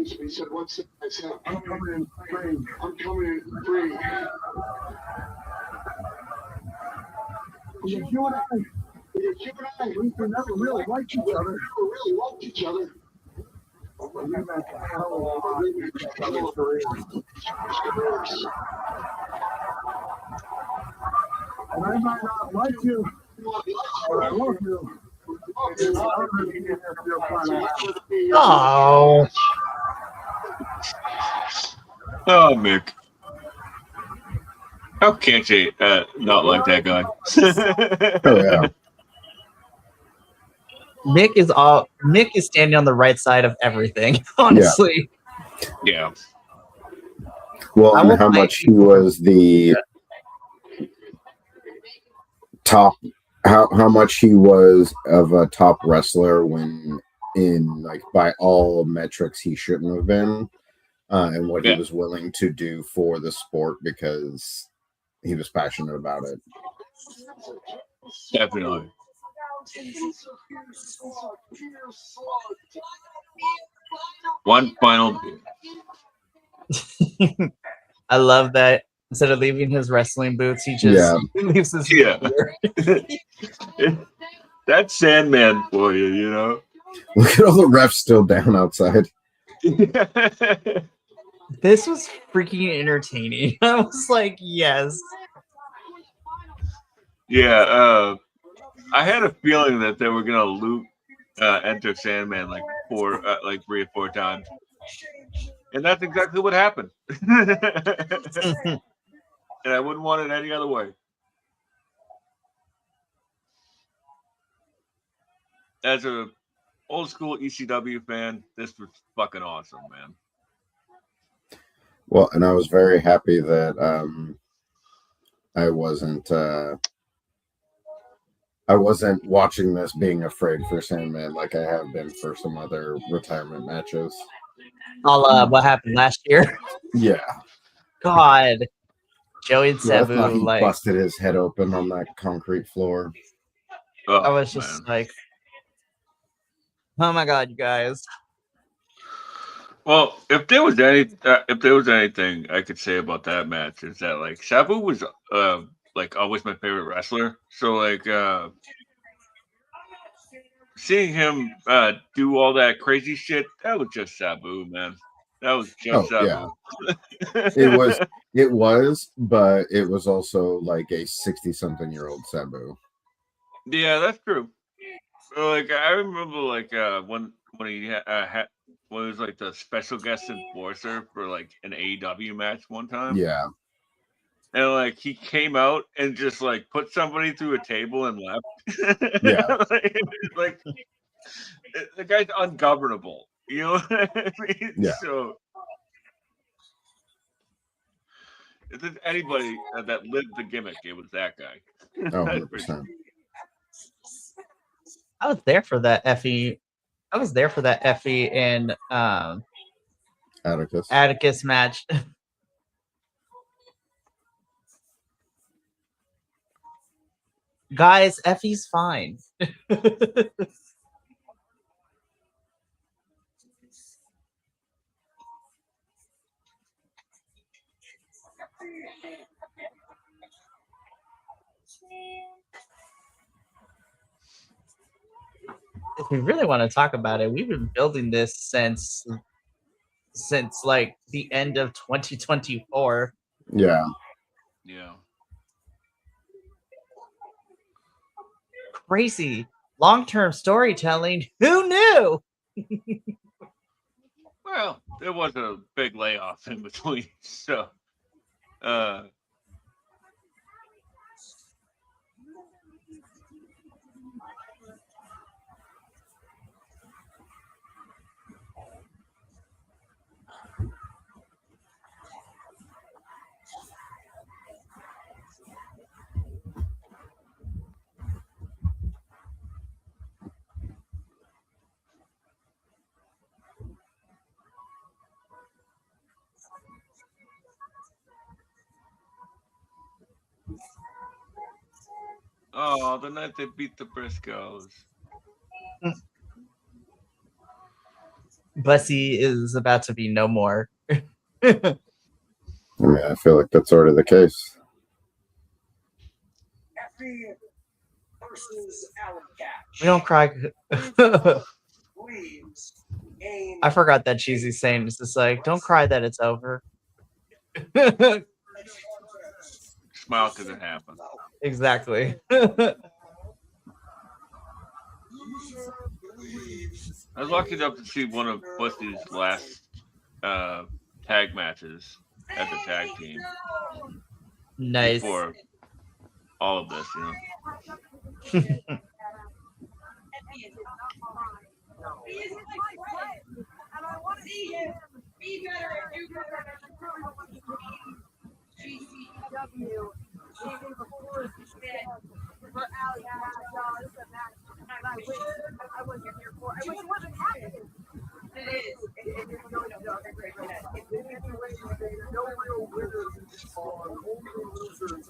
He said, "What's it?" I said, "I'm coming in free. I'm coming in free." You and I, we never really liked each other. But you meant a hell of a lot to each other's careers. And I might not like you, but I love you. It's an honor to be in your final. Oh, Oh, Mick. How can't you not like that guy? Oh yeah. Mick is standing on the right side of everything, honestly. Yeah. Well, I and will how fight much he you. was the top, how much he was of a top wrestler when in like by all metrics he shouldn't have been, and what he was willing to do for the sport because he was passionate about it. Definitely. One final beer. I love that instead of leaving his wrestling boots, he just leaves his beer. That's Sandman for you, you know. Look at all the refs still down outside. This was freaking entertaining. I was like, yes. Yeah, I had a feeling that they were gonna loop Enter Sandman like 3 or 4 times, and that's exactly what happened. And I wouldn't want it any other way. As a old school ECW fan, this was fucking awesome, man. Well, and I was very happy that I wasn't watching this being afraid for Sandman like I have been for some other retirement matches. What happened last year? Yeah. God. Joey and Yeah, I thought Sabu, he like, busted his head open on that concrete floor. Oh, I was just like, oh my god, you guys. Well, if there was anything I could say about that match, is that like Sabu was like always my favorite wrestler. So like seeing him do all that crazy shit, that was just Sabu, man. That was just Sabu. Yeah. It was, but it was also like a 60-something-year-old Sabu. Yeah, that's true. Like I remember, like when he had when he was like the special guest enforcer for like an AEW match one time. Yeah. And like he came out and just like put somebody through a table and left. Yeah. like the guy's ungovernable. You know what I mean? Yeah. So if there's anybody that lived the gimmick, it was that guy. Oh, 100%. I was there for that Effie. I was there for that Effie and Atticus. match. Guys, Effie's fine. If we really want to talk about it, we've been building this since like the end of 2024. Yeah. Yeah. Crazy. Long-term storytelling. Who knew? Well, there was a big layoff in between, so oh, the night they beat the Briscoes. Bussy is about to be no more. I mean, I feel like that's already the case. Effie versus Alley Cat. We don't cry. Leaves game. I forgot that cheesy saying. It's just like, don't cry that it's over. Smile because it happened. Exactly. I was lucky enough to see one of Bussy's last tag matches as a tag team Nice. before all of this, you know. He isn't my friend, and I want to see him be better and do better. GCW, even before for Allie, this is a match, and I wish I wasn't here for. I wish it wasn't happening. It is. It's going to be a great match. No real winners in this ball, only losers.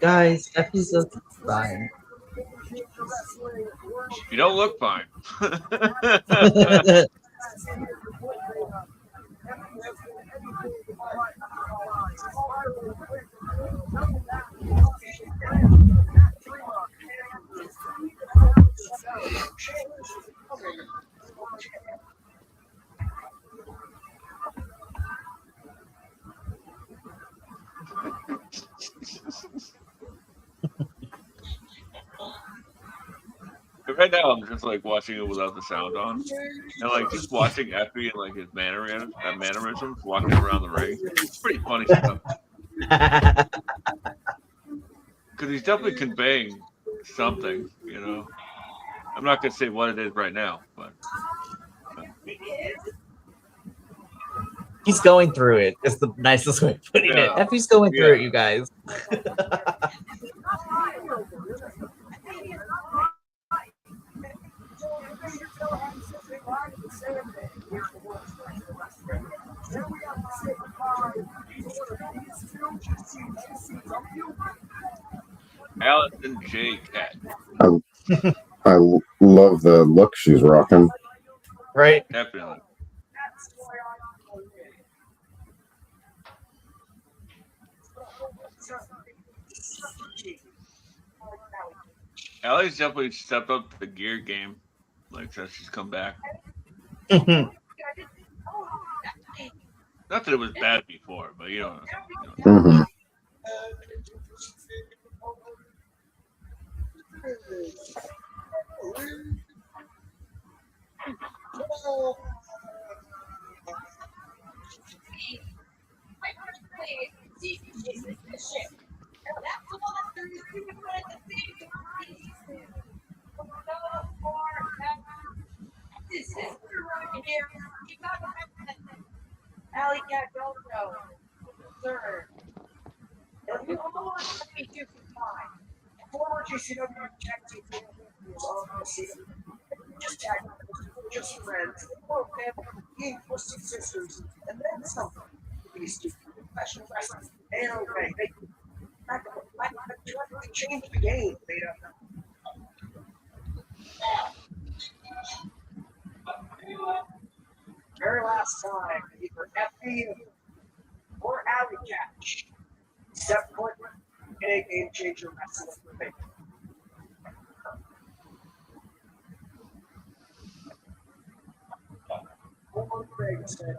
Guys, Effie's looking fine. You don't look fine. Right now, I'm just like watching it without the sound on, and like just watching Effie and like his mannerisms walking around the ring. It's pretty funny stuff because he's definitely conveying something. You know, I'm not gonna say what it is right now, but He's going through it. It's the nicest way of putting it. Effie's going through it, you guys. Allison J. Cat. I love the look she's rocking. Right? Definitely. Allie's definitely stepped up the gear game, like since she's come back. Not that it was bad before, but you know. Mm-hmm. Alley Cat Velcro. Third. You almost be 2 feet 5. Forward GCW tag team was on the scene. Just tag members, just friends, or family, twisted sisters, and then some. These two professional wrestlers, they are right. They changed the game, Beta. Very last time, either FB or Alley Catch. Step foot in a game changer wrestling thing. One thing said.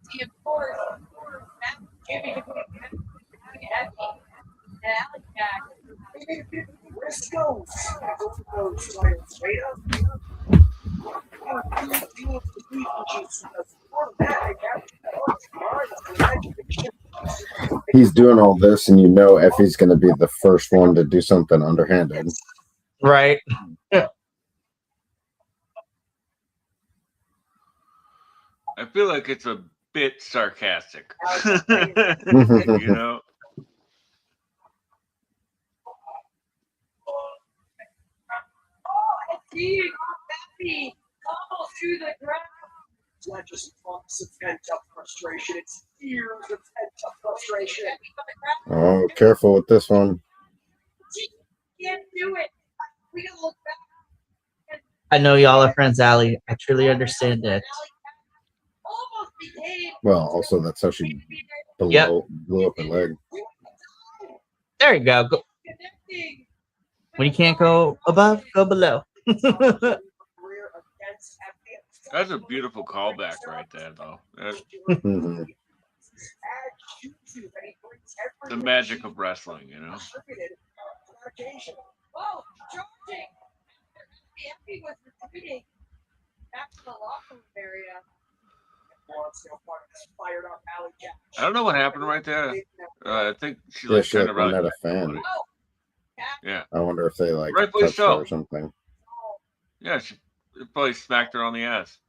See, of course, that Jimmy and Alex back. Briscoes. Those titles, Beta. He's doing all this, and you know Effie's going to be the first one to do something underhanded. Right. I feel like it's a bit sarcastic. You know? Oh, I see you, Happy. Almost to the ground. It's not just months of pent-up frustration, it's years of pent-up frustration. Oh, careful with this one. Can't do it. We can look back. I know y'all are friends, Allie. I truly understand it. Almost became. Well, also that's how she blew up her leg. There you go. Connecting. When you can't go above, go below. That's a beautiful callback right there, though. Mhm. The magic of wrestling, you know? Oh, charging. Happy was retreating back to the locker room area. I don't know what happened right there. I think she Yeah, like she turned like around. went at a fan. Oh, Yeah. I wonder if they like Rightfully touched her so. or something. Yeah, she probably smacked her on the ass.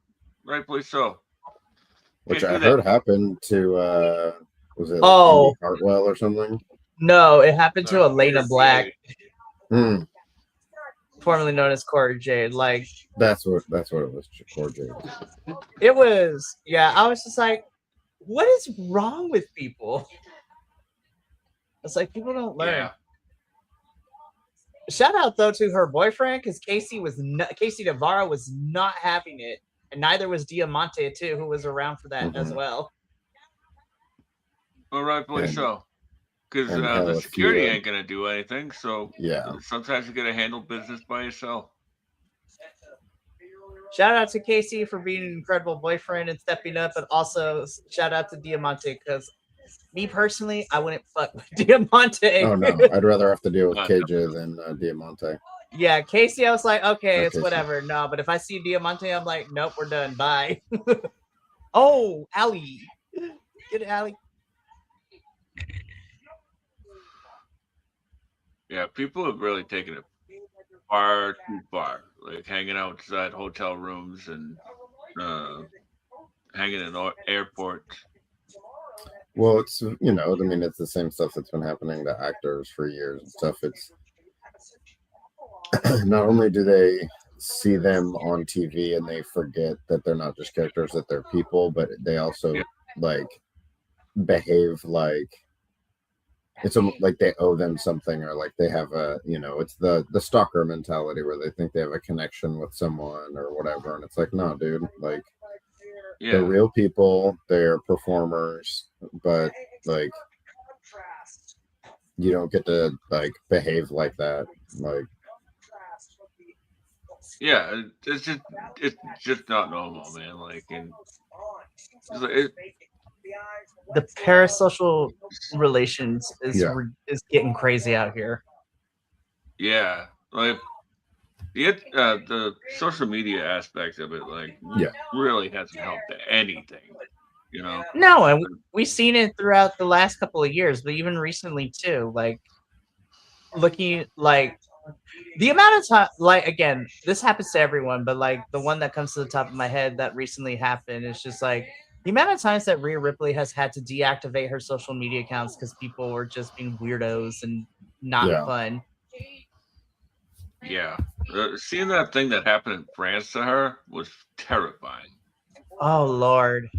Rightfully so. Which Can't I do heard that. happened to was it like Oh. Indy Hartwell or something? No, it happened to Elena Black, Hmm. formerly known as Corey Jade. Like, That's what it was. Corey Jade. it was, yeah, I was just like, what is wrong with people? It's like people don't learn. Yeah. Shout out though to her boyfriend, because Casey Navarro was not having it, and neither was Diamante too, who was around for that as well. Well, rightfully And- so. Because and hell, the if security you, ain't going to do anything, so yeah. sometimes you got to handle business by yourself. Shout out to Casey for being an incredible boyfriend and stepping up, and also shout out to Diamante, because me personally, I wouldn't fuck with Diamante. Oh no, I'd rather have to deal with No. KJ than Diamante. Yeah, Casey, I was like, okay, it's Casey. whatever. No, but if I see Diamante, I'm like, nope, we're done. Bye. Oh, Allie. Get it, Allie. Yeah, people have really taken it far too far. Like hanging outside hotel rooms and hanging in airports. Well, it's I mean, it's the same stuff that's been happening to actors for years and stuff. It's not only do they see them on TV and they forget that they're not just characters, that they're people, but they also like behave like it's like they owe them something, or like they have a, it's the stalker mentality where they think they have a connection with someone or whatever. And it's like, no, dude, like they're real people, they're performers, but like you don't get to like behave like that. Like, yeah, it's just not normal, man. Like, and the parasocial relations is getting crazy out here. Yeah, like the social media aspect of it, like, really hasn't helped anything. You know. No, and we've seen it throughout the last couple of years, but even recently too. Like looking like the amount of time, like again, this happens to everyone, but like the one that comes to the top of my head that recently happened is just like the amount of times that Rhea Ripley has had to deactivate her social media accounts because people were just being weirdos and not Yeah. fun. Yeah. Seeing that thing that happened in France to her was terrifying. Oh Lord.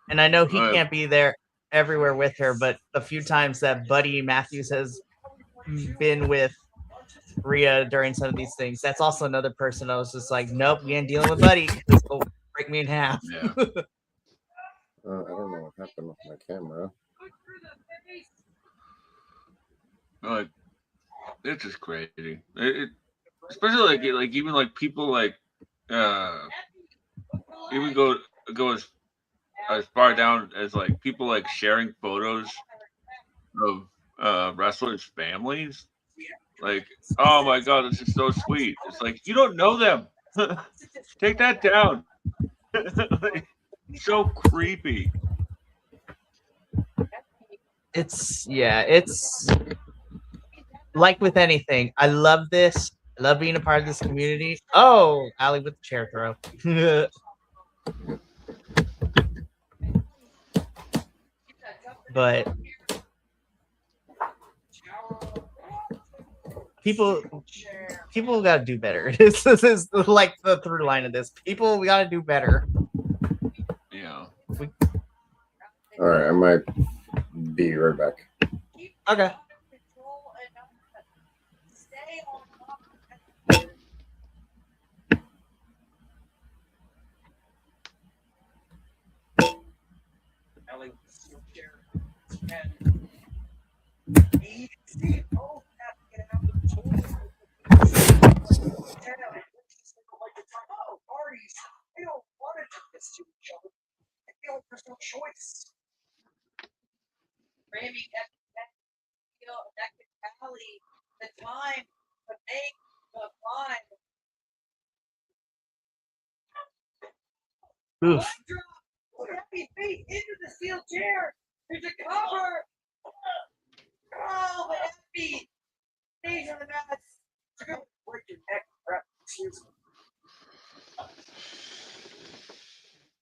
And I know he Uh, can't be there everywhere with her, but the few times that Buddy Matthews has been with Rhea during some of these things, that's also another person I was just like, nope, we ain't dealing with Buddy because he'll break me in half. Yeah. I don't know what happened with my camera. Like, it's just crazy. Especially like even like people like even go as far down as like people like sharing photos of wrestlers' families. Like, oh my god, this is so sweet. It's like you don't know them. Take that down. Like, so creepy. It's like with anything. I love this. I love being a part of this community. Oh, Allie with the chair throw. But people gotta do better. This is like the through line of this. We gotta do better. Yeah. All right, I might be right back. Okay. They don't want to do this to each other. I feel like there's no choice. Rami, that could tally the time to make the climb. Oof. Happy feet into the steel chair. There's a cover. Oh, but Happy stays on the mat. Break your neck, crap. Excuse me.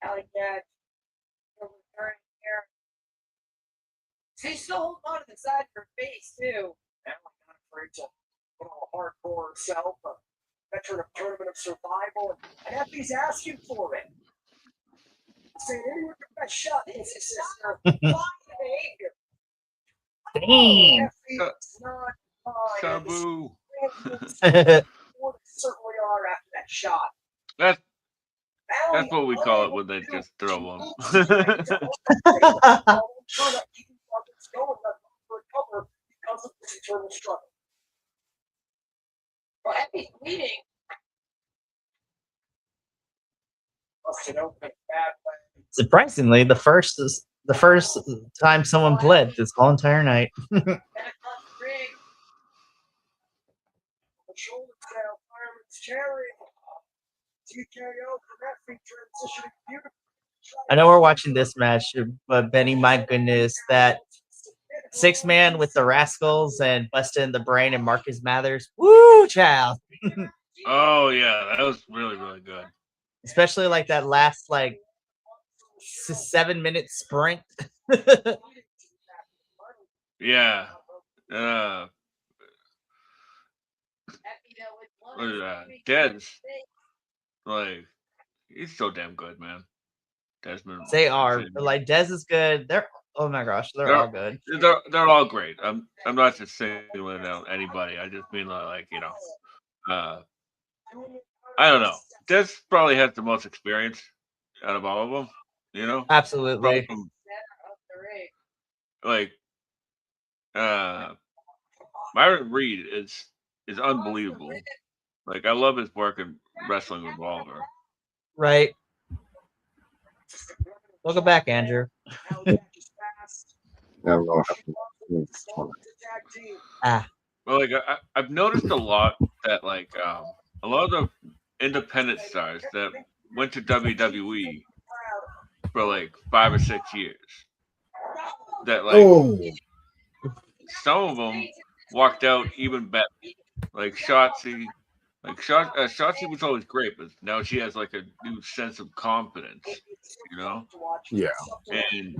Alley catch. Returning here. She's still holding on to the side of her face, too. Now I'm not afraid to put on a hardcore herself, a veteran of tournament of survival, and Effie's asking for it. Saying anyone with the best shot is his sister. Fine behavior. Dang. Effie's not fine. Sabu. Certainly are after that shot. That's what we call it when they just throw them. Well, Effie's bleeding. Surprisingly, the first time someone bled this whole entire night. I know we're watching this match, but Benny, my goodness, that 6-man with the Rascals and Busted in the Brain and Marcus Mathers. Woo, child. Oh yeah, that was really, really good. Especially like that last like 7-minute sprint. Yeah. Dez, like, he's so damn good, man. Desmond. They are. Like, Dez is good. Oh my gosh, they're all good. They're all great. I'm not just singling out anybody. I just mean like, you know, I don't know. Des probably has the most experience out of all of them, you know? Absolutely. Like, Myron Reed is unbelievable. Like, I love his work in Wrestling Revolver. Right. Welcome back, Andrew. Well, like I've noticed a lot that like a lot of the independent stars that went to WWE for like 5 or 6 years. That like some of them walked out even better. Like Shotzi, Shotzi was always great, but now she has like a new sense of confidence, you know. Yeah. And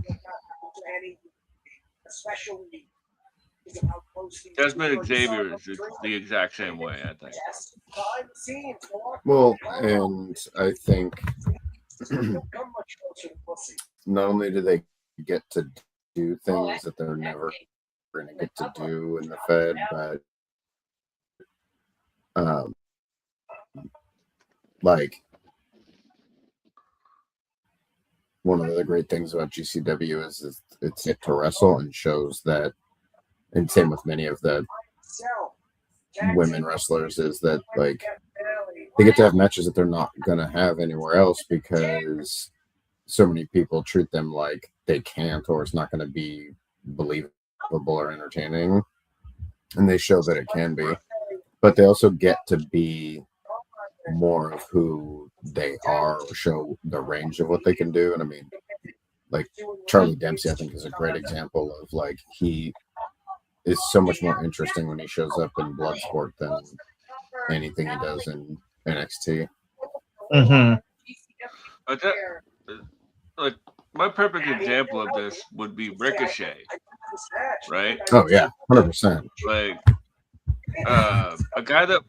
Desmond Xavier is the exact same way, I think. Well, and I think not only do they get to do things that they're never going to get to do in the Fed, but like one of the great things about GCW is it's hit to wrestle and shows that, and same with many of the women wrestlers, is that like they get to have matches that they're not going to have anywhere else because so many people treat them like they can't, or it's not going to be believable or entertaining, and they show that it can be, but they also get to be more of who they are, or show the range of what they can do. And I mean, like Charlie Dempsey, I think, is a great example of like he is so much more interesting when he shows up in Bloodsport than anything he does in NXT. Mm-hmm. Like my perfect example of this would be Ricochet, right? Oh yeah, 100%. Like a guy that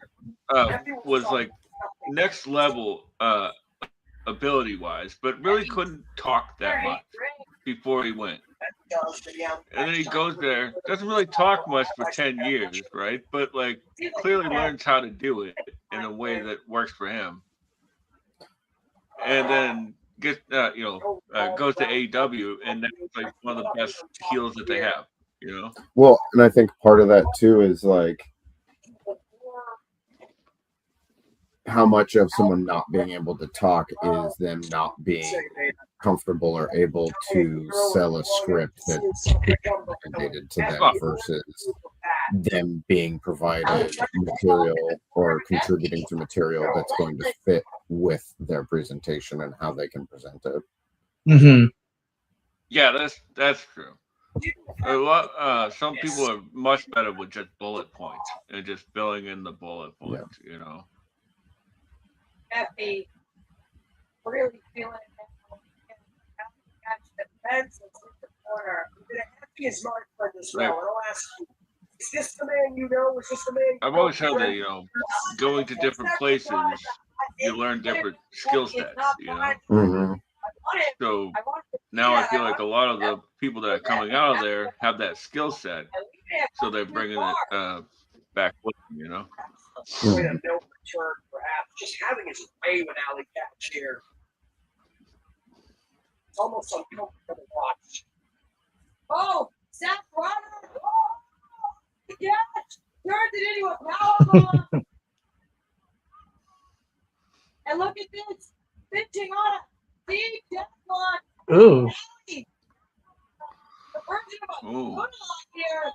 was like next level ability wise, but really couldn't talk that much before he went. And then he goes there, doesn't really talk much for 10 years, right? But like clearly learns how to do it in a way that works for him. And then gets goes to AEW, and that's like one of the best heels that they have, you know? Well, and I think part of that too is like how much of someone not being able to talk is them not being comfortable or able to sell a script that's related to them versus them being provided material or contributing to material that's going to fit with their presentation and how they can present it. Mm-hmm. Yeah, that's true. Some people are much better with just bullet points and just filling in the bullet points, you know. Happy, really feeling it. Catch the fence in the corner. Happy is my friend as well. And I'll ask you, is this the man you know? Is this the man? I've always heard that, you know, going to different places, you learn different skill sets, you know. Mm-hmm. So now I feel like a lot of the people that are coming out of there have that skill set, so they're bringing it back with them, you know. Mm-hmm. No return, perhaps. Just having his way with Alley Catch here. It's almost uncomfortable to watch. Oh, Seth Rollins! Oh, yes! Turned it into a powerbomb! And look at this! Pitching on a deep deathlock! Ooh. The version of a moonlock here!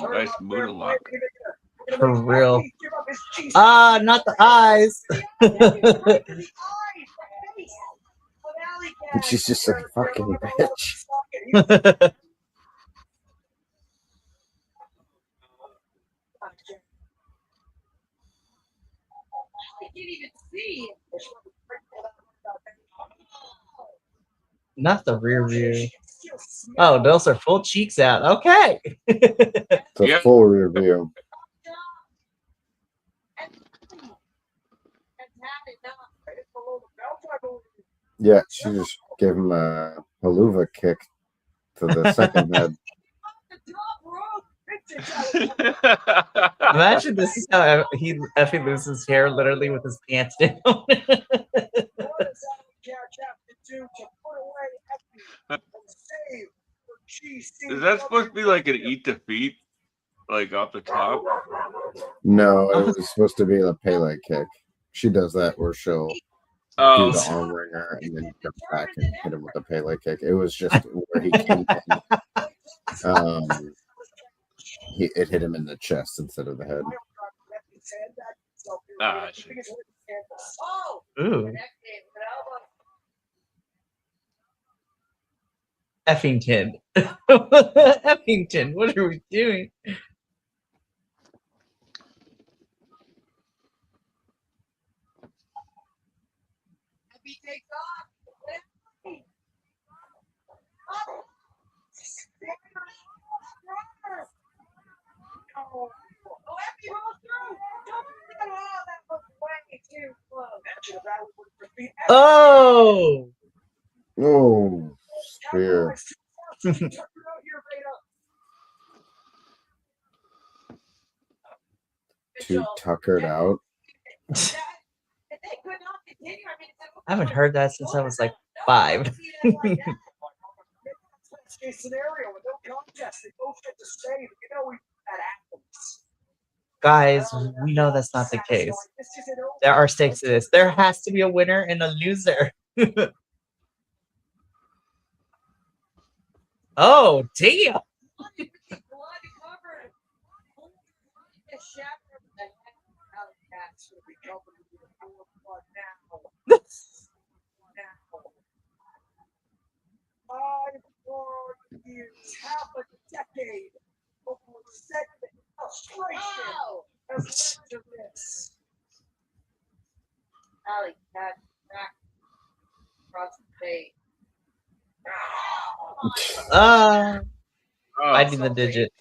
Nice moonlock. For real. Ah, not the eyes. She's just a fucking bitch. Not the rear view. Oh, those are full cheeks out. Okay. It's a full rear view. Yeah, she just gave him a haluva kick to the second head. Imagine this is how he effing loses his hair literally with his pants down. Is that supposed to be like an eat defeat? Like off the top? No, it was supposed to be the Pele kick. She does that where she'll do the arm wringer and then jump back and hit him with the Pele kick. It was just where he came in. It hit him in the chest instead of the head. Ah, I see. Ooh. Effington. Effington, what are we doing? Happy takes off. Oh, Happy rolls through. Don't think at all. That was way too close. Imagine if that was for feet. Oh! Oh, spear. Too tuckered out. I haven't heard that since I was like 5. Case scenario with no contest, they both get to stay. You know that happens. Guys, we know that's not the case. There are stakes to this. There has to be a winner and a loser. Oh, damn. Years, half a decade of resentment, frustration has led to this. Allie, back across the face. I need the digit.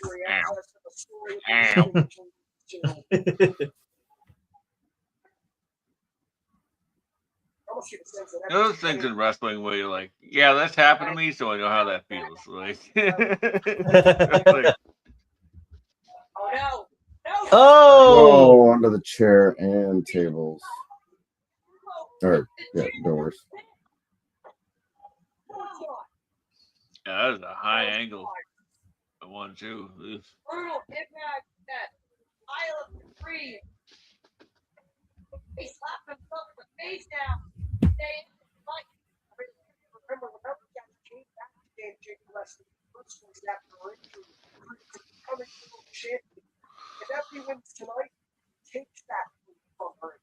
Those things in wrestling where you're like, yeah, that's happened to me, so I know how that feels. Like, like Oh no! No! Oh! Oh, under the chair and tables. Or, yeah, doors. yeah, that was a high angle. The one, too. Ugh. Brutal impact that pile of debris. He slapped himself in the face now. Remember, whenever guys came back to game Jake Wrestling, first was after injury, coming through champion. If Effie wins tonight, takes that from her.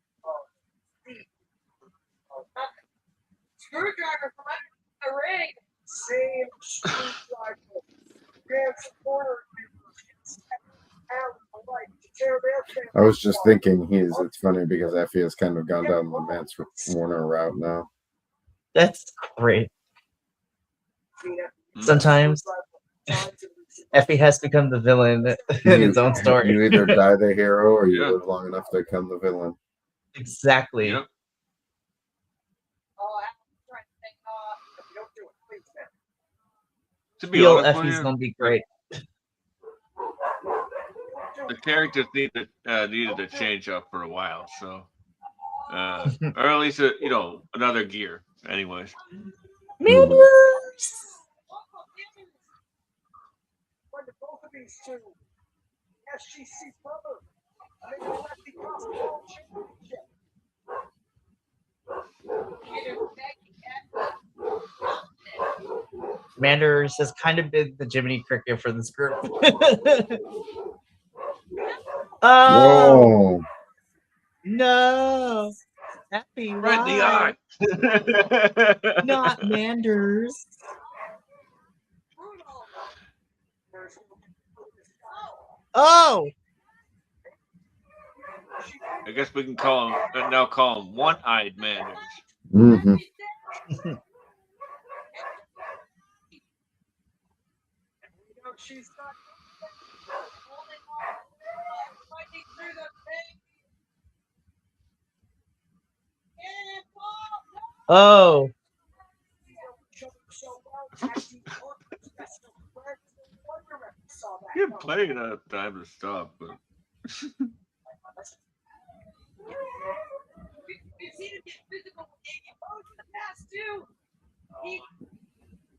Screwdriver from under the ring. Same screwdriver. Grand supporter. I was just thinking it's funny because Effie has kind of gone down the Mance Warner route now. That's great. Sometimes Effie has become the villain in its own story. You either die the hero or you live long enough to become the villain. Exactly. Yep. To be honest with Effie's you, gonna be great. the characters needed to change up for a while, so or at least another gear. Anyways, Manders! Both of these two, SGC brother, Manders has kind of been the Jiminy Cricket for this group. Oh, no! Happy right in the eye. Not Manders. Oh! I guess we can call him one-eyed Manders. mm-hmm. Oh! You're playing out of time to stop, but We've seen him get physical with Amy Rose in the past too.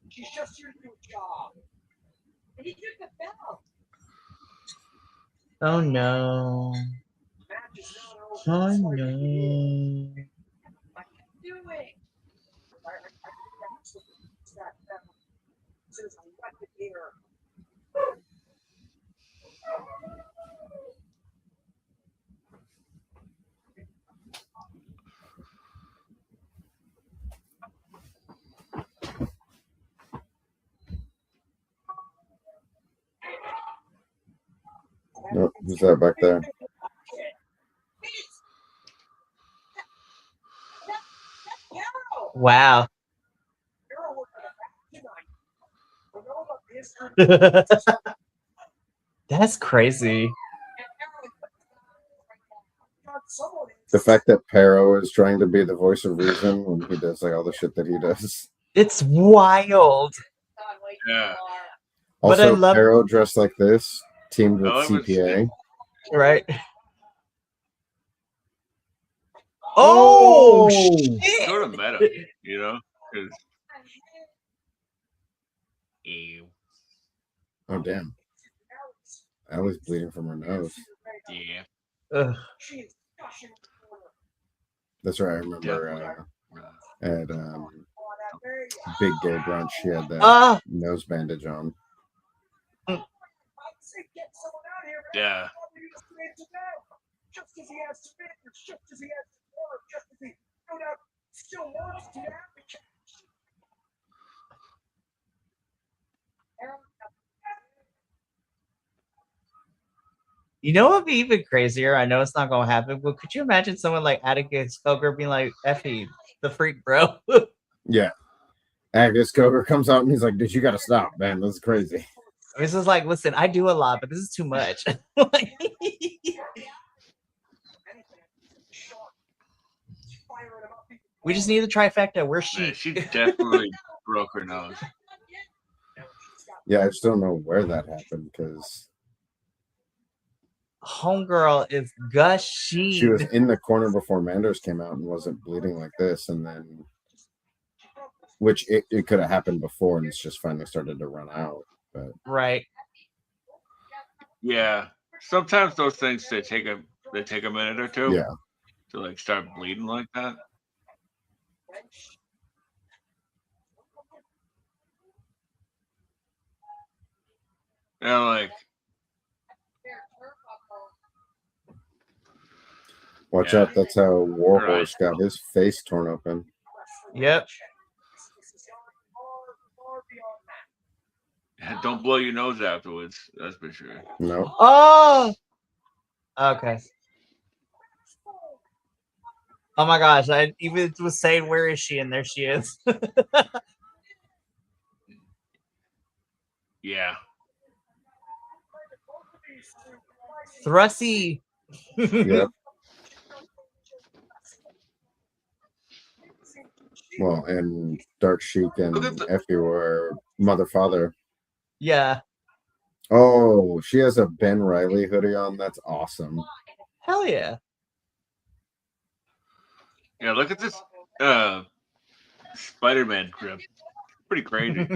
She's just here to do a job. And he took the belt. Oh no. Oh no. What are you doing? Since I left the here. Nope, who's that back there? Wow. That's crazy. The fact that Pero is trying to be the voice of reason when he does like all the shit that he does. It's wild. Yeah. But I Also, love- Pero dressed like this, teamed with Oh, it was- CPA. Right. Oh, shit. Sort of meta, you know? 'Cause- Ew. Oh, damn. Allie's bleeding from her nose. Yeah. Ugh. That's right. I remember at Big Gay Brunch, she had that Ah. nose bandage on. Yeah. Just as he has standards, just as he has work, just as he no doubt still wants to advocate. You know what would be even crazier? I know it's not gonna happen, but could you imagine someone like Atticus Coker being like, Effie, the freak, bro? Yeah. Agus Coker comes out and he's like, dude, you gotta stop, man. This is crazy. It's just like, listen, I do a lot, but this is too much. Like, we just need the trifecta. Where's Man, she? she definitely broke her nose. Yeah, I just don't know where that happened because Homegirl is gushy. she was in the corner before Manders came out and wasn't bleeding like this, and then which it could have happened before and it's just finally started to run out. But Right. Yeah. Sometimes those things they take a minute or two yeah. to like start bleeding like that. Yeah, like Watch Yeah. out, that's how Warhorse Right. got his face torn open. Yep. don't blow your nose afterwards, that's for sure. No. Oh. Okay. Oh my gosh! I even was saying, "Where is she?" And there she is. Yeah. Thrusty. Yep. Well, and Dark Sheik and Look at the- Effie were mother father. Yeah. Oh, she has a Ben Riley hoodie on. That's awesome. Hell yeah. Yeah, look at this Spider-Man grip. Pretty crazy.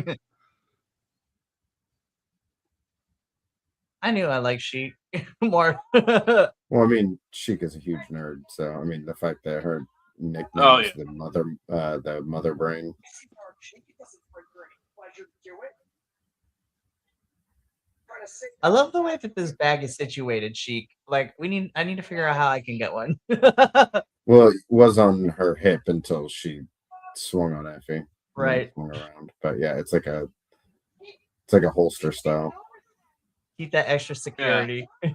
I knew I liked Sheik more. Well, I mean, Sheik is a huge nerd, so I mean, the fact that her nickname Oh, is yeah. the mother brain. I love the way that this bag is situated, Sheik. Like I need to figure out how I can get one. Well, it was on her hip until she swung on Effie. and then Right. Swung around, but yeah, it's like a holster style. Keep that extra security. To do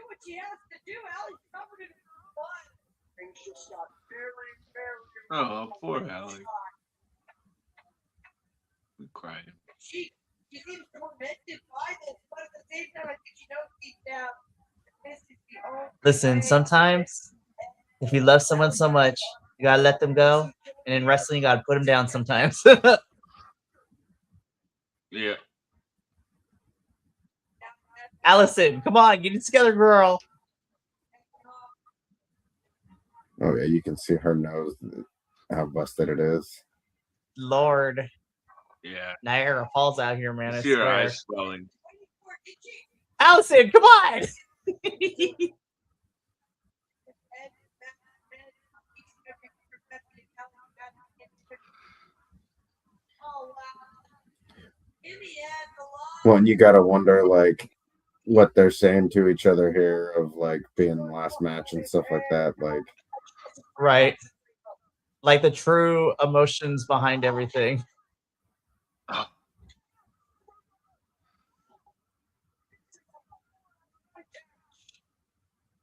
what she has to do, Allie's covered in blood. Things just got very, very. Oh, poor Allie. I'm crying. She seems tormented by this, but at the same time, I think she knows deep down this is the only Listen, way. sometimes if you love someone so much, you gotta let them go. And in wrestling, you gotta put them down sometimes. Yeah. Allison, come on, get it together, girl. Oh yeah, you can see her nose, how busted it is. Lord, Yeah. Niagara Falls out here, man. You I see her swear. eyes swelling. Allison, come on. Well, and you gotta wonder like what they're saying to each other here of like being the last match and stuff like that. Like, Right. Like the true emotions behind everything. Oh,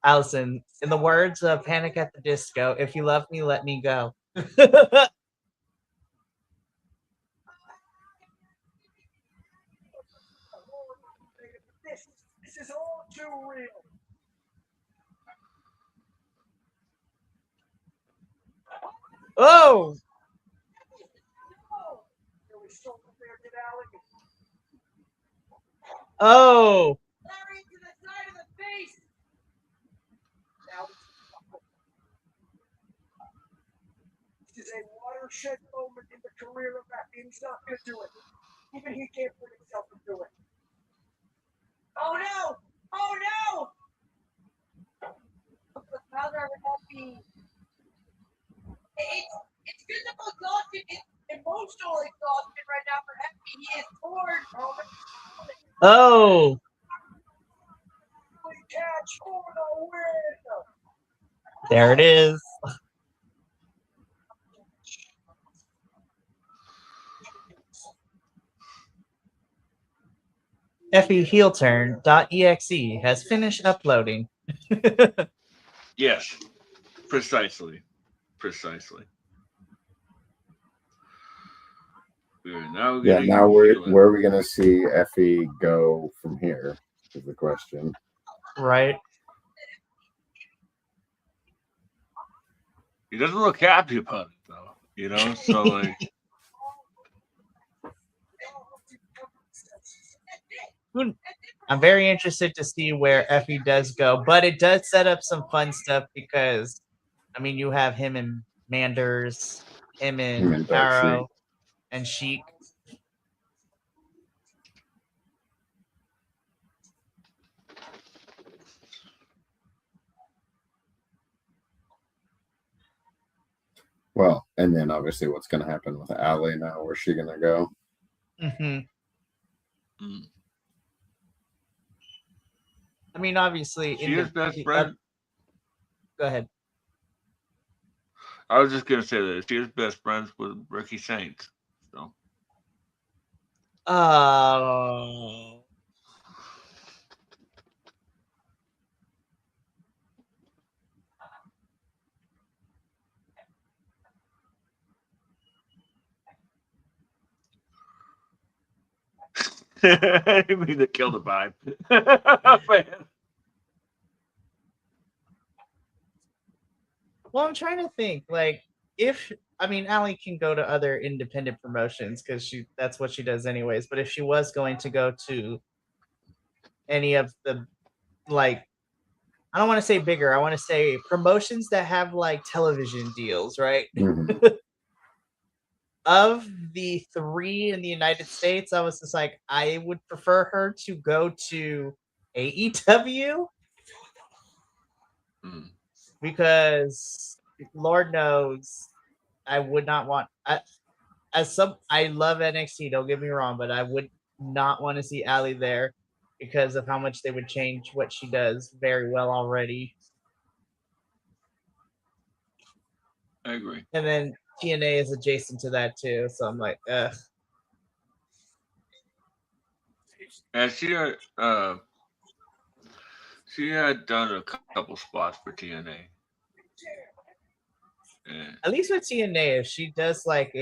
Allison, in the words of Panic at the Disco, if you love me, let me go. This is all too real. Oh! There was so there, did Alec? Oh! Larry to the side of the face. Now, this is a watershed moment in the career of that. He's not going to do it. Even he can't put himself to do it. Oh no! Oh no! Rather happy. It's physical exhaustion. It's emotional exhaustion right now for Effie. He is torn. Oh! Catch for the win. There it is. Effie heel turn.exe has finished uploading. Yes, precisely. Now Yeah, now where are we gonna see Effie go from here? Is the question. Right. He doesn't look happy about it though, you know. So like, I'm very interested to see where Effie does go, but it does set up some fun stuff because, I mean, you have him and Manders, him and Arrow, and Sheik. Well, and then obviously what's going to happen with Allie now? Where's she going to go? I mean, obviously, she is best friend. Go ahead. I was just gonna say that she is best friends with Ricky Saints. So. Oh. I mean to kill the vibe. Well, I'm trying to think, like, Allie can go to other independent promotions because that's what she does anyways. But if she was going to go to any of the, like, I don't want to say bigger, I want to say promotions that have like television deals, right? Mm-hmm. Of the 3 in the United States, I was just like, I would prefer her to go to AEW. Because Lord knows I would not want I love NXT, don't get me wrong, but I would not want to see Allie there because of how much they would change what she does very well already. I agree. And then TNA is adjacent to that too, so I'm like, ugh. And she had done a couple spots for TNA. Yeah. At least with TNA, if she does like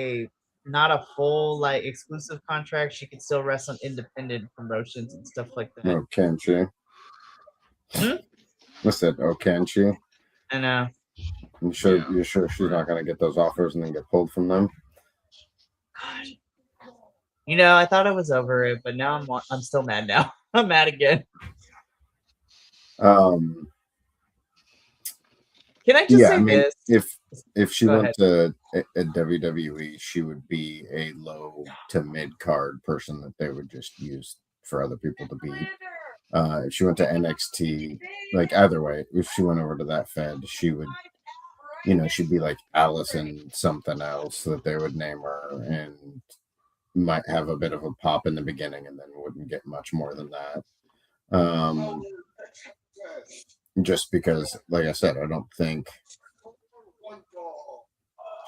not a full like exclusive contract, she could still wrestle on independent promotions and stuff like that. Oh, can she? I said, oh, can she? I know. You sure she's not gonna get those offers and then get pulled from them? God. You know, I thought I was over it, but now I'm still mad now. I'm mad again. Can I just say this? If she went to a WWE, she would be a low to mid card person that they would just use for other people to beat. If she went to NXT, like either way, if she went over to that Fed, she would, she'd be like Allison something else that they would name her and might have a bit of a pop in the beginning and then wouldn't get much more than that. Just because, like I said, I don't think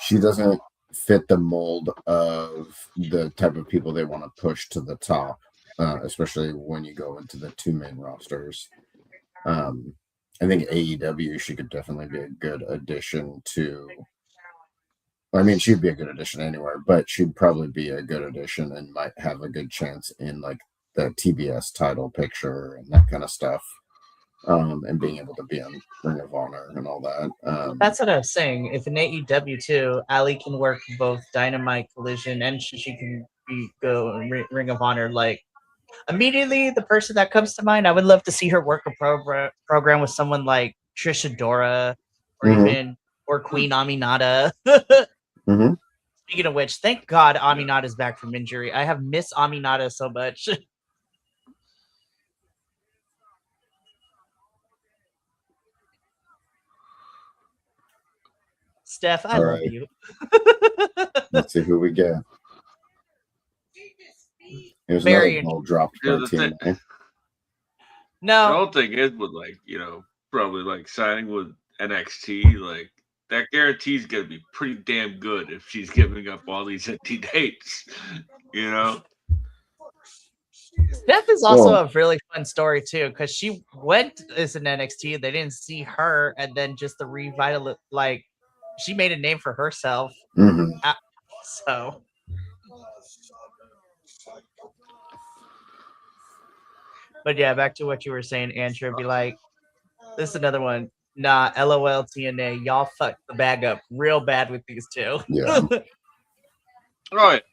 she doesn't fit the mold of the type of people they want to push to the top, especially when you go into the 2 main rosters. And I think AEW, she could definitely be a good addition to. I mean, she'd be a good addition anywhere, but she'd probably be a good addition and might have a good chance in like the TBS title picture and that kind of stuff. And being able to be on Ring of Honor and all that. That's what I was saying. If in AEW too, Ali can work both Dynamite, Collision, and she can go Ring of Honor. Like immediately, the person that comes to mind, I would love to see her work a program with someone like Trish Adora, or even Queen Aminata. Speaking of which, thank God Aminata's back from injury. I have missed Aminata so much. Steph, I love you. Let's see who we get. Here's Marion. another ball dropped by TNA. No. The whole thing is with like, probably like signing with NXT, like that guarantee's gonna be pretty damn good if she's giving up all these empty dates, Steph is also a really fun story too, because she went as an NXT, they didn't see her, and then just the revital, like she made a name for herself. So, but yeah, back to what you were saying, Andrew. Be like, this is another one. Nah, LOL TNA, y'all fucked the bag up real bad with these two. Yeah. Right.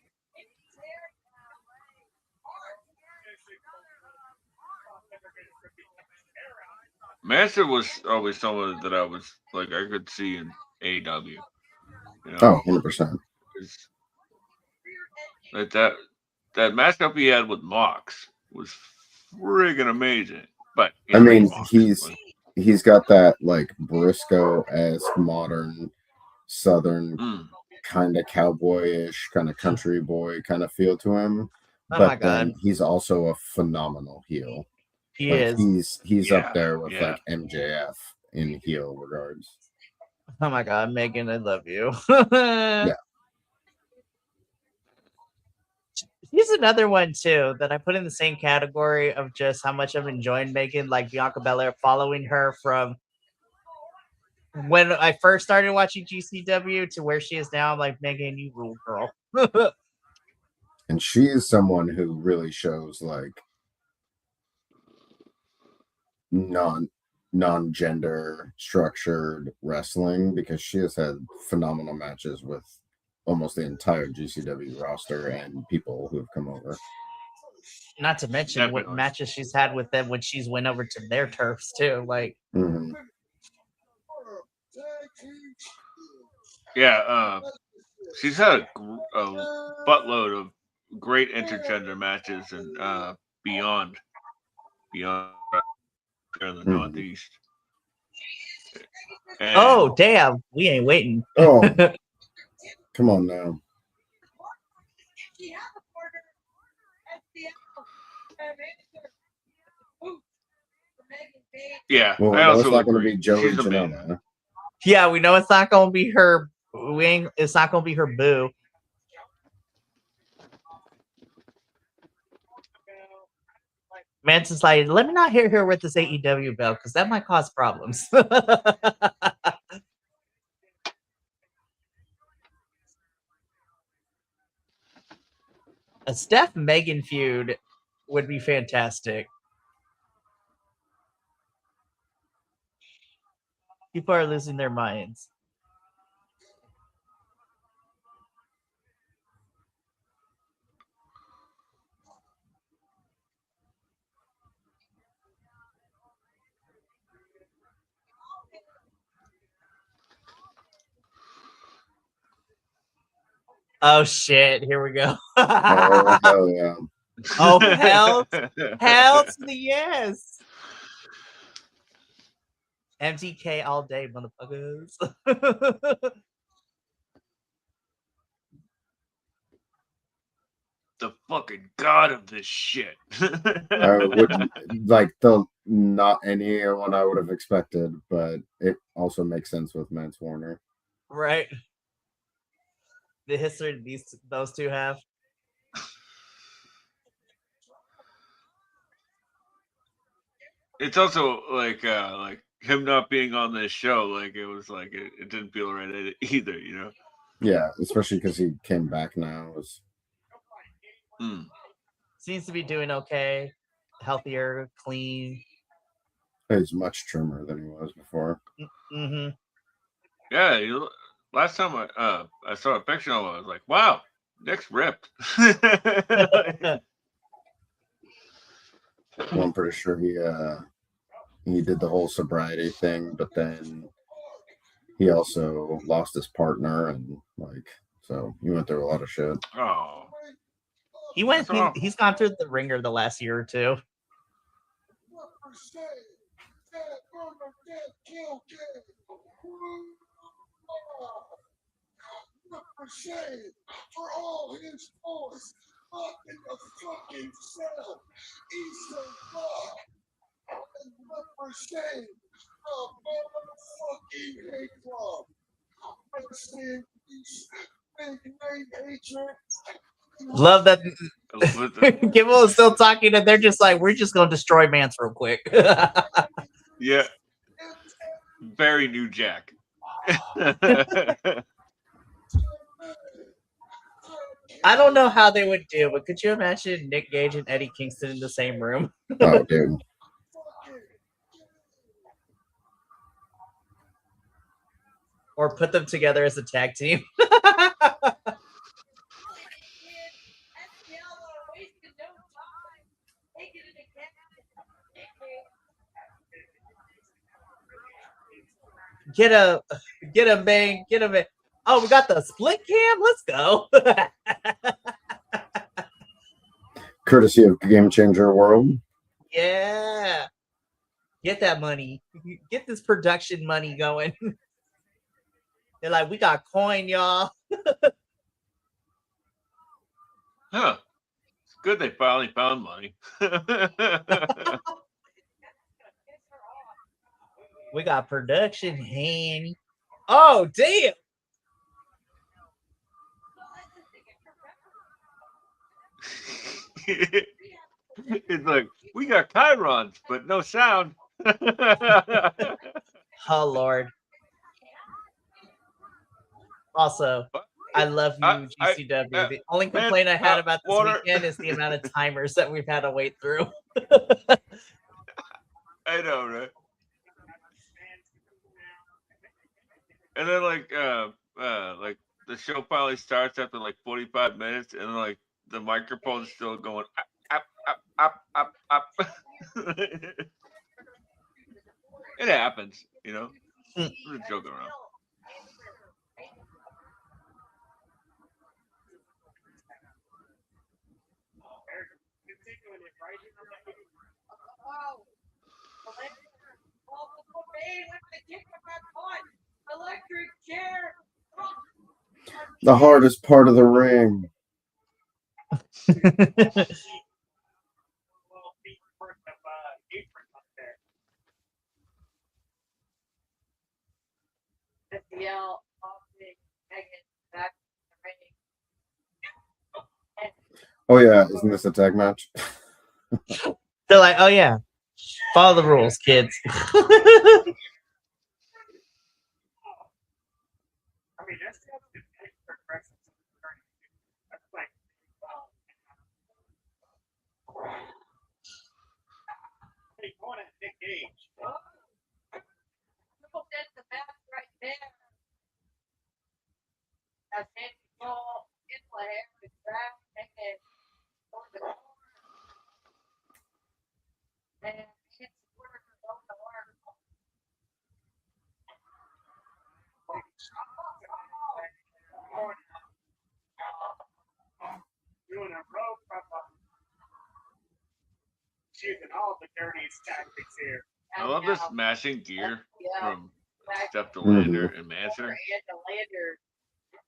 Master was always someone that I was like I could see in AEW. 100%. Like that matchup he had with Mox was friggin' amazing. But I mean, he's got that like Briscoe-esque modern Southern kind of cowboyish, kind of country boy kind of feel to him. But then he's also a phenomenal heel. He is. He's up there with like MJF in heel regards. Oh my God, Megan, I love you. Yeah. He's another one too that I put in the same category of just how much I'm enjoying Megan, like Bianca Belair, following her from when I first started watching GCW to where she is now. I'm like, Megan, you rule, girl. And she is someone who really shows like non-gender structured wrestling, because she has had phenomenal matches with almost the entire GCW roster and people who have come over. Not to mention what matches she's had with them when she's went over to their turfs too. Like, she's had a buttload of great intergender matches and beyond in the Northeast. And oh damn, we ain't waiting. Oh, come on now. Yeah, well, I also it's not going to be Joey Janela. Yeah, we know it's not going to be her. It's not going to be her boo. Manson's like, let me not hear her with this AEW belt because that might cause problems. A Steph Megan feud would be fantastic. People are losing their minds. Oh shit! Here we go. Oh hell yeah! Oh hell to the yes! MTK all day, motherfuckers. The fucking god of this shit. Not anyone I would have expected, but it also makes sense with Mance Warner. Right. The history those two have. It's also like him not being on this show, like it was like it didn't feel right either, you know. Yeah, especially because he came back now. It was Seems to be doing okay, healthier, clean. he's much trimmer than he was before. Mm-hmm. Yeah, last time I saw a picture of him, I was like, wow, Nick's ripped. Well, I'm pretty sure he did the whole sobriety thing, but then he also lost his partner and like so he went through a lot of shit. Oh, He's gone through the ringer the last year or two. For all his force, up in the fucking cell. He's so fuck. And look for shame. A motherfucking hate club. Understand peace. Big name hatred. Love that Gimel is still talking and they're just like, we're just gonna destroy Mance real quick. yeah, very New Jack. I don't know how they would do, but could you imagine Nick Gage and Eddie Kingston in the same room? Oh, dude. Or put them together as a tag team. Get him, bang, get him. Oh, we got the split cam. Let's go. Courtesy of Game Changer World. Yeah. Get that money. Get this production money going. They're like, we got coin, y'all. Huh. It's good they finally found money. We got production, Hanny. Oh, damn. It's like, we got chyrons, but no sound. Oh, Lord. Also, I love you, GCW. The only complaint I had about this weekend is the amount of timers that we've had to wait through. I know, right? And then like the show finally starts after like 45 minutes, and like the microphone's still going up, up. It happens, you know. I'm just joking around. Electric chair. The hardest part of the ring. Oh yeah, isn't this a tag match? They're like, oh yeah, follow the rules, kids. I love this smashing gear from Steph DeLander and Manser.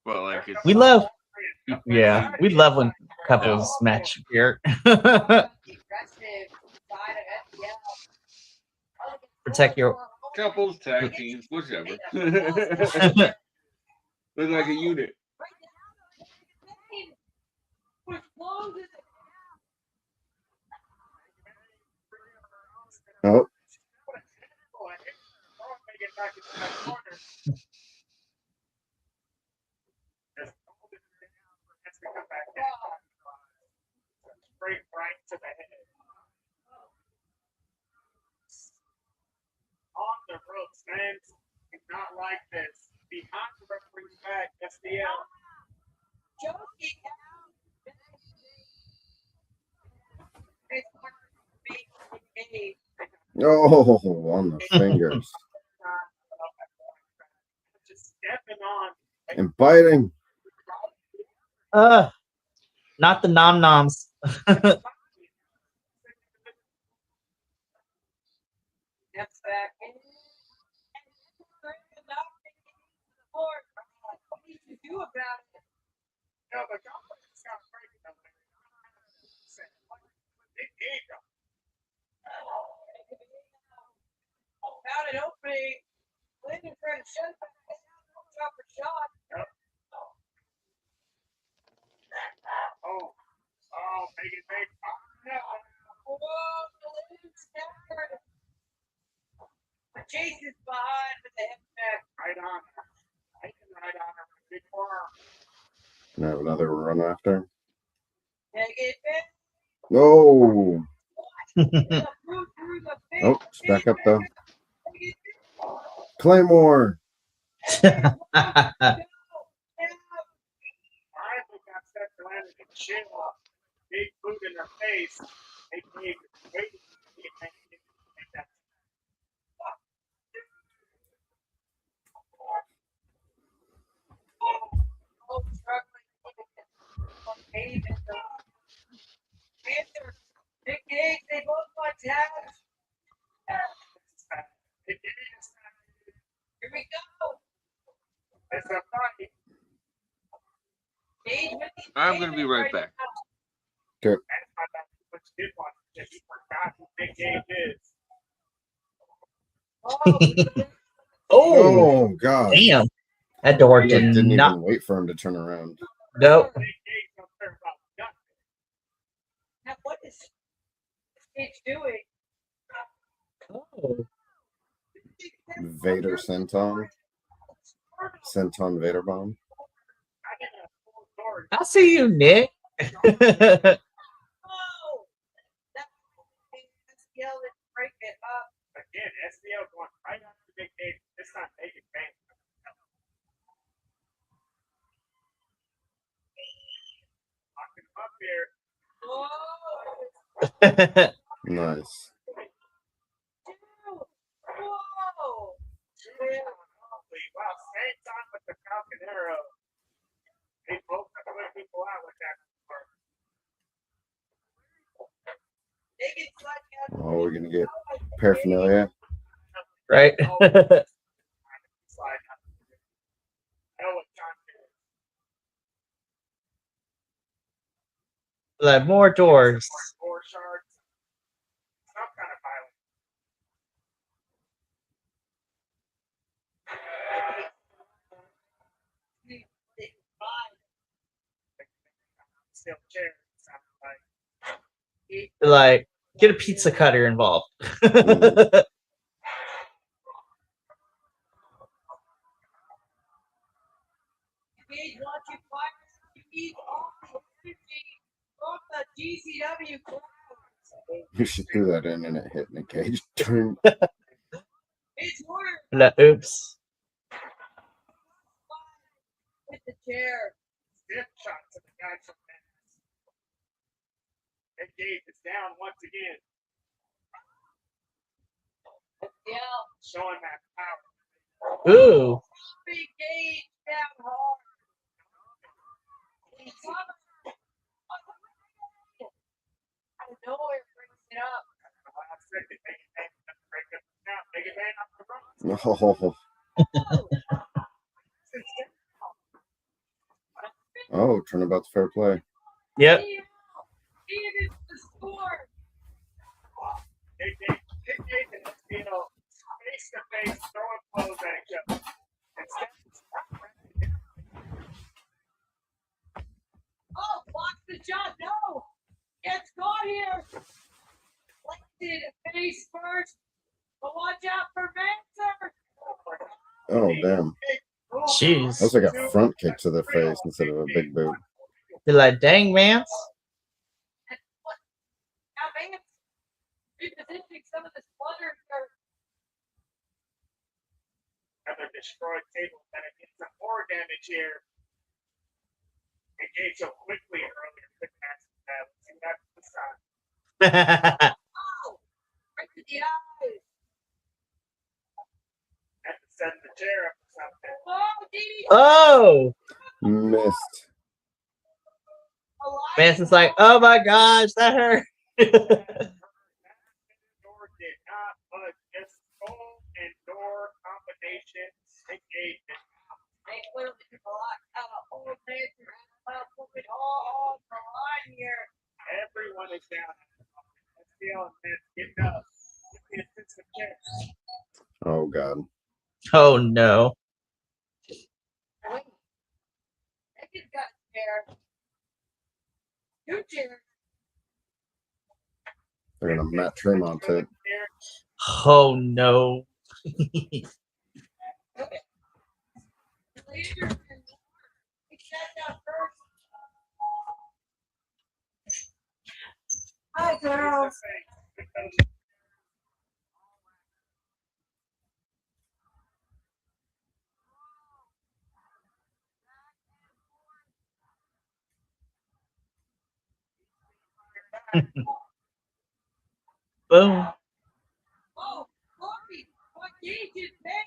But like it's we love when couples match here. Protect your couples, tag teams, whichever. Look like a unit. Oh. get back into that corner. Just hold it down for us to come back down. Straight right to the head. On the ropes, man. It's not like this. Behind the referee's back, SDL. Joking out. Oh, on the fingers. Just stepping on. And biting. Not the nom noms. Steps back in. What did you do about it? No, but y'all just got breaking them. Big ego. Found an opening. Linden trying to shut back. Shot for shot. Yep. Oh, make it. Whoa, Linden's countered. Jason's behind with the hip back. Right on her. I can ride on her with a big forearm. Can I have another run after? Take it back. No. Through the face. Oh, it's back up though. Claymore. Finally got set to land and chin off. Big boot in her face. They gave waiting to see if they can make that. Oh, struggling. Panther. Big Dave, they both want tabs. Here we go. It's a fight. Dave with the I'm going to be right back. Good. That's how that much did one. Just forgot who Big Dave is. Oh, Oh God. damn. That door He did didn't not. even wait for him to turn around. Nope. Big Dave don't care about nothing. Now, what is Stage doing? Oh. Vader Senton. Senton Vader Bomb. I did a full story. I see you, Nick. Oh, that yell and break it up. Again, SBL going right after Big Dave. This time make it bang. Locking him up here. Whoa! Nice. Whoa! Wow, same time with the Falcon Arrow. They both put people out with that. They get slapped out. Oh, we're gonna get paraphernalia. Right? Slide out. I know what time it is. Like more doors. Four shards. Some kind of violence. Still chair. Sounds like. Like, get a pizza cutter involved. You want you fighters, you need all the energy from the GCW crowd. You should do that in and it hit Nick Cage. Turn. It's work Like, oops. with the chair. Stiff shot to the guy from Memphis. And Gage is down once again, Yeah. showing that power. Ooh. Big Gage down hard. He's out of nowhere brings it up. The last second, make it bang, break up the count, make it bang up the front. Oh, turnabout's fair play. Yep. Even the score. Big Gage and SBL face to face, throwing blows at each other. Oh, block the shot. No. It's caught here. Collected face first. But watch out for Manser. Oh, damn. Jeez. That's like a front kick to the face instead of a big boot. You're like, dang, man. Now, man, repositioning some of this water here. Another destroyed table that it gets some more damage here. Engaged so quickly earlier. Quick match. Let's see what happens this time. Oh, right to the eyes. Have to set the chair up or something. Oh, Dee. Oh, Missed. Manson's like, oh my gosh, that hurt. Door did not budge. Just skull and door combination engagement. They clearly took a lot out of old man to put it all on the line here. Everyone is down. Let's see how it's getting up. It's the chair. Oh, God. Oh no. Wait. Megan's got a chair. Two chairs. They're going to Matt Tremont it. Oh no. Okay. Later, we sat down first. Hi, girls. Boom. Oh, Corey, what gauge is that?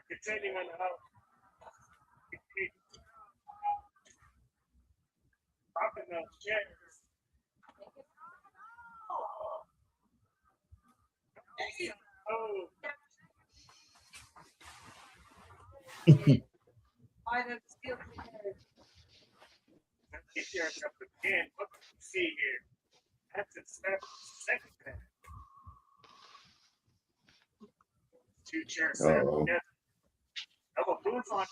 Continuing out. Popping those chairs. Oh, Why don't steal the chairs? let's get chairs up again. What do you see here? That's a second pair. Two chairs set up Uh-oh. together. Double boots on.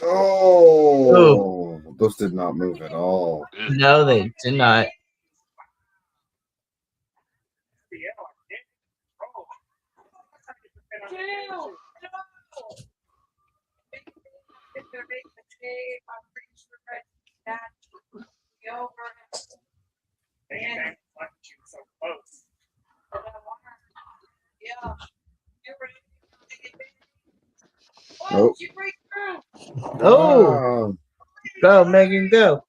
Oh, those did not move at all. No, they did not. Chill. If they're making a mistake, I'm pretty sure that will be over. And so close. Yeah. You're ready. Oh. Oh, you break through. Oh, go, Megan, go.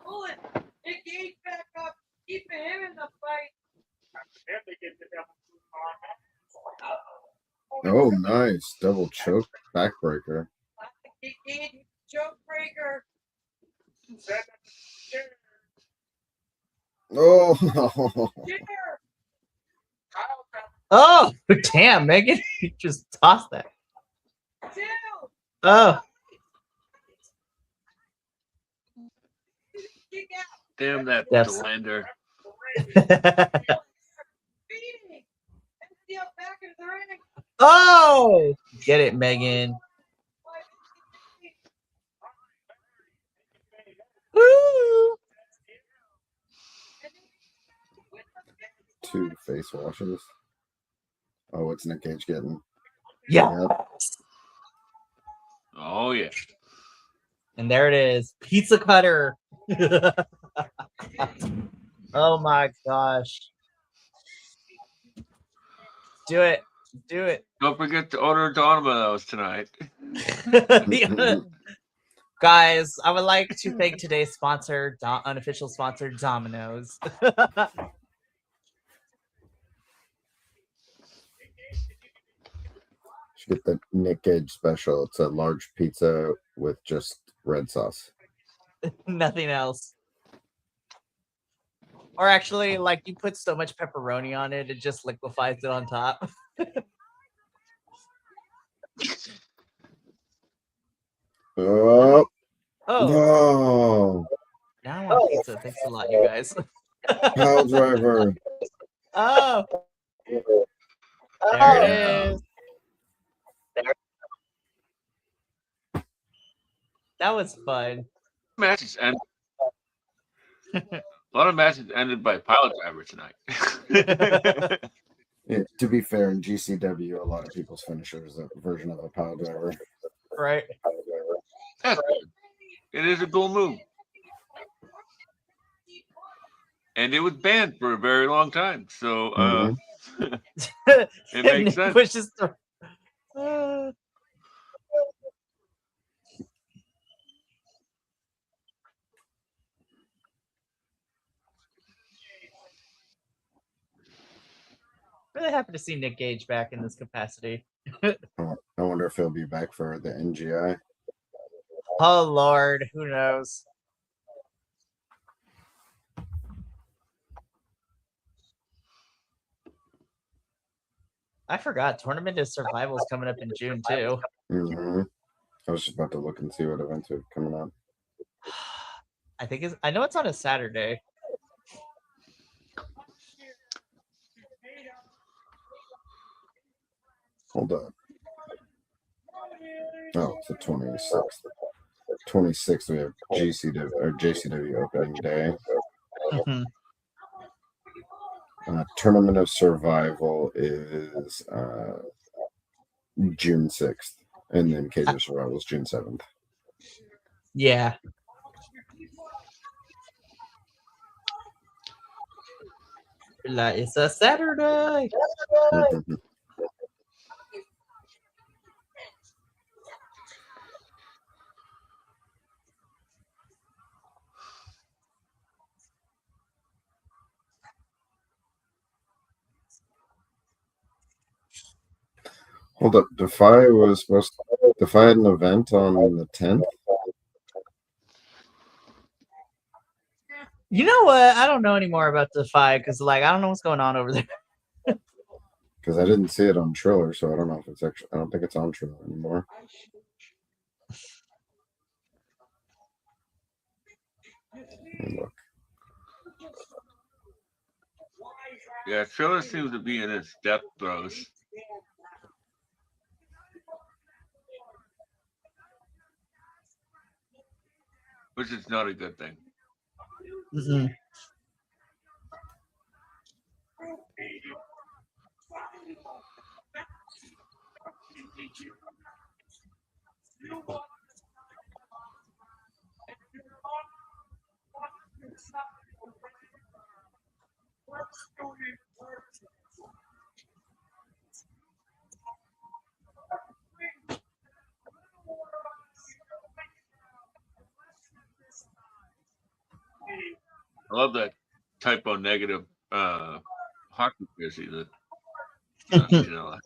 Pull it. Engage back up. Keeping him in the fight. And they get the double boot on. Oh, nice. Double choke backbreaker. Engage choke breaker. Oh, Chair. Oh, damn, Megan. You just tossed that. Chill. Oh. Kick out. Damn that Yes. blender. Beating. And steal back into the ring. Oh, get it, Megan. Woo. two face washes. Oh, what's Nick Cage getting? Yeah. Yep. Oh yeah. And there it is. Pizza cutter. Oh my gosh. Do it. Do it. Don't forget to order Domino's tonight. Guys, I would like to thank today's sponsor, unofficial sponsor, Domino's. Should get the Nick Cage special. It's a large pizza with just red sauce. Nothing else. Or actually, like, you put so much pepperoni on it, it just liquefies it on top. Oh, Oh, no. now I want pizza. Thanks a lot, you guys. Pile driver. Oh, there it is. That was fun. Matches and A lot of matches ended by pile driver tonight. Yeah, to be fair, in GCW, a lot of people's finisher is a version of a pile driver. Right. That's good. It is a cool move. And it was banned for a very long time. So it makes sense. Pushes through. Really happy to see Nick Gage back in this capacity. I wonder if he'll be back for the NGI. Oh Lord, who knows? I forgot Tournament of Survival is coming up in June too. Mm-hmm. I was just about to look and see what events are coming up. I know it's on a Saturday. Hold up. Oh, it's the 26th. 26th, we have JCW opening day. Mm-hmm. Tournament of Survival is June 6th. And then Cage of Survival is June 7th. Yeah. It's a Saturday. Mm-hmm. Hold up. Defy had an event on the 10th? You know what? I don't know anymore about Defy because, I don't know what's going on over there. Because I didn't see it on Triller, so I don't know if it's actually. I don't think it's on Triller anymore. Look. Yeah, Triller seems to be in its depth throes. Which is not a good thing. Mm-hmm. I love that typo negative hockey jersey that Janela.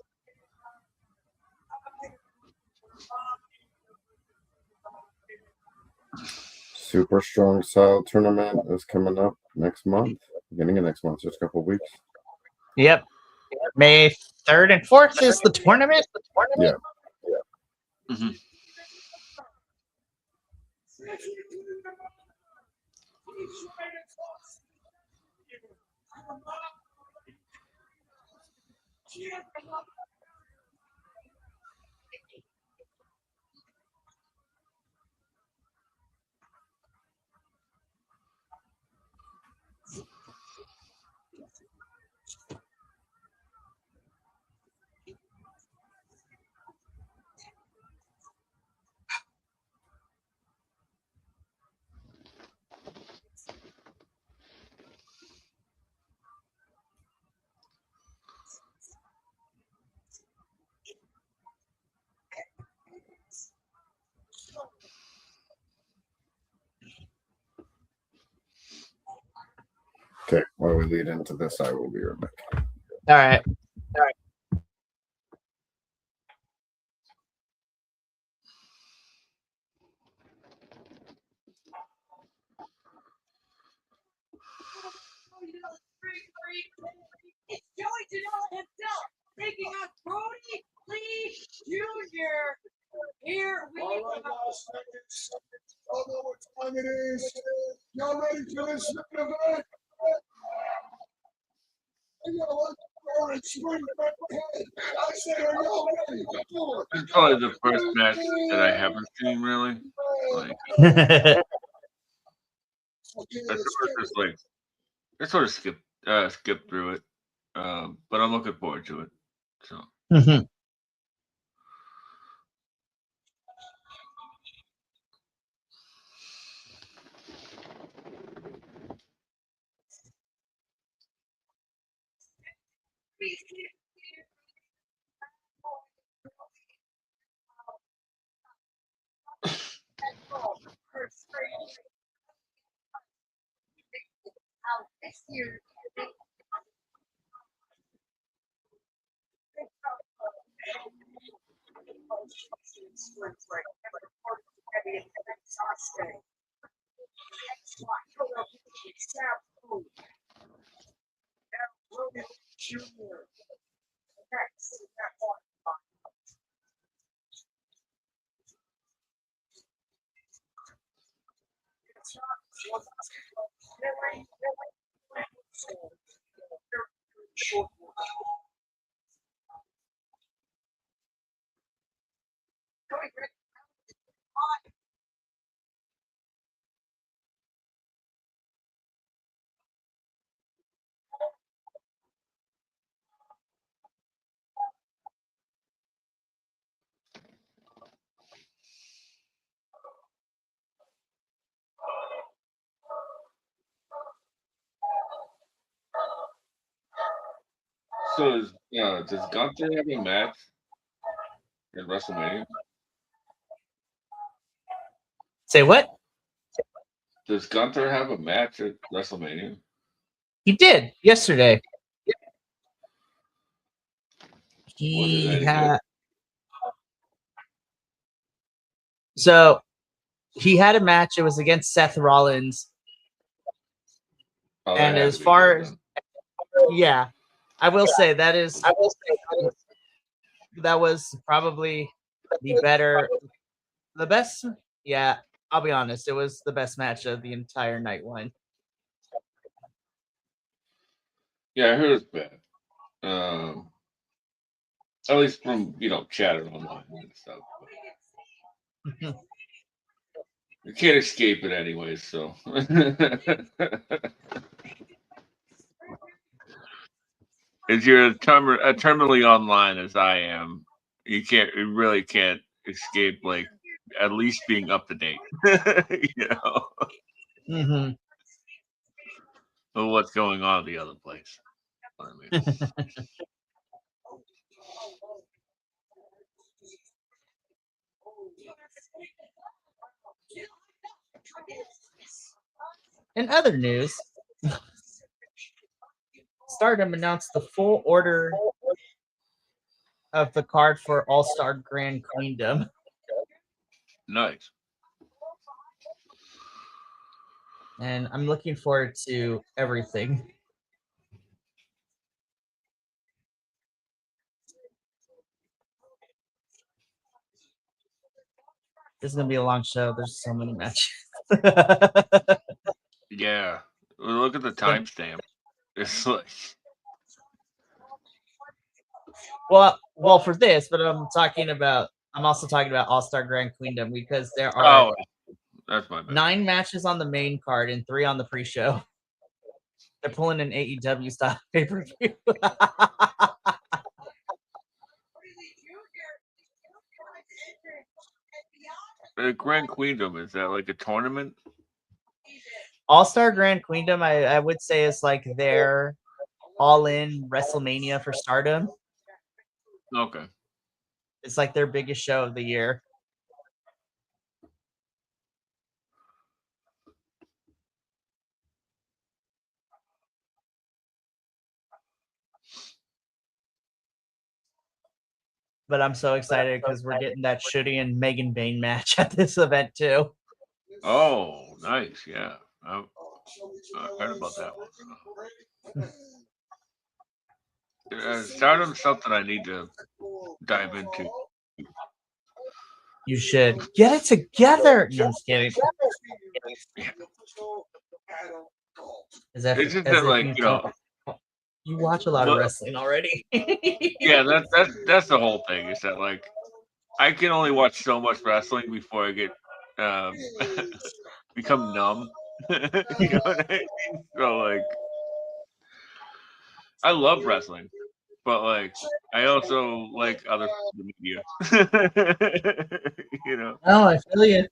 Super Strong Style Tournament is coming up next month. Beginning of next month, just a couple of weeks. Yep. May 3rd and 4th is the tournament. Yeah. Mm-hmm. Okay, while we lead into this, I will be right back. All right. It's Joey Janela himself taking on Cody Lee Jr. Here we go. Y'all know what time it is. Y'all ready for this event? I said, are y'all ready? This is probably the first match that I haven't seen really. Like, that's the first, I sort of skipped through it, but I'm looking forward to it. So Mhm. Next year, Junior. Next, does Gunther have a match at WrestleMania? Say what? Does Gunther have a match at WrestleMania? He did yesterday. Was it He any good? had so he had a match. It was against Seth Rollins, Oh, that and had as to be far good as then. yeah, I will say that was probably the best. Yeah, I'll be honest. It was the best match of the entire night one. Yeah, I heard it's bad. Um, at least from chatter online and stuff. But you can't escape it anyways. So, if you're terminally online as I am, you really can't escape like at least being up to date. you know, hmm of what's going on at the other place. I mean, In other news, Stardom announced the full order of the card for All Star Grand Queendom. nice. And I'm looking forward to everything. This is gonna be a long show. There's so many matches. Yeah. Well, look at the timestamp. It's like well, for this, but I'm also talking about All Star Grand Queendom because there are that's my bad. 9 matches on the main card and 3 on the pre-show. They're pulling an AEW style pay-per-view. Grand Queendom, is that like a tournament? All Star Grand Queendom, I would say, is like their all-in WrestleMania for Stardom. Okay. It's like their biggest show of the year. But I'm so excited because we're getting that Shooty and Megan Bain match at this event too. Oh, nice. Yeah. I heard about that one. Stardom's something I need to dive into. You should get it together. No, I'm just kidding. Yeah. It's just that, like, you watch a lot of Well- wrestling already. yeah, that's the whole thing. Is that like I can only watch so much wrestling before I get become numb. you know what I mean? So like I love wrestling, but like I also like other media. You know. Oh, I feel you.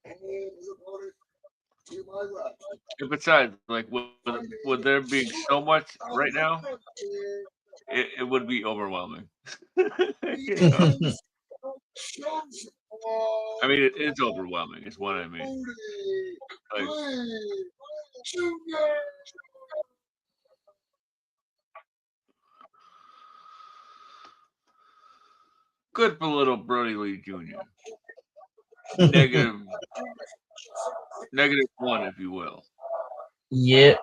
And his opponent to my left. And besides, like with there being so much right now, it would be overwhelming. You know? I mean, it is overwhelming. Is what I mean. Like, good for little Brody Lee Jr. Negative, -1, if you will. Yep.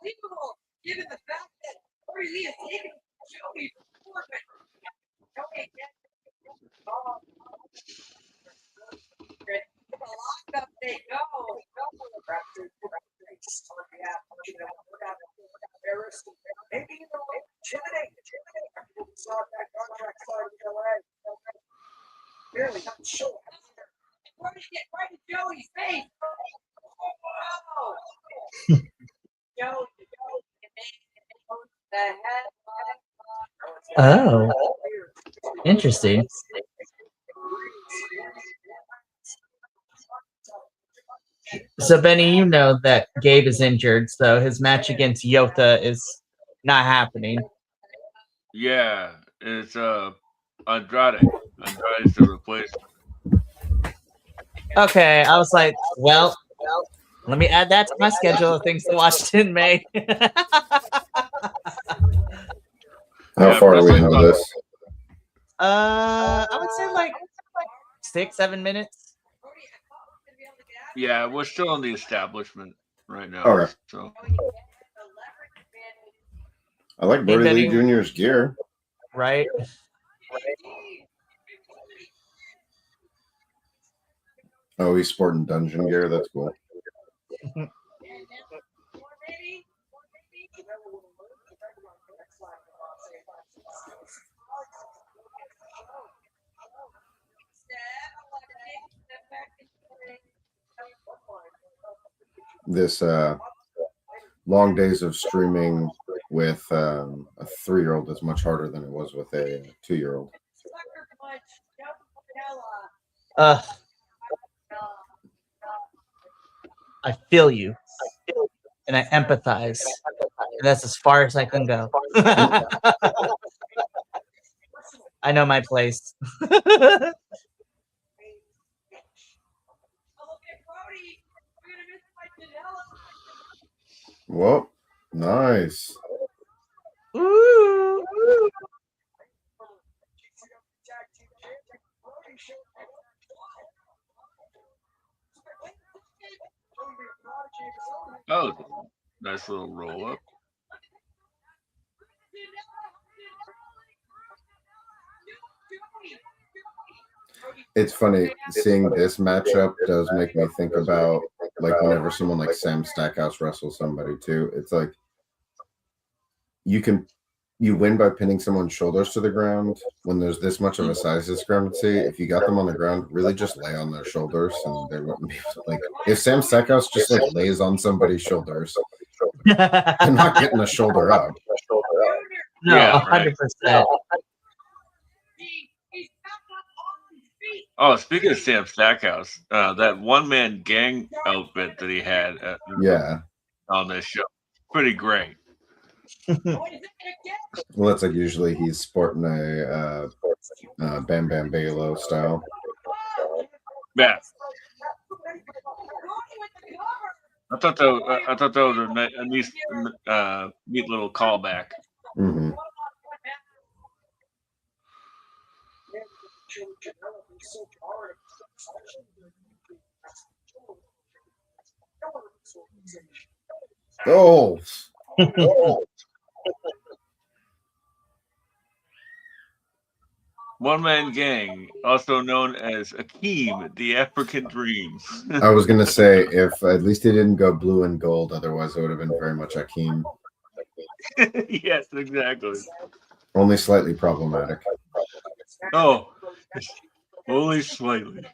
Unbelievable, given the fact that Brody Lee is taking Joey forward. Okay, locked up, they go. Maybe intimidate. Saw that contract started in LA. Barely not sure. Brody get right in Joey's face. Oh. Joey. The head. Oh, interesting. So, Benny, you know that Gabe is injured, so his match against Yota is not happening. Yeah, it's Andrade. Andrade's the replacement. Okay, I was like, well, let me add that to my schedule of things to watch in May. How far are we into this? I would say like 6-7 minutes. Yeah, we're still in the establishment right now. Okay. So I like Brody Benny. Lee Jr.'s gear. Right. Oh, he's sporting dungeon gear. That's cool. This long days of streaming with a 3-year-old is much harder than it was with a 2-year-old. I feel you, and I empathize, and that's as far as I can go. I know my place. Well, nice. Ooh. oh, nice little roll up. It's funny seeing this matchup does make me think about like whenever someone like Sam Stackhouse wrestles somebody too. It's like you win by pinning someone's shoulders to the ground when there's this much of a size discrepancy. If you got them on the ground, really just lay on their shoulders, and they wouldn't be like. If Sam Stackhouse just like lays on somebody's shoulders, they're not getting a shoulder up. No, Yeah, right. 100%. Oh, speaking of Sam Stackhouse, that one-man gang outfit that he had on this show, pretty great. Well, that's like usually he's sporting a Bam Bam Bigelow style. Yeah. I thought that was a neat little callback. Mm-hmm. Oh. one-man gang, also known as Akeem, the African Dream. I was gonna say if at least he didn't go blue and gold, otherwise it would have been very much Akeem. Yes, exactly. Only slightly problematic. Oh, only slightly.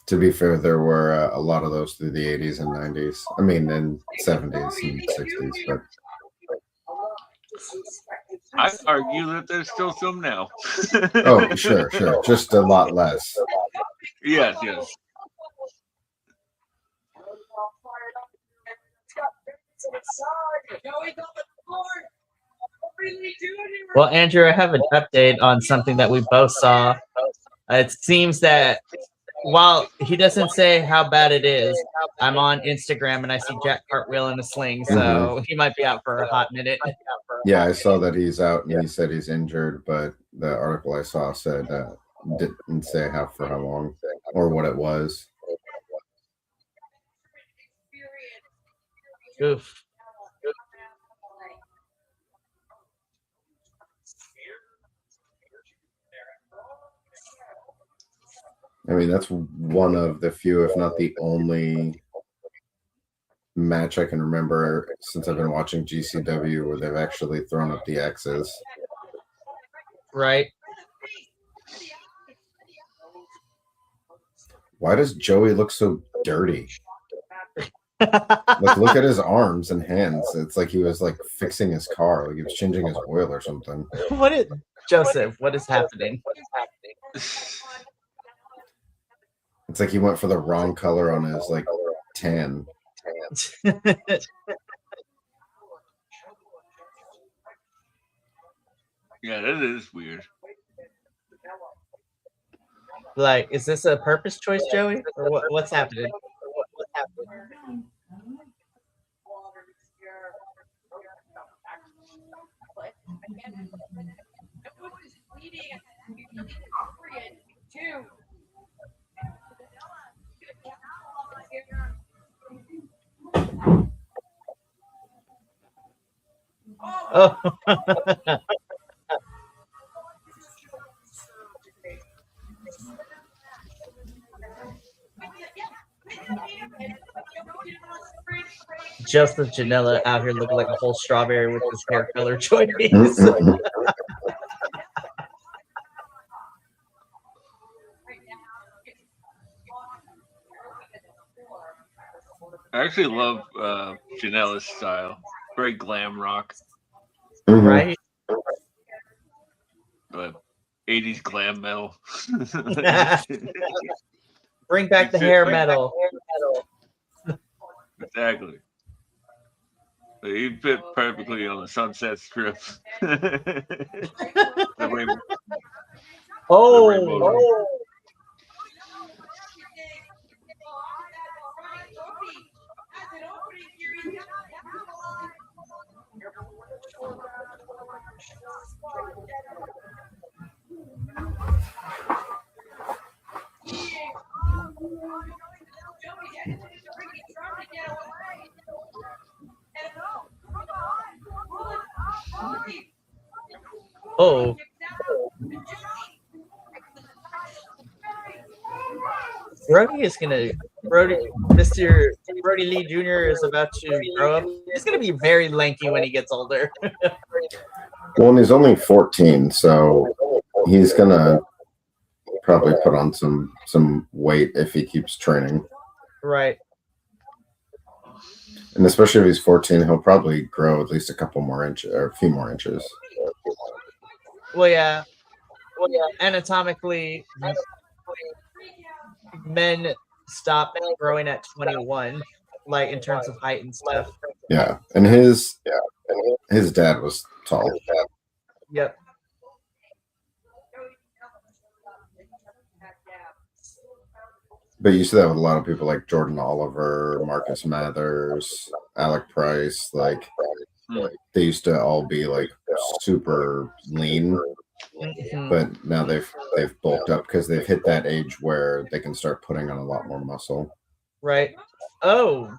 To be fair, there were a lot of those through the 80s and 90s. I mean, in 70s and 60s, but I'd argue that there's still some now. oh, sure. Just a lot less. Yes. Well, Andrew, I have an update on something that we both saw. It seems that while he doesn't say how bad it is, I'm on Instagram and I see Jack Cartwheel in a sling, so he might be out for a hot minute. Yeah, I saw that he's out and he said he's injured, but the article I saw said didn't say how long or what it was. Oof. I mean, that's one of the few, if not the only match I can remember since I've been watching GCW where they've actually thrown up the X's. Right. Why does Joey look so dirty? Like, look at his arms and hands. It's like he was like fixing his car, like he was changing his oil or something. Joseph, what is happening? It's like he went for the wrong color on his like tan. Yeah, that is weird. Like, is this a purpose choice, Joey? Or what's happening? Oh. Joseph Janela out here looking like a whole strawberry with his hair color choice. I actually love Janela's style. Very glam rock. Right? But 80s glam metal. Bring back the hair metal. Exactly. He fit perfectly on the Sunset Strip. Oh. Oh. Mr. Brody Lee Jr. is about to grow up. He's gonna be very lanky when he gets older. Well, and he's only 14, so he's gonna probably put on some weight if he keeps training. Right. And especially if he's 14, he'll probably grow at least a couple more inches or a few more inches. Well, yeah. Anatomically, men stop growing at 21, like in terms of height and stuff. Yeah, and his dad was tall. Yep. But you see that with a lot of people like Jordan Oliver, Marcus Mathers, Alec Price. Like they used to all be like super lean, but now they've bulked up because they've hit that age where they can start putting on a lot more muscle. Right. Oh.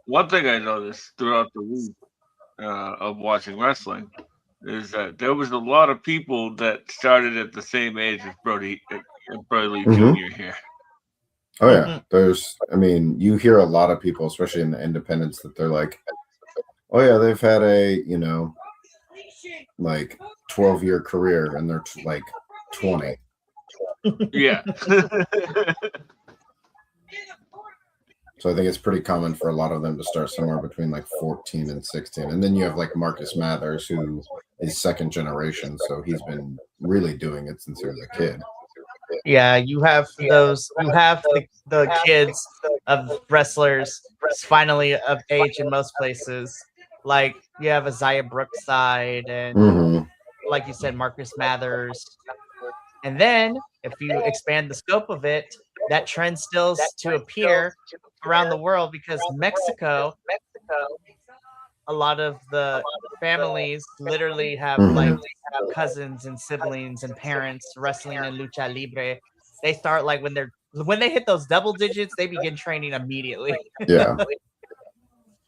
One thing I noticed throughout the week of watching wrestling is that there was a lot of people that started at the same age as Brody Lee Mhm. Jr. here. Oh yeah, I mean, you hear a lot of people, especially in the independents, that they're like, oh yeah, they've had a, like 12-year career and they're like 20. Yeah. So I think it's pretty common for a lot of them to start somewhere between like 14 and 16. And then you have like Marcus Mathers, who is second generation, so he's been really doing it since he was a kid. Yeah, you have the kids of wrestlers finally of age in most places. Like you have Isaiah Brookside and Mhm. like you said, Marcus Mathers. And then if you expand the scope of it, that trend still to appear around the world because Mexico, a lot of the families literally have like cousins and siblings and parents wrestling in lucha libre. They start like when they hit those double digits, they begin training immediately. Yeah.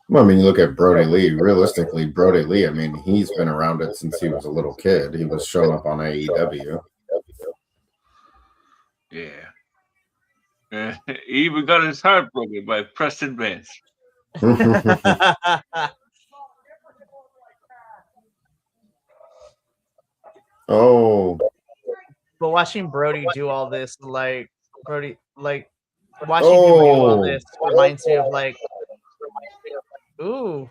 Well, I mean, you look at Brody Lee. Realistically, Brody Lee, I mean, he's been around it since he was a little kid. He was showing up on AEW. Yeah. He even got his heart broken by Preston Vance. Oh. But watching Brody do all this, like watching him do all this reminds me of like, ooh,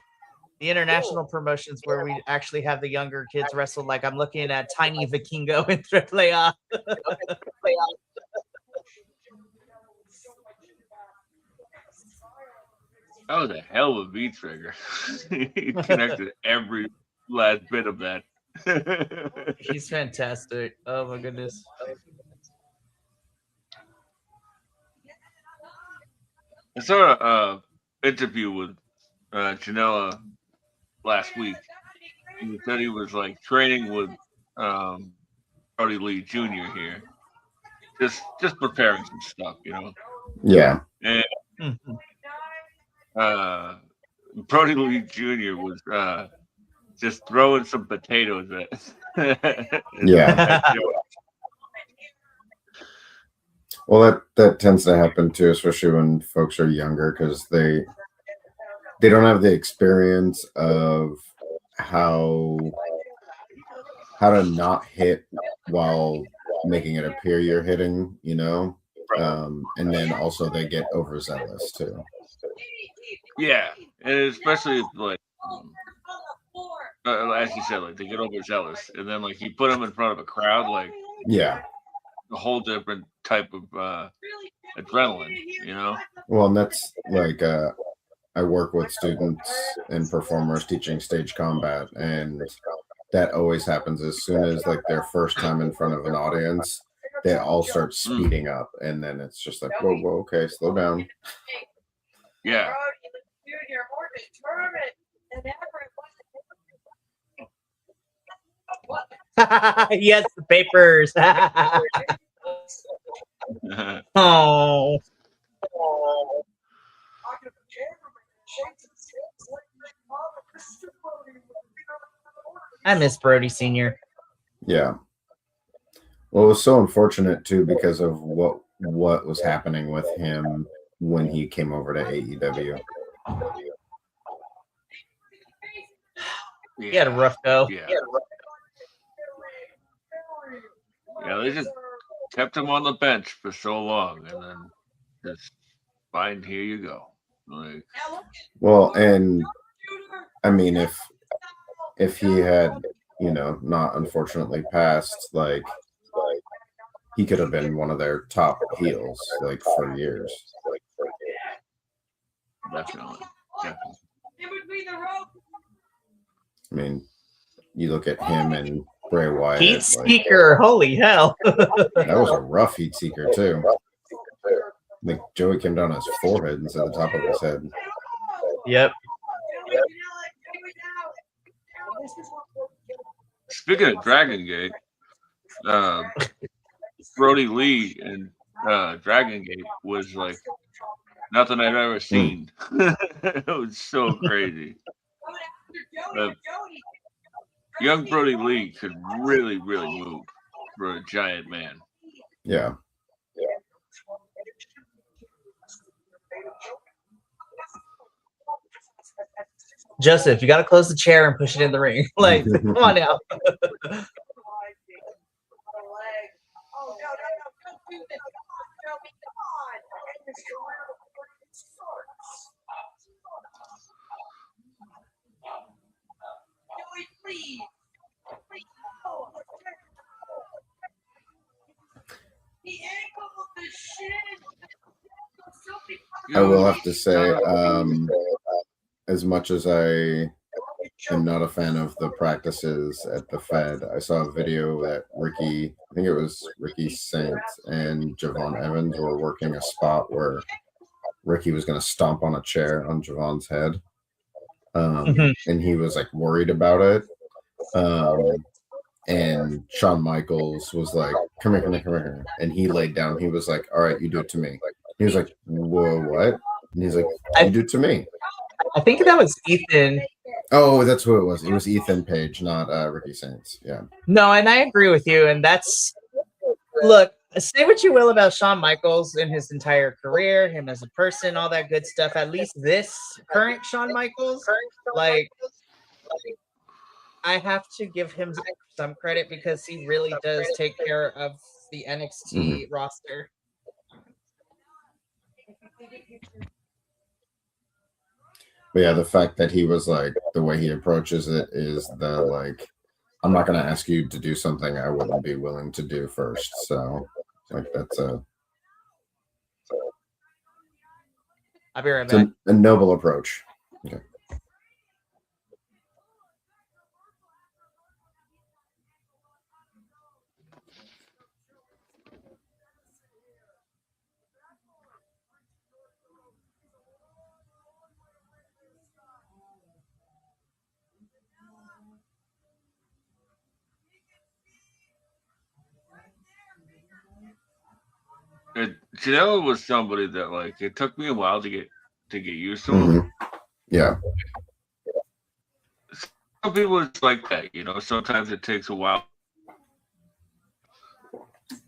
the international promotions where we actually have the younger kids wrestle. Like I'm looking at Tiny Vikingo in AAA. That was a hell of a beat trigger. He connected every last bit of that. He's fantastic. Oh my goodness. I saw an interview with Janela last week. He said he was like training with Brody Lee Jr. here, just preparing some stuff, Yeah. And Brody Lee Jr. was just throwing some potatoes at. Yeah. Well, that tends to happen too, especially when folks are younger, because they don't have the experience of how to not hit while making it appear you're hitting, and then also they get overzealous too. Yeah, and especially if, like, as you said, like they get overzealous, and then like you put them in front of a crowd, like Yeah. a whole different type of adrenaline, Well, and that's like I work with students and performers teaching stage combat, and that always happens as soon as like their first time in front of an audience, they all start speeding up, and then it's just like, whoa, okay, slow down. Yeah. Yes, the papers. Oh. I miss Brody Sr. Yeah. Well, it was so unfortunate too because of what was happening with him when he came over to AEW. He had a rough go. Yeah, they just kept him on the bench for so long, and then just fine, here you go. Like, well, and I mean, if he had, not unfortunately passed, like he could have been one of their top heels, like for years. Definitely. I mean, you look at him and Bray Wyatt. Heat Seeker, holy hell! That was a rough heat seeker too. I think Joey came down his forehead instead of the top of his head. Yep. Speaking of Dragon Gate, Brody Lee and Dragon Gate was like nothing I've ever seen. It was so crazy. Young Brody Lee could really, really move for a giant man. Yeah. Joseph, you got to close the chair and push it in the ring. Like, come on now. Oh, no, don't do this. Come on. His career before it starts. Joey, please. Please, no. The ankle of the shin. I will have to say, as much as I am not a fan of the practices at the Fed, I saw a video that I think it was Ricky Saint and Javon Evans were working a spot where Ricky was going to stomp on a chair on Javon's head. And he was like worried about it. And Shawn Michaels was like, come here. And he laid down. He was like, all right, you do it to me. He was like, whoa, what? And he's like, you do it to me. I think that was Ethan. Oh, that's who it was. It was Ethan Page, not Ricky Saints. Yeah. No, and I agree with you. And look, say what you will about Shawn Michaels in his entire career, him as a person, all that good stuff. At least this current Shawn Michaels, like, I have to give him some credit because he really does take care of the NXT roster. But yeah, the fact that he was like, the way he approaches it is the like, I'm not going to ask you to do something I wouldn't be willing to do first. So, like, that's I'll be right back. a noble approach. Okay. Janela was somebody that like it took me a while to get used to him. Yeah. Some people it's like that, you know. Sometimes it takes a while,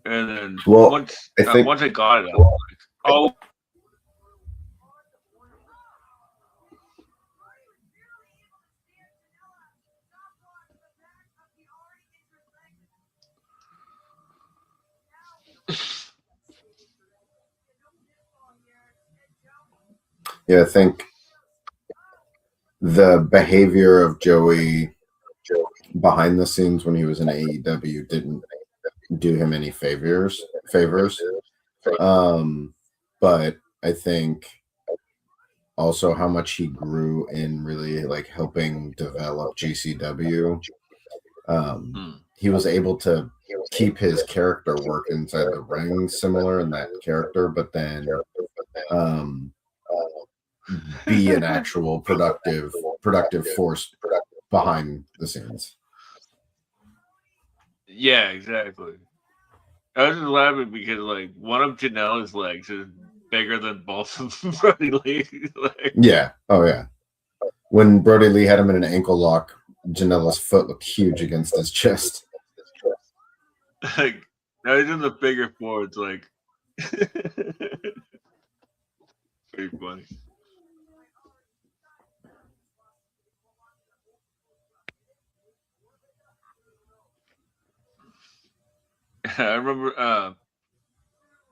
and then once I got it, I was like, oh. Yeah, I think the behavior of Joey behind the scenes when he was in AEW didn't do him any favors. But I think also how much he grew in really like helping develop GCW. He was able to keep his character work inside the ring similar in that character, but then be an actual productive force behind the scenes. Yeah, exactly. I was just laughing because like one of Janela's legs is bigger than both of Brody Lee's legs. Yeah. Oh yeah. When Brody Lee had him in an ankle lock, Janela's foot looked huge against his chest. Like now he's in the bigger forwards, like pretty funny. I remember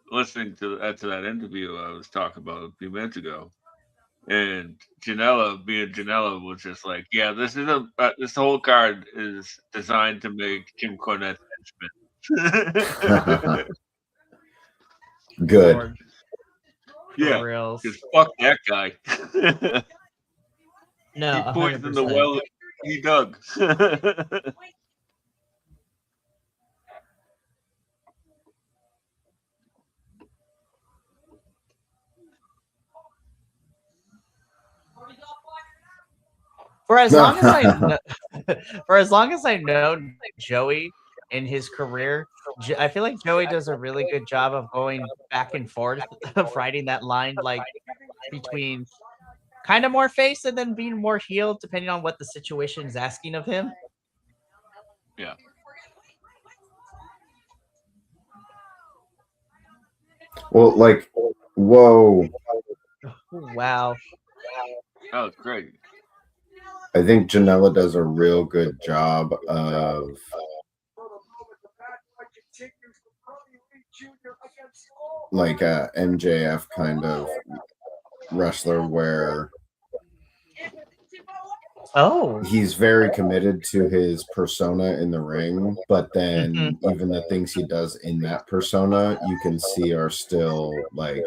listening to that interview I was talking about a few minutes ago, and Janela, being Janela, was just like, "Yeah, this is this whole card is designed to make Jim Cornette henchman." Good. Lord. Yeah, Reals. because fuck that guy. No, he poisoned 100%. the well he dug. For as long as I know, Joey, in his career. I feel like Joey does a really good job of going back and forth of writing that line, like between kind of more face and then being more heel, depending on what the situation is asking of him. Yeah. Well, like, whoa. Wow. That was great. I think Janela does a real good job of like a MJF kind of wrestler where he's very committed to his persona in the ring, but then even the things he does in that persona you can see are still like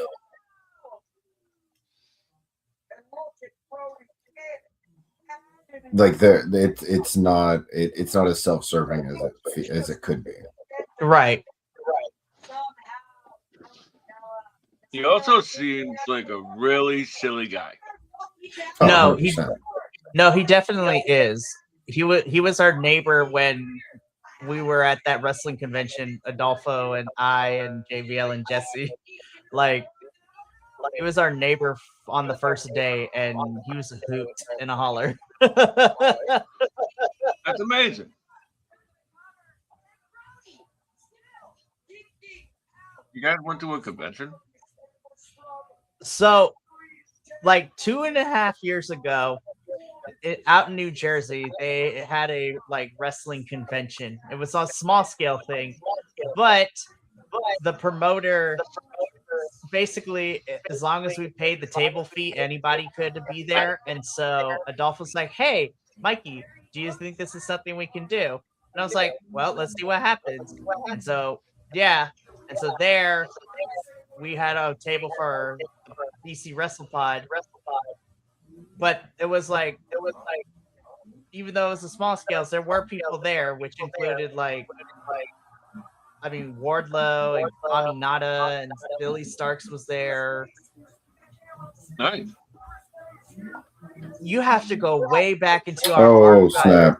it's not as self-serving as it could be. Right. He also seems like a really silly guy. No, 100%. he definitely is. He was our neighbor when we were at that wrestling convention, Adolfo and I and JVL and Jesse. Like, he was our neighbor on the first day, and he was a hoot and a holler. That's amazing. You guys went to a convention? So, like 2.5 years ago, out in New Jersey, they had a like wrestling convention. It was a small scale thing, but the promoter basically, as long as we paid the table fee, anybody could be there. And so Adolfo's like, "Hey, Mikey, do you think this is something we can do?" And I was like, "Well, let's see what happens." And so, yeah, and so there we had a table for BC Wrestle Pod, but it was like even though it was a small scales, there were people there, which included Wardlow and Aminata and Billy Starks was there. Nice. You have to go way back into our archive. Snap.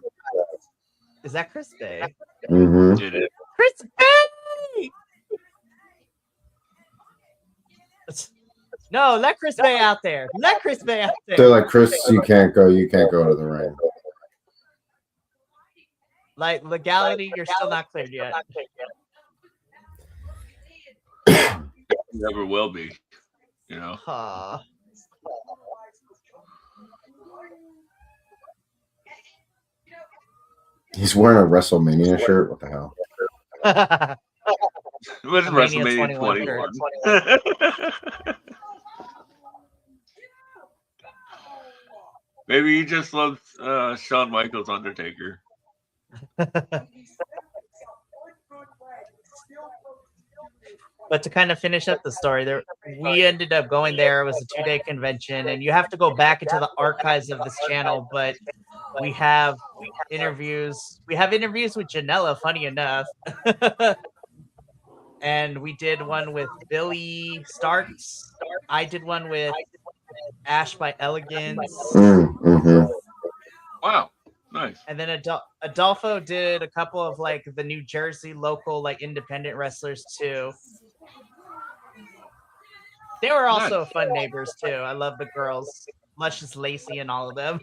Is that Chris Bay? Mm-hmm. It is. Chris Bay! No, let Chris Bay out there. Let Chris Bay out there. They're like, Chris, you can't go to the ring. Like, legality, you're still not cleared yet. Never will be, you know. He's wearing a WrestleMania shirt. What the hell? It was WrestleMania 21. Maybe he just loves Shawn Michaels' Undertaker. But to kind of finish up the story, we ended up going there. It was a 2-day convention, and you have to go back into the archives of this channel. But we have interviews. We have interviews with Janela, funny enough. And we did one with Billy Starks. I did one with Ash by Elegance. Mm-hmm. Wow. Nice. And then Adolfo did a couple of like the New Jersey local like independent wrestlers too. They were also fun neighbors too. I love the girls, Luscious Lacey and all of them.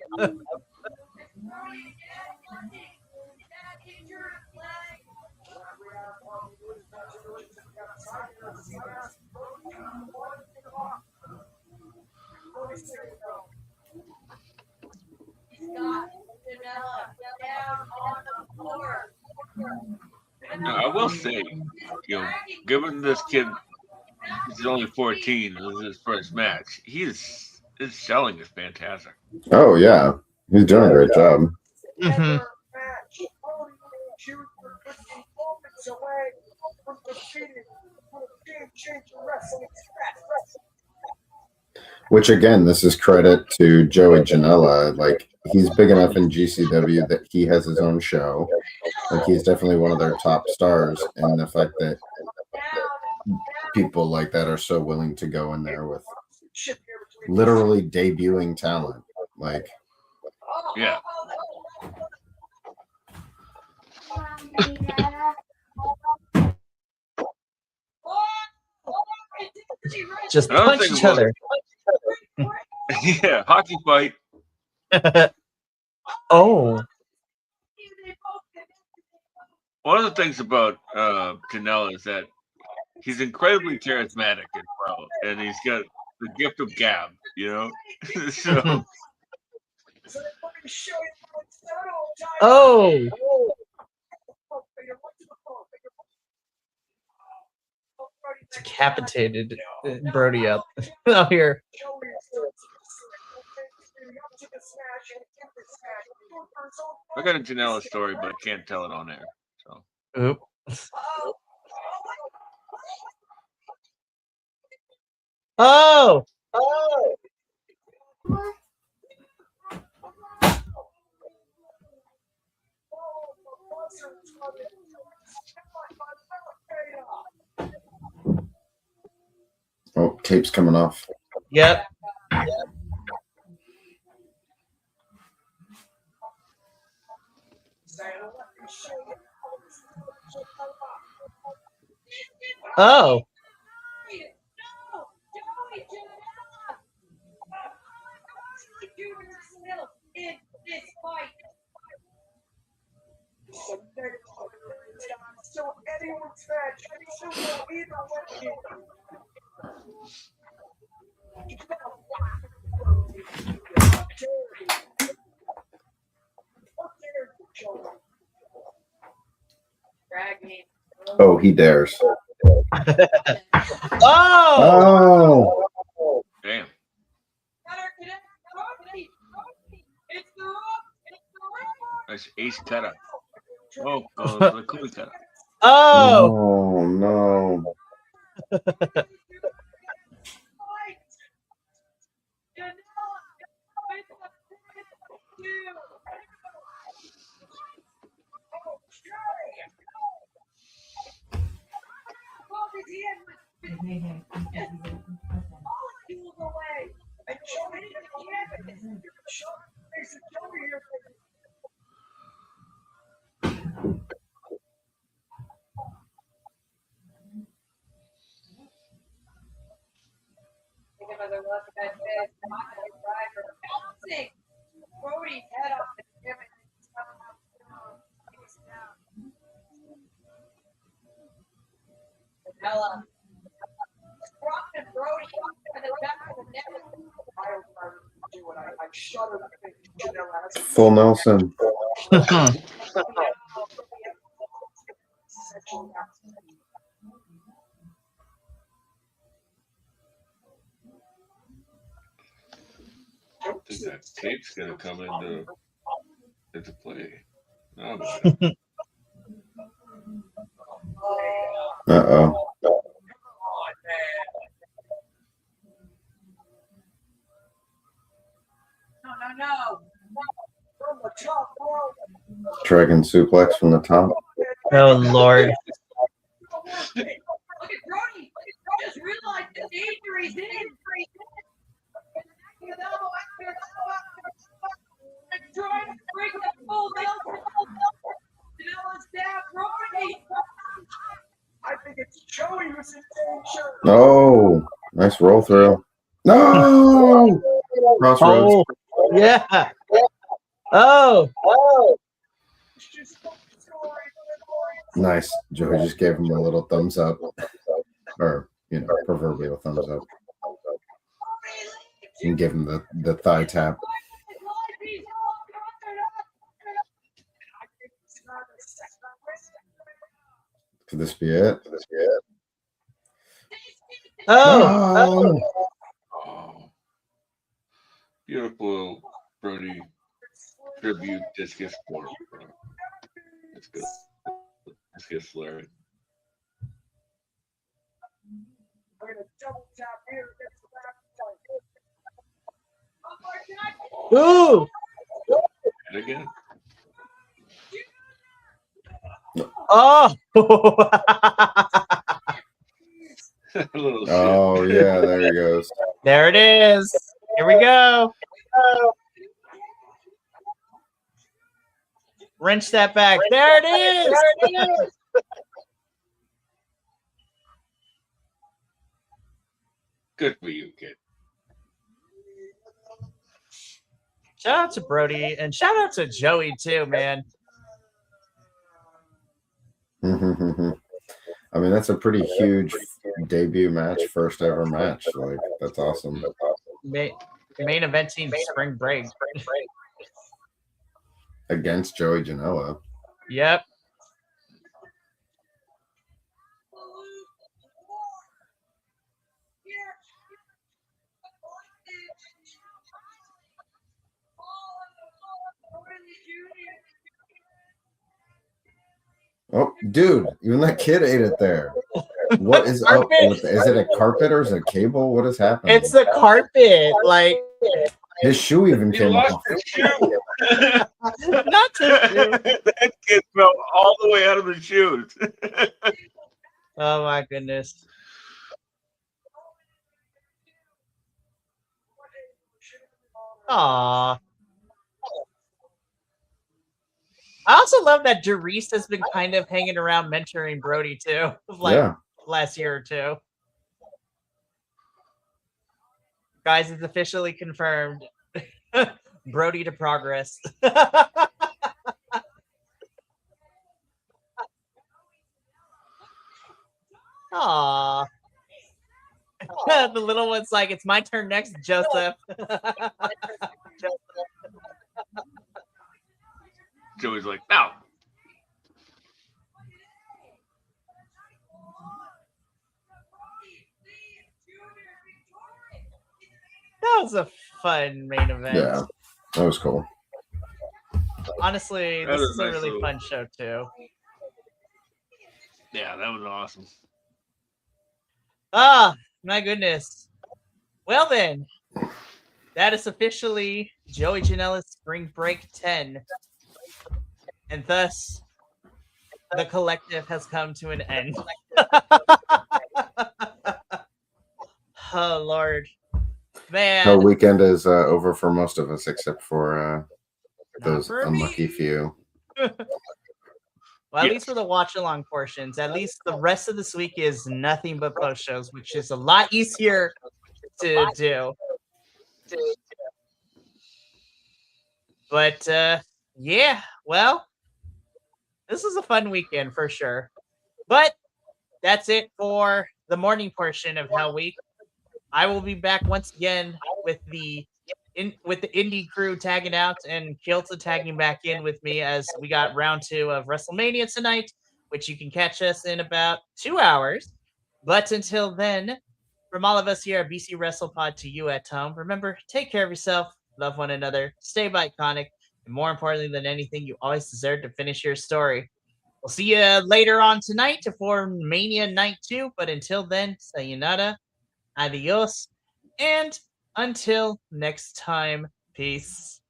Now, I will say, given this kid is only 14, this is his first match, his selling is fantastic. Oh yeah, he's doing a great job. Mm-hmm. Which again, this is credit to Joey Janela. Like, he's big enough in GCW that he has his own show. Like, he's definitely one of their top stars, and the fact that people like that are so willing to go in there with literally debuting talent. Like, yeah. Just Another punch thing each about- other. Yeah, hockey fight. Oh. One of the things about Janela is that he's incredibly charismatic as well, and he's got the gift of gab, you know. So Oh. Decapitated Brody up out here. I got a Janela story, but I can't tell it on air. So Oop. Oh. Oh. Oh, tape's coming off. Yep. Oh. Oh, he dares. Oh. Oh. damn. Nice ace cutter. Oh, goes the cool cutter. Oh. Oh no. Full Nelson. I think that tape's gonna come into play. Oh, Uh-oh. Dragon suplex from the top. Oh Lord. Just realized the danger he's in. Trying to break the full Nelson. Janela's down, Brody. I think it's Joey who's in danger. Oh, nice roll through. No! Crossroads. Oh. Yeah. Oh. Oh. Nice. Joey just gave him a little thumbs up. Or, you know, proverbial thumbs up. And give him the thigh tap. Could this be it? Oh. oh. Beautiful Brody tribute discus sport. That's good. Discus Larry. Ooh. And again. Oh. A little Oh, yeah, there he goes. There it is. Here we go. Wrench that back. There it is. Good for you, kid. Shout out to Brody and shout out to Joey too, man. I mean, that's a pretty huge debut match, first ever match. Like, that's awesome. Main eventing spring break. Against Joey Janela. Yep. Oh, dude, even that kid ate it there. What is up? Is it a carpet or is it a cable? What is happening? It's the carpet. Like, his shoe even He came lost off. his shoe. not to That kid fell all the way out of his shoes. Oh my goodness. Aww. I also love that Jerice has been kind of hanging around mentoring Brody too, like last year or two. Guys, it's officially confirmed. Brody to progress. Aww. The little one's like, it's my turn next, Joseph. Joey's like, no. That was a fun main event. Yeah, that was cool. Honestly, this is a really fun show too. Yeah, that was awesome. Ah, my goodness. Well then, that is officially Joey Janela's Spring Break 10. And thus, the collective has come to an end. Oh, Lord. Man. The weekend is over for most of us, except for those unlucky few. Well, at least for the watch-along portions. At least the rest of this week is nothing but post shows, which is a lot easier to do. But, yeah, well, this was a fun weekend for sure. But that's it for the morning portion of Hell Week. I will be back once again with the indie crew tagging out and Kilta tagging back in with me as we got round 2 of WrestleMania tonight, which you can catch us in about 2 hours. But until then, from all of us here at BC Wrestle Pod to you at home, remember, take care of yourself, love one another, stay iconic, and more importantly than anything, you always deserve to finish your story. We'll see you later on tonight for Mania Night 2, but until then, sayonara, adios, and until next time, peace.